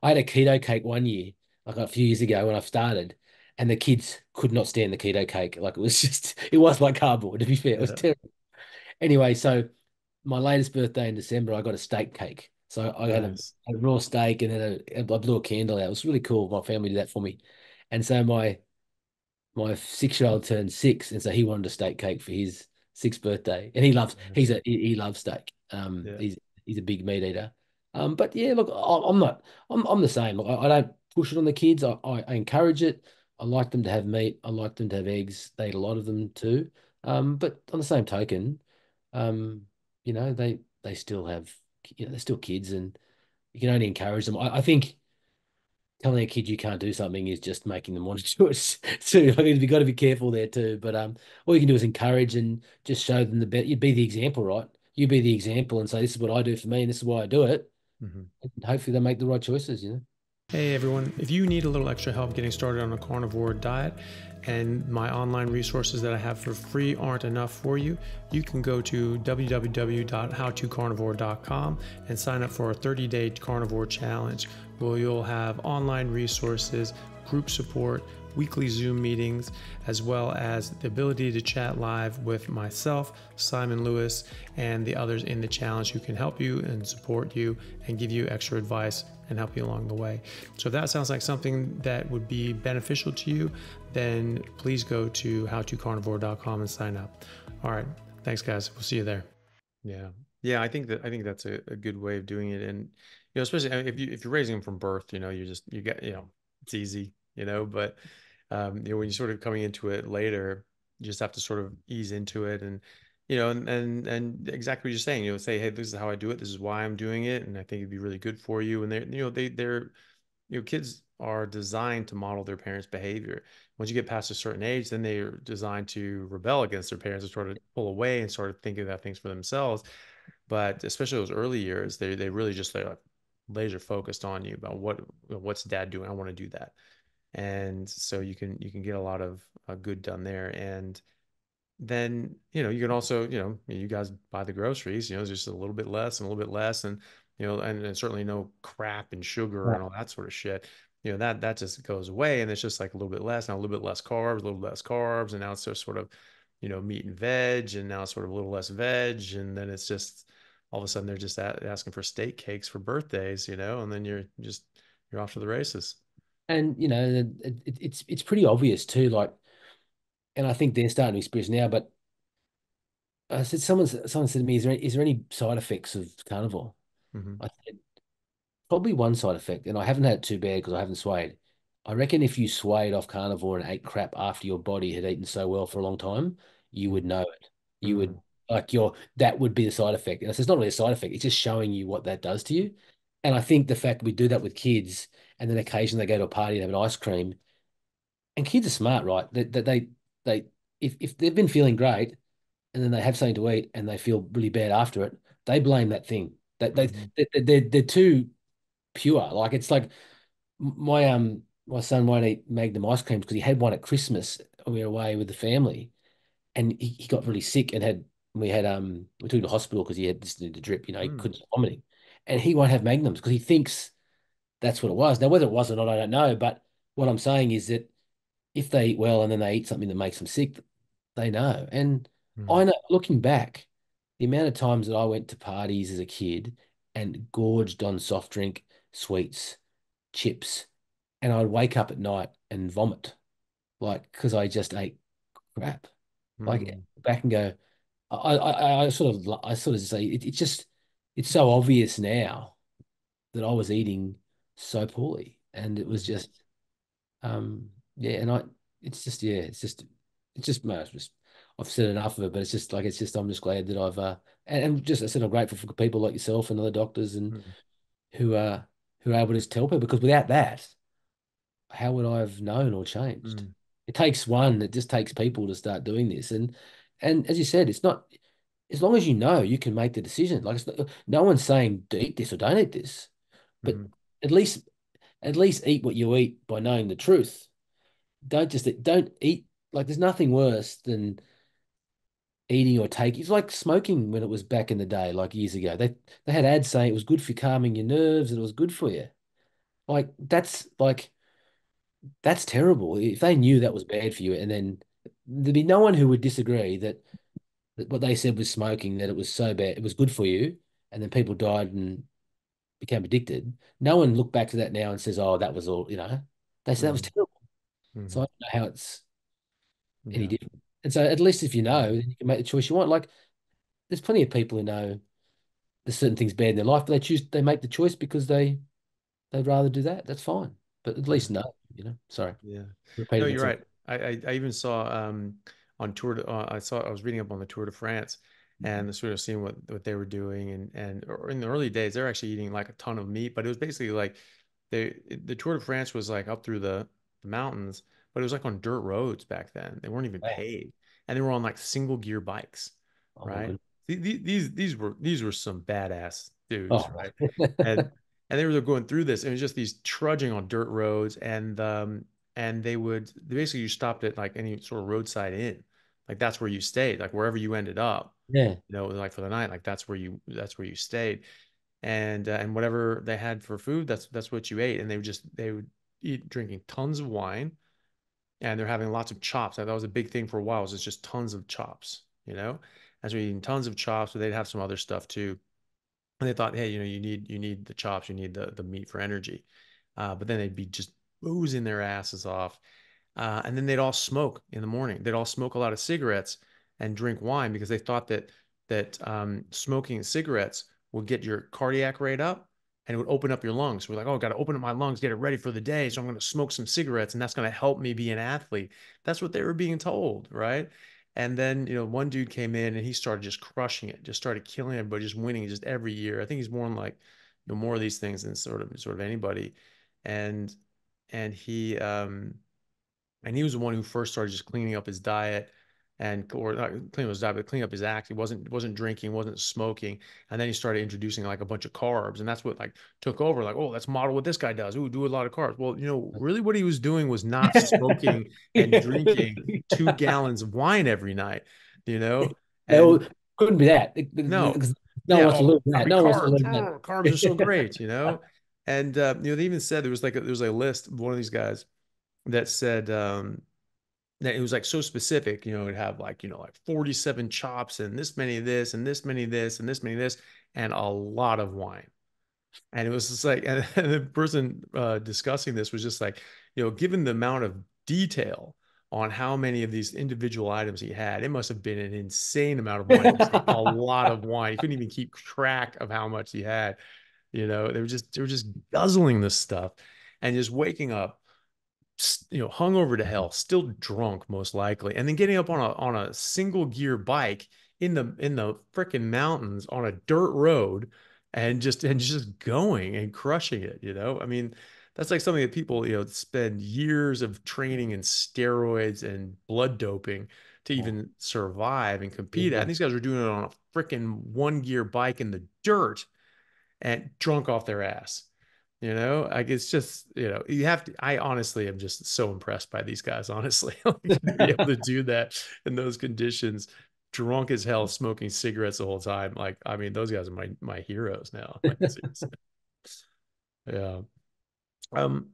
I had a keto cake one year, like a few years ago when I started, and the kids could not stand the keto cake. Like it was like cardboard. To be fair, it was Yeah. terrible. Anyway, so my latest birthday in December, I got a steak cake. So I had Nice. a raw steak and then I blew a candle out. It was really cool. My family did that for me, and so my 6-year-old turned 6, and so he wanted a steak cake for his sixth birthday. And Nice. he loves steak. Yeah. He's a big meat eater. But yeah, look, I'm not. I'm the same. Look, I don't push it on the kids. I encourage it. I like them to have meat. I like them to have eggs. They eat a lot of them too. But on the same token, they still have, they're still kids, and you can only encourage them. I think telling a kid you can't do something is just making them want to do it too. I mean, you've got to be careful there too. But all you can do is encourage and just show them the better. You'd be the example, right? You be the example and say, "This is what I do for me, and this is why I do it." Mhm. And hopefully, they make the right choices. Hey everyone, if you need a little extra help getting started on a carnivore diet and my online resources that I have for free aren't enough for you, you can go to www.howtocarnivore.com and sign up for a 30-day carnivore challenge where you'll have online resources, group support, weekly Zoom meetings, as well as the ability to chat live with myself, Simon Lewis, and the others in the challenge who can help you and support you and give you extra advice and help you along the way. So if that sounds like something that would be beneficial to you, then please go to howtocarnivore.com and sign up. All right. Thanks, guys. We'll see you there. Yeah. Yeah, I think that's a good way of doing it. And especially if you're raising them from birth, you get, it's easy, but when you're sort of coming into it later, you just have to sort of ease into it. And and exactly what you're saying, say, hey, this is how I do it, this is why I'm doing it, and I think it'd be really good for you. And they're kids are designed to model their parents' behavior. Once you get past a certain age, then they're designed to rebel against their parents and sort of pull away and sort of thinking about things for themselves. But especially those early years, they really just, they're like laser focused on you about what's dad doing. I want to do that. And so you can get a lot of good done there. And then you can also, you guys buy the groceries, just a little bit less and a little bit less, and and certainly no crap and sugar Right. and all that sort of shit. That just goes away, and it's just like a little bit less, now a little bit less carbs, a little less carbs, and now it's just sort of meat and veg, and now it's sort of a little less veg, and then it's just all of a sudden they're just asking for steak cakes for birthdays, and then you're off to the races. And it's pretty obvious too. Like, and I think they're starting to experience now. But I said someone said to me, "Is there any side effects of carnivore?" Hmm. I said, probably one side effect, and I haven't had it too bad because I haven't swayed. I reckon if you swayed off carnivore and ate crap after your body had eaten so well for a long time, you would know it. You would, Hmm. like, that would be the side effect. And it's not really a side effect, it's just showing you what that does to you. And I think the fact we do that with kids, and then occasionally they go to a party and have an ice cream, and kids are smart, right? They if they've been feeling great and then they have something to eat and they feel really bad after it, they blame that thing. That Hmm. they're too pure. Like, it's like my son won't eat Magnum ice creams because he had one at Christmas when we were away with the family, and he got really sick and we took him to hospital because he had this the drip. He Hmm. couldn't stop vomiting, and he won't have Magnums because he thinks that's what it was. Now, whether it was or not, I don't know. But what I'm saying is that if they eat well and then they eat something that makes them sick, they know. And Mm, I know, looking back, the amount of times that I went to parties as a kid and gorged on soft drink, sweets, chips, and I'd wake up at night and vomit, like because I just ate crap. Like mm, back and go, I sort of say it's just it's so obvious now that I was eating so poorly, and it was mm, just yeah, and I it's just yeah, it's just no, it's just I've said enough of it, but it's just I'm just glad that I've and just I said I'm grateful for people like yourself and other doctors and mm, who are who are able to tell people because without that, how would I have known or changed? mm, It takes one, it just takes people to start doing this. And as you said, it's not as long as you know you can make the decision. Like it's not, no one's saying to eat this or don't eat this, but mm, at least at least eat what you eat by knowing the truth. Don't eat like there's nothing worse than eating or taking. It's like smoking when it was back in the day, like years ago. They had ads saying it was good for calming your nerves and it was good for you. Like that's terrible. If they knew that was bad for you, and then there'd be no one who would disagree that what they said was smoking, that it was so bad, it was good for you, and then people died and became addicted. No one looked back to that now and says, "Oh, that was all," you know. They said that was mm, terrible. So mm. I don't know how it's any Yeah. different. And so at least if you Mm, know, then you can make the choice you want. Like there's plenty of people who know there's certain things bad in their life, but they make the choice because they'd rather do that. That's fine. But at least mm. know, you know. Sorry, Yeah. No, repeating you're myself. right. I even saw on I was reading up on the Tour de France and sort of seeing what they were doing and or in the early days they're actually eating like a ton of meat, but it was basically like the Tour de France was like up through the mountains, but it was like on dirt roads back then. They weren't even Wow. paved. And they were on like single gear bikes, Oh my right? goodness. These were some badass dudes, Oh, right? And and they were going through this, and it was just these trudging on dirt roads, and they basically you stopped at like any sort of roadside inn, like that's where you stayed, like wherever you ended up, yeah. like for the night, like that's where you stayed, and whatever they had for food, that's what you ate, and they would eat drinking tons of wine, and they're having lots of chops. That was a big thing for a while. Was it's just tons of chops, as we're eating tons of chops, but they'd have some other stuff too. And they thought, hey, you need the chops, you need the meat for energy. But then they'd be just boozing their asses off. And then they'd all smoke in the morning. They'd all smoke a lot of cigarettes and drink wine because they thought that smoking cigarettes would get your cardiac rate up and it would open up your lungs. We're like, oh, got to open up my lungs, get it ready for the day. So I'm going to smoke some cigarettes, and that's going to help me be an athlete. That's what they were being told, right? And then, one dude came in and he started just crushing it, just started killing everybody, just winning just every year. I think he's more like, more of these things than sort of anybody. And and he um and he was the one who first started just cleaning up his diet or not cleaning up his diet, but cleaning up his act. He wasn't drinking, wasn't smoking, and then he started introducing like a bunch of carbs, and that's what like took over. Like, oh, let's model what this guy does. Ooh, do a lot of carbs. Well, really, what he was doing was not smoking and Yeah. drinking 2 gallons of wine every night. You know, Well, and couldn't be that. no, Because no one yeah, wants to oh, lose gotta that. be No one wants to carbs. lose Oh, carbs are so that. great. And they even said there was a list of one of these guys that said that it was like so specific, it'd have like, like 47 chops and this many of this and this many of this and this many of this and a lot of wine. And it was just like, and the person discussing this was just like, given the amount of detail on how many of these individual items he had, it must have been an insane amount of wine, just like a lot of wine. He couldn't even keep track of how much he had. They were just guzzling this stuff and just waking up hung over to hell, still drunk most likely, and then getting up on a single gear bike in the freaking mountains on a dirt road and just going and crushing it. I mean, that's like something that people spend years of training and steroids and blood doping to even survive and compete at. And Yeah. these guys are doing it on a freaking one gear bike in the dirt and drunk off their ass. Like it's just, you have to, I honestly am just so impressed by these guys, honestly, like, to be able to do that in those conditions, drunk as hell, smoking cigarettes the whole time. Like, I mean, those guys are my heroes now. Like, seriously. Yeah.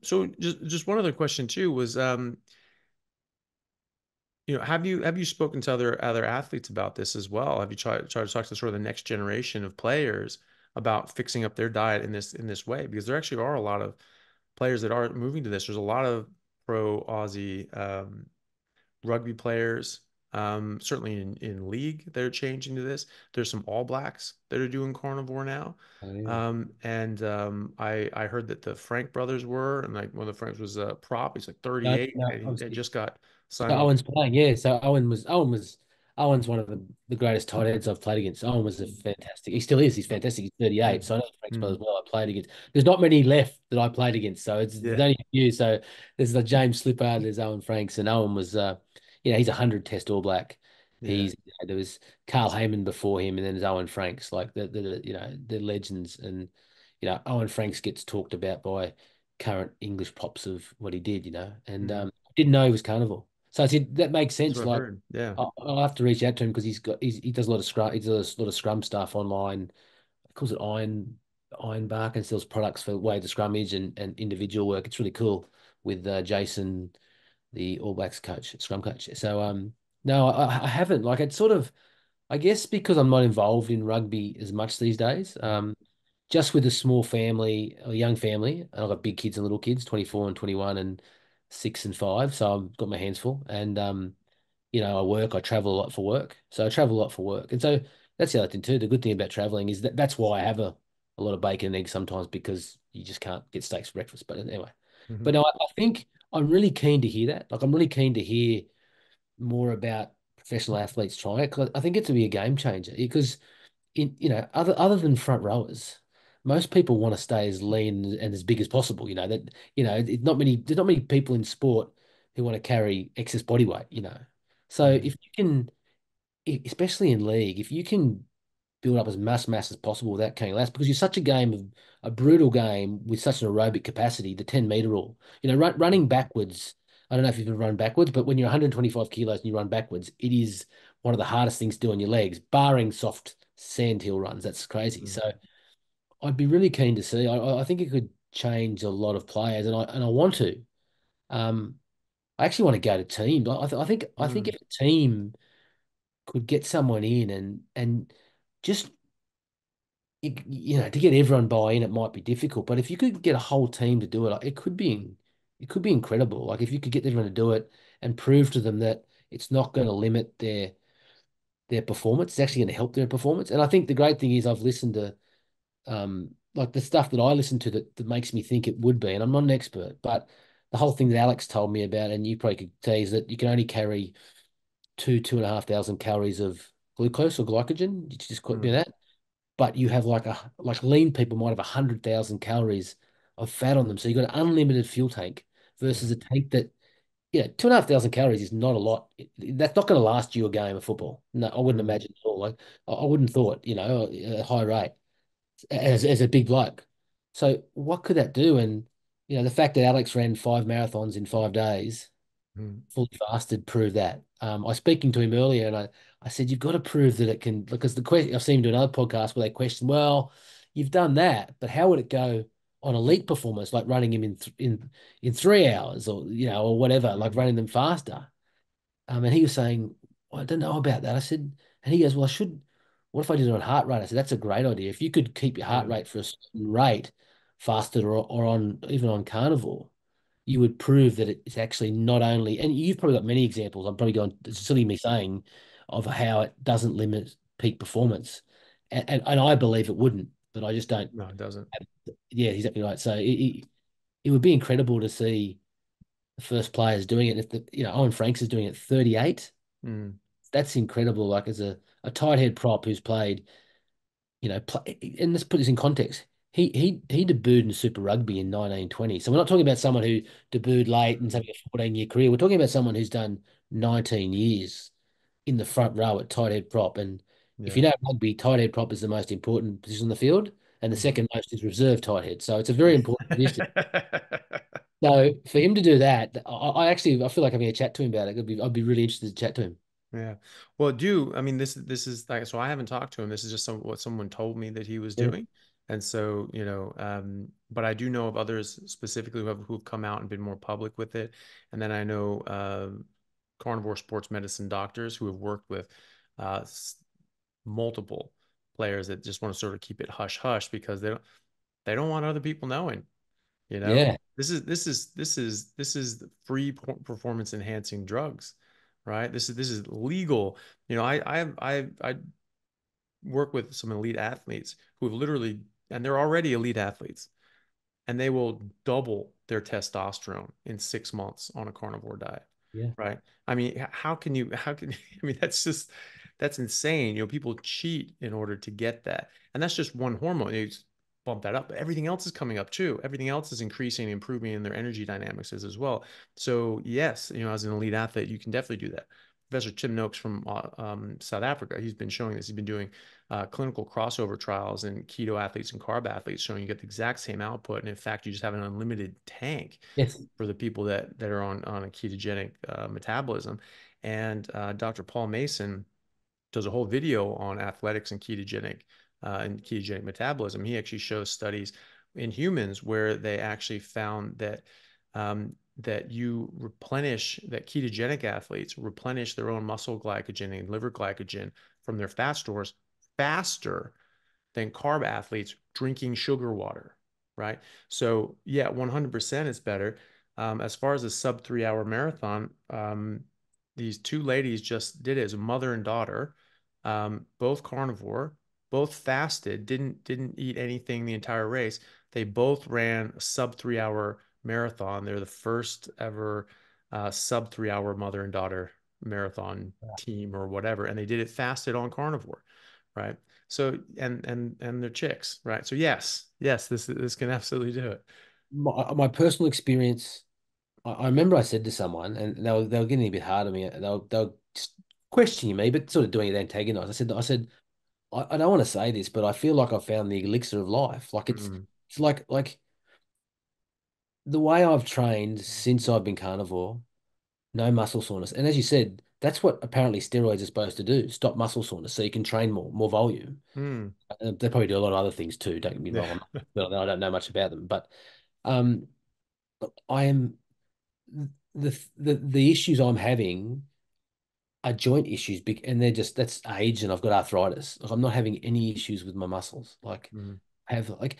So just one other question too was, have you spoken to other athletes about this as well? Have you tried to talk to sort of the next generation of players about fixing up their diet in this way? Because there actually are a lot of players that are moving to this. There's a lot of pro Aussie rugby players, certainly in league, they're changing to this. There's some All Blacks that are doing carnivore now. Oh, yeah. And I heard that the Frank brothers were, and like one of the Franks was a prop. He's like No, 38, no, and he had obviously. just got So signed on. Owen's playing, yeah. So Owen's one of the greatest tight ends I've played against. Owen was a fantastic. He still is. He's fantastic. He's 38. Mm, So I know Frank's brother as mm, well. I played against. There's not many left that I played against. So there's yeah. only a few. So there's the James Slipper. There's Owen Franks, and Owen was he's 100 Test All Black. Yeah. There was Carl Heyman before him, and then there's Owen Franks, like the legends. And Owen Franks gets talked about by current English pops of what he did. And Mm, didn't know he was Carnivore. So I said that makes that's sense. what I've Like heard. Yeah. I'll have to reach out to him because he does a lot of scrum. He does a lot of scrum stuff online. He calls it Iron Bark and sells products for way to scrummage and individual work. It's really cool with Jason, the All Blacks coach, scrum coach. So no, I haven't. Like it's sort of I guess because I'm not involved in rugby as much these days. Mm, Just with a small family, a young family, and I've got big kids and little kids, 24 and 21 and 6 and 5. So I've got my hands full. And I travel a lot for work. So I travel a lot for work. And so that's the other thing too. The good thing about traveling is that's why I have a lot of bacon and eggs sometimes because you just can't get steaks for breakfast. But anyway. But mhm, no, I think I'm really keen to hear that. Like I'm really keen to hear more about professional athletes trying it, 'cause I think it to be a game changer because other than front rowers, most people want to stay as lean and as big as possible. There's not many people in sport who want to carry excess body weight. So mhm, if you can, especially in league, if you can build up as much mass as possible without carrying less, because you're such a brutal game with such an aerobic capacity, the 10-meter rule. Running backwards. I don't know if you've ever run backwards, but when you're 125 kilos and you run backwards, it is one of the hardest things to do on your legs, barring soft sandhill runs. That's crazy. mhm, So I'd be really keen to see. I think it could change a lot of players, and I want to. Um, I actually want to go to teams. I think mm, if a team could get someone in and just to get everyone buy-in, it might be difficult. But if you could get a whole team to do it, like, it could be incredible. Like if you could get everyone to do it and prove to them that it's not going to limit their performance, it's actually going to help their performance. And I think the great thing is I've listened to like the stuff that I listen to that makes me think it would be, and I'm not an expert, but the whole thing that Alex told me about, and you probably could say, is that you can only carry 2,500 calories of glucose or glycogen. You just quote me on mm, that. But you have like lean people might have 100,000 calories of fat on them. So you've got an unlimited fuel tank yeah. versus a tank that, 2,500 calories is not a lot. That's not going to last you a game of football. No, I wouldn't Mm, imagine at all. Like I wouldn't thought, at a high rate as a big bloke. So what could that do? And the fact that Alex ran 5 marathons in 5 days, mm, fully fasted, proved that. I was speaking to him earlier, and I said, you've got to prove that it can, because the question I've seen him do another podcast where they question, well, you've done that, but how would it go on elite performance, like running him in 3 hours or whatever, like mm, running them faster? And he was saying, well, I don't know about that. I said, and he goes, well, what if I did it on heart rate? I said, that's a great idea. If you could keep your heart yeah. rate for a certain rate fasted or on even on carnivore, you would prove that it's actually not only, and you've probably got many examples. I'm probably going, it's silly me saying, of how it doesn't limit peak performance. And I believe it wouldn't, but I just don't. No, it doesn't. Yeah, exactly right. So it would be incredible to see the first players doing it. If Owen Franks is doing it 38, Mm, that's incredible. Like as a tight head prop who's played, and let's put this in context. He debuted in Super Rugby in 1920. So we're not talking about someone who debuted late and having a 14-year career. We're talking about someone who's done 19 years in the front row at tight head prop. And if you yeah. know rugby, tight head prop is the most important position on the field, and the Mhm. second most is reserve tight head. So it's a very important position. So for him to do that, I feel like having a chat to him about it. I'd be really interested to chat to him. Yeah. Well, I mean, this is like, so I haven't talked to him. This is just what someone told me that he was Yeah. doing. And so, but I do know of others specifically who've come out and been more public with it. And then I know carnivore sports medicine doctors who have worked with uh, multiple players that just want to sort of keep it hush hush because they don't want other people knowing. You know, Yeah. this is free performance enhancing drugs, right? This is legal. I work with some elite athletes who have literally, and they're already elite athletes, and they will double their testosterone in 6 months on a carnivore diet, Yeah. right? I mean, I mean, that's insane. People cheat in order to get that. And that's just one hormone. You just bump that up, but everything else is coming up too. Everything else is increasing, improving, and their energy dynamics is as well. So yes, as an elite athlete, you can definitely do that. Professor Tim Noakes from South Africa, he's been showing this. He's been doing clinical crossover trials in keto athletes and carb athletes, showing you get the exact same output. And in fact, you just have an unlimited tank Yes. for the people that are on a ketogenic metabolism. And Dr. Paul Mason does a whole video on athletics and ketogenic metabolism. He actually shows studies in humans where they actually found that ketogenic athletes replenish their own muscle glycogen and liver glycogen from their fat stores faster than carb athletes drinking sugar water, right? So yeah, 100% is better. As far as a sub 3 hour marathon, these two ladies just did it as a mother and daughter, both carnivore, both fasted, didn't eat anything the entire race. They both ran a sub 3 hour marathon. They're the first ever sub 3 hour mother and daughter marathon team or whatever, and they did it fasted on carnivore, right? So and they're chicks, right? So yes, this can absolutely do it. My personal experience, I remember I said to someone, and they were getting a bit hard on me. They were just questioning me, but sort of doing it antagonized. I said, I don't want to say this, but I feel like I found the elixir of life. Like Mm, it's like the way I've trained since I've been carnivore, no muscle soreness. And as you said, that's what apparently steroids are supposed to do, stop muscle soreness so you can train more volume. mm, They probably do a lot of other things too, don't get me wrong. yeah, Well, I don't know much about them, but um, I am the issues I'm having are joint issues, and that's age, and I've got arthritis. Like I'm not having any issues with my muscles. Like mm, I have like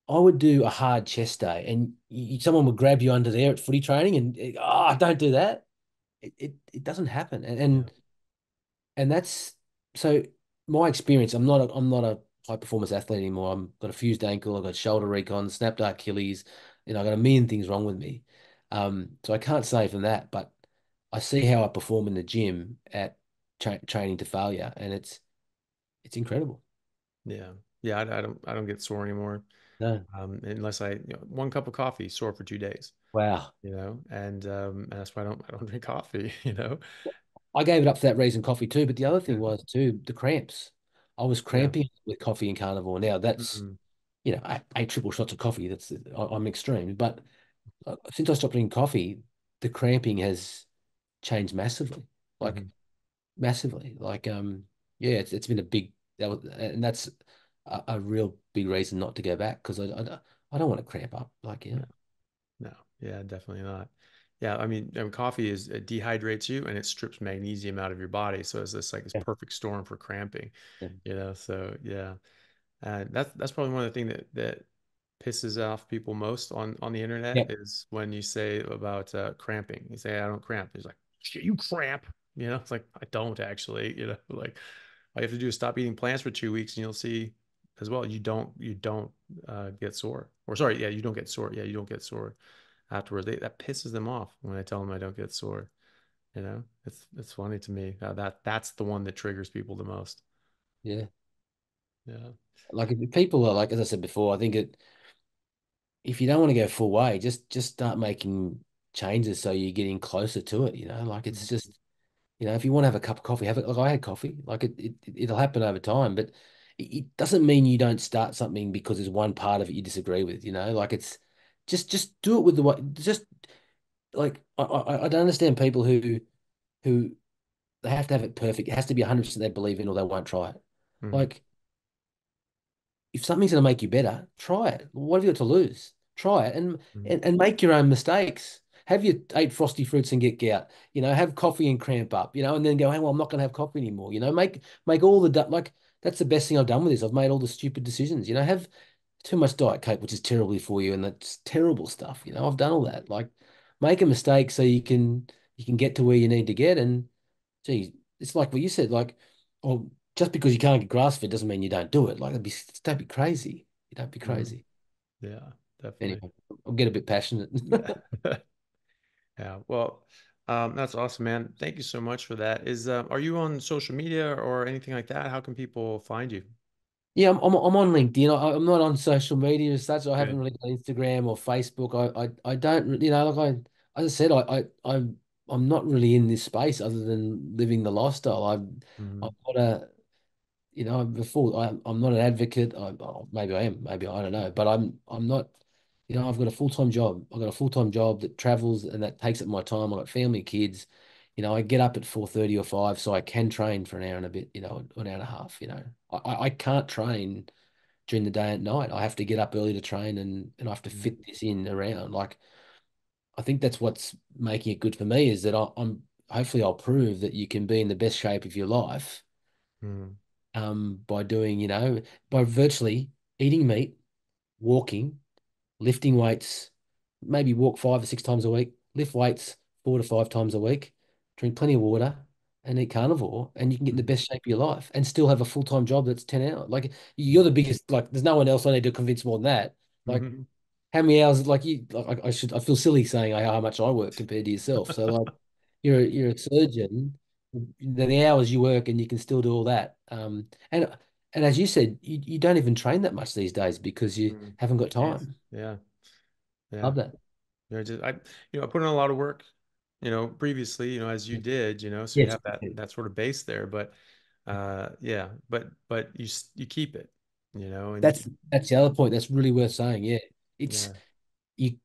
I would do a hard chest day, and someone would grab you under there at footy training, and don't do that. It doesn't happen, yeah, and that's so my experience. I'm not a high performance athlete anymore. I've got a fused ankle. I've got shoulder recon, snapped Achilles. I've got a million things wrong with me. So I can't say from that, but I see how I perform in the gym at training to failure, and it's incredible. yeah, yeah. I don't get sore anymore, No, unless one cup of coffee sore for 2 days, wow. and that's why I don't drink coffee, I gave it up for that reason, coffee too. But the other thing Yeah. was too the cramps. I was Yeah. cramping with coffee and carnivore. Now that's Mm, eight triple shots of coffee. I'm extreme, but since I stopped drinking coffee, the cramping has changed massively, like mhm. massively. Yeah, it's been a big and that's a real big reason not to go back because I don't want to cramp up. No, no, yeah, definitely not. Yeah, I mean, coffee it dehydrates you and it strips magnesium out of your body, so it's this like this Yeah, perfect storm for cramping, yeah, So yeah, that's probably one of the things that pisses off people most on the internet yeah, is when you say about cramping. You say I don't cramp. He's like, shit, you cramp. It's like I don't actually. Like all you have to do is stop eating plants for 2 weeks and you'll see as well. You don't get sore. Or sorry, yeah, you don't get sore. Yeah, you don't get sore afterwards. That pisses them off when I tell them I don't get sore. It's funny to me that's the one that triggers people the most. yeah. Yeah. Like if people are like, as I said before, I think if you don't want to go full way, just start making changes so you're getting closer to it. Like it's Mhm. just if you want to have a cup of coffee, have it. Like I had coffee. Like it'll happen over time, but it doesn't mean you don't start something because there's one part of it you disagree with. Like it's just do it with the way. Just like I don't understand people who they have to have it perfect. It has to be 100% they believe in, or they won't try it. Mhm. Like if something's going to make you better, try it. What have you got to lose? Try it Mm, and make your own mistakes. Have your 8 frosty fruits and get gout. Have coffee and cramp up. And then go, hey, well, I'm not going to have coffee anymore. Make all the like that's the best thing I've done with this. I've made all the stupid decisions. Have too much Diet Coke, which is terribly for you, and that's terrible stuff. I've done all that. Like, make a mistake so you can get to where you need to get. And gee, it's like what you said. Like, oh, just because you can't get grass fed doesn't mean you don't do it. Like, don't be crazy. You don't be mm, crazy. yeah, definitely. Anyway, I'll get a bit passionate. Yeah. Yeah. Well, that's awesome, man. Thank you so much for that. Are you on social media or anything like that? How can people find you? Yeah, I'm on LinkedIn. I'm not on social media as such. I haven't Good. really got Instagram or Facebook. I don't really, like as I said, I'm not really in this space other than living the lifestyle. I'm Mhm. not I'm not an advocate. Maybe I am, maybe I don't know, but I'm not. I've got a full-time job. I've got a full-time job that travels and that takes up my time. I've got family, kids. I get up at 4:30 or 5 so I can train for an hour and a bit. An hour and a half. I can't train during the day and night. I have to get up early to train and I have to Mhm. fit this in around. Like, I think that's what's making it good for me is that I'm hopefully I'll prove that you can be in the best shape of your life Mhm. by doing, by virtually eating meat, walking, lifting weights, maybe walk 5 or 6 times a week, lift weights 4 to 5 times a week, drink plenty of water, and eat carnivore, and you can get in the Mhm. best shape of your life and still have a full-time job that's 10 hours. Like, you're the biggest, like, there's no one else I need to convince more than that. Like, Mhm. how many hours, like, I feel silly saying how much I work compared to yourself. So, like, you're a surgeon, the hours you work and you can still do all that. And as you said, you don't even train that much these days because you Mhm. haven't got Yes. time. Yeah. Yeah. Love that. I put in a lot of work, previously, as you did, so you Yes. have that sort of base there, but yeah, but you keep it, and you That's keep, that's the other point that's really worth saying. Yeah. It's yeah, you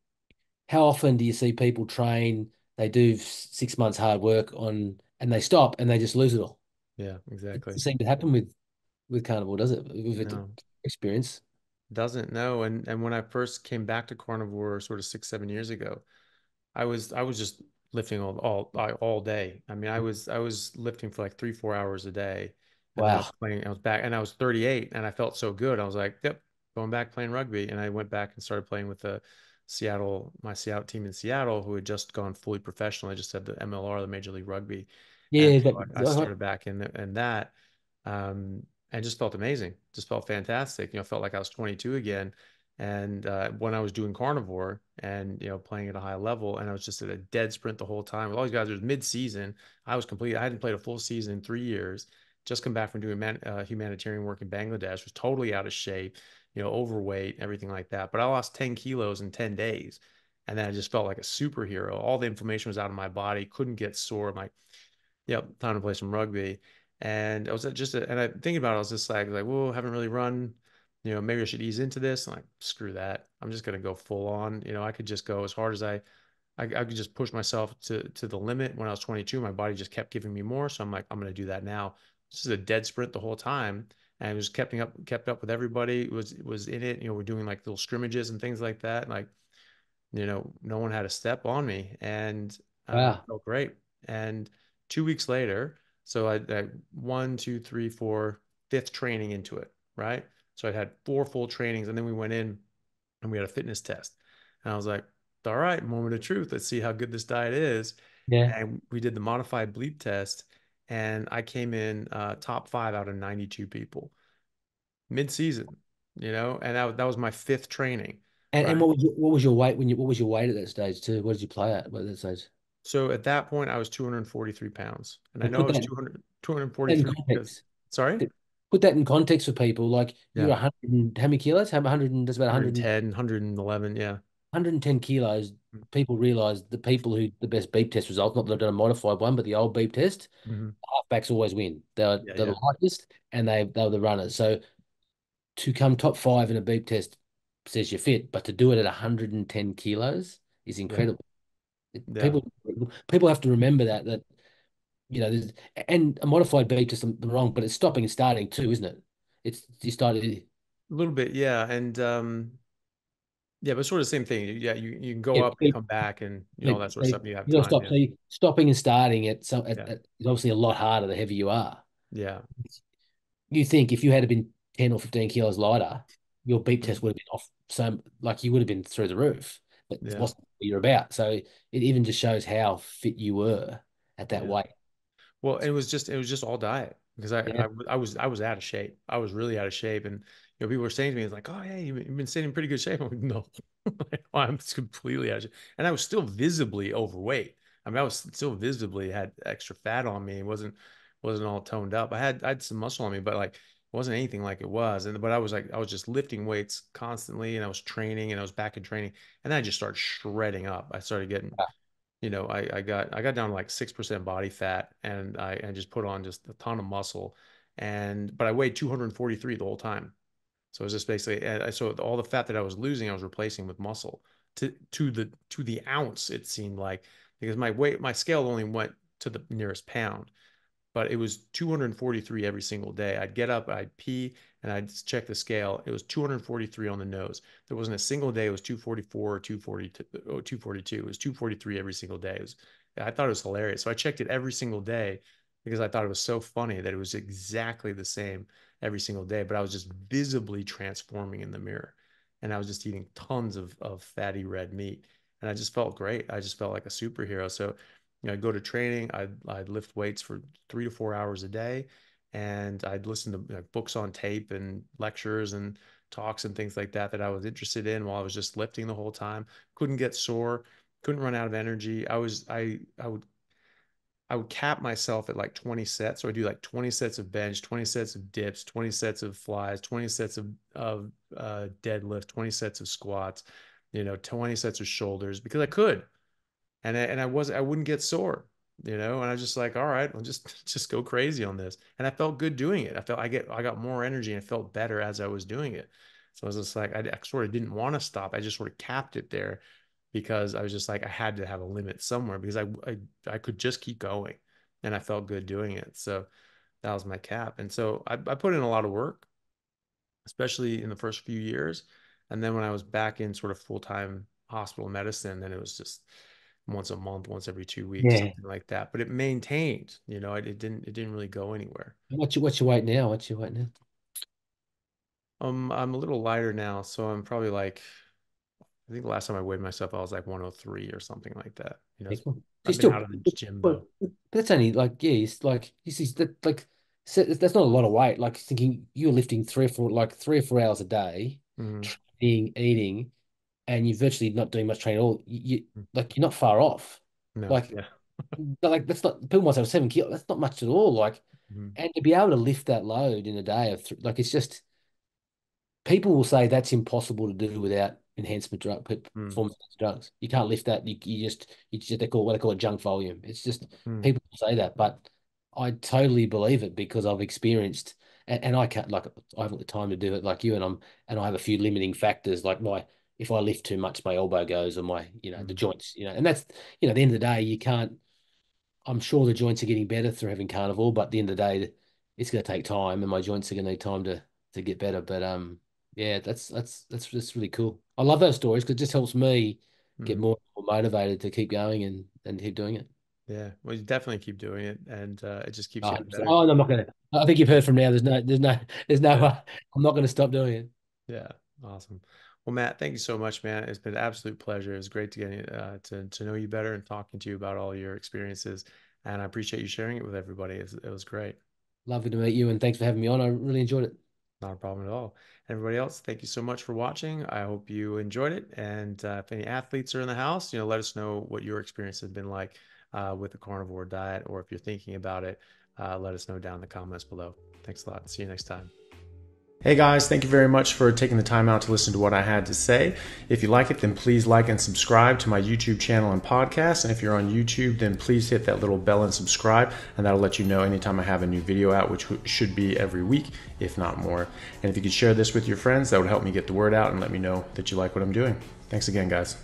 How often do you see people train, they do 6 months hard work and they stop and they just lose it all? yeah, It exactly. doesn't seem to happen with carnivore, does it? With the No, experience. doesn't know. And when I first came back to carnivore sort of 6, 7 years ago, I was just lifting all day. I mean, I was lifting for like 3, 4 hours a day, and then I was Wow. playing. I was back, and I was 38, and I felt so good. I was like, "Yep, going back playing rugby." And I went back and started playing with my Seattle team in Seattle, who had just gone fully professional. I just had the MLR, the Major League Rugby, and Yeah, so I started back in that, and just felt amazing. Just felt fantastic. Felt like I was 22 again. And when I was doing carnivore and playing at a high level, and I was just at a dead sprint the whole time with all these guys. It was mid-season. I hadn't played a full season in 3 years. Just come back from doing humanitarian work in Bangladesh. Was totally out of shape, overweight, everything like that. But I lost 10 kilos in 10 days, and then I just felt like a superhero. All the inflammation was out of my body. Couldn't get sore. I'm like, yep, time to play some rugby. And I was and I thinking about it, I was just like, whoa, haven't really run. Maybe I should ease into this. I'm like, screw that. I'm just gonna go full on. I could just go as hard as I could just push myself to the limit. When I was 22, my body just kept giving me more. So I'm like, I'm gonna do that now. This is a dead sprint the whole time. And I was kept up with everybody. Was in it. We're doing like little scrimmages and things like that. Like, no one had a step on me, and Wow. felt great. And 2 weeks later, so I one, two, three, four, fifth training into it, right? So I had 4 full trainings, and then we went in and we had a fitness test, and I was like, all right, moment of truth. Let's see how good this diet is. Yeah. And we did the modified bleep test, and I came in top 5 out of 92 people mid-season, and that was my fifth training, And right? what was your weight what was your weight at that stage too? What did you play at that stage? So at that point, I was 243 pounds. And I And know I put was that 200, in 243 because, context. sorry? Put that in context for people. Like, you're Yeah. 100 how many kilos? How 100 that's about 100 110, 111. Yeah. 110 kilos. People realize the people who the best beep test results, not that I've done a modified one, but the old beep test, Hmm. halfbacks always win. Yeah. They're the Yeah. lightest and they're the runners. So to come top five in a beep test says you're fit, but to do it at 110 kilos is Yeah. incredible. Yeah. People have to remember that there's and a modified beep test, I'm wrong, but it's stopping and starting too, isn't it? It's you started. A little bit, yeah. And yeah, but sort of the same thing. Yeah, you can go Yeah, up and come back and all that sort of so stuff. You have you got to time. stop. Yeah. So stopping and starting Yeah. is obviously a lot harder the heavier you are. Yeah. You think if you had been 10 or 15 kilos lighter, your beep test Mhm. would have been off. So, like, you would have been through the roof. But it Yeah. wasn't what you're about. So it even just shows how fit you were at that Yeah. weight. Well, it was just all diet because Yeah. I was out of shape. I was really out of shape, and people were saying to me, "It's like, oh yeah, you've been staying in pretty good shape." I'm like, no, I'm completely out of shape, and I was still visibly overweight. I mean, I was still visibly had extra fat on me. It wasn't all toned up. I had some muscle on me, but like it wasn't anything like it was. And but I was just lifting weights constantly, and I was training, and I was back in training, and then I just started shredding up. I started getting I got down to like 6% body fat and I just put on just a ton of muscle but I weighed 243 the whole time. So it was just basically so all the fat that I was losing I was replacing with muscle to the ounce it seemed like because my scale only went to the nearest pound but it was 243 every single day. I'd get up, I'd pee, and I'd check the scale. It was 243 on the nose. There wasn't a single day it was 244 or 242 or 242. It was 243 every single day. I thought it was hilarious. So I checked it every single day because I thought it was so funny that it was exactly the same every single day. But I was just visibly transforming in the mirror. And I was just eating tons of fatty red meat. And I just felt great. I just felt like a superhero. So I'd go to training. I'd lift weights for 3 to 4 hours a day, and I'd listen to books on tape and lectures and talks and things like that that I was interested in while I was just lifting the whole time. Couldn't get sore, couldn't run out of energy. I would cap myself at like 20 sets. So I do like 20 sets of bench, 20 sets of dips, 20 sets of flies, 20 sets of deadlift, 20 sets of squats, 20 sets of shoulders because I could and I wouldn't get sore, and I was just like, all right, I'll just just go crazy on this. And I felt good doing it. I got more energy and I felt better as I was doing it. So I was just like, I sort of didn't want to stop. I just sort of capped it there because I was just like, I had to have a limit somewhere because I could just keep going and I felt good doing it. So that was my cap. And so I put in a lot of work, especially in the first few years. And then when I was back in sort of full-time hospital medicine, then it was just once a month, once every 2 weeks, Yeah. something like that. But it maintained, it didn't really go anywhere. What's your weight now? What's your weight now? I'm a little lighter now, so I'm probably like, I think the last time I weighed myself, I was like 103 or something like that. Yeah, cool. So you I've been out still, of the gym but though. that's only like, yeah, it's like you see that like that's not a lot of weight. Like thinking you're lifting 3 or 4 hours a day, Mhm. training, eating, and you're virtually not doing much training at all. Like you're not far off. No, Like, yeah. that's not people might say 7 kilos. That's not much at all. Like, Mhm. and to be able to lift that load in a day of like it's just people will say that's impossible to do without Mhm. performance drugs. You can't lift that. You just they call what they call it junk volume. It's just Mhm. people say that, but I totally believe it because I've experienced and I can't like I haven't the time to do it like you and I have a few limiting factors like my if I lift too much my elbow goes or my the Mhm. joints and that's at the end of the day you can't I'm sure the joints are getting better through having carnivore, but at the end of the day, it's going to take time, and my joints are going to need time to get better. But yeah, that's really cool. I love those stories because it just helps me get Mhm. more motivated to keep going and keep doing it. Yeah. Well, you definitely keep doing it, and it just keeps getting 100%. better. Oh, no, I'm not going to. I think you've heard from now. There's no. Yeah. I'm not going to stop doing it. Yeah, awesome. Well, Matt, thank you so much, man. It's been an absolute pleasure. It was great to get to know you better and talking to you about all your experiences. And I appreciate you sharing it with everybody. It was great. Lovely to meet you, and thanks for having me on. I really enjoyed it. Not a problem at all. Everybody else, thank you so much for watching. I hope you enjoyed it. And if any athletes are in the house, let us know what your experience has been like with the carnivore diet, or if you're thinking about it, let us know down in the comments below. Thanks a lot. See you next time. Hey guys, thank you very much for taking the time out to listen to what I had to say. If you like it, then please like and subscribe to my YouTube channel and podcast. And if you're on YouTube, then please hit that little bell and subscribe, and that'll let you know anytime I have a new video out, which should be every week, if not more. And if you could share this with your friends, that would help me get the word out and let me know that you like what I'm doing. Thanks again, guys.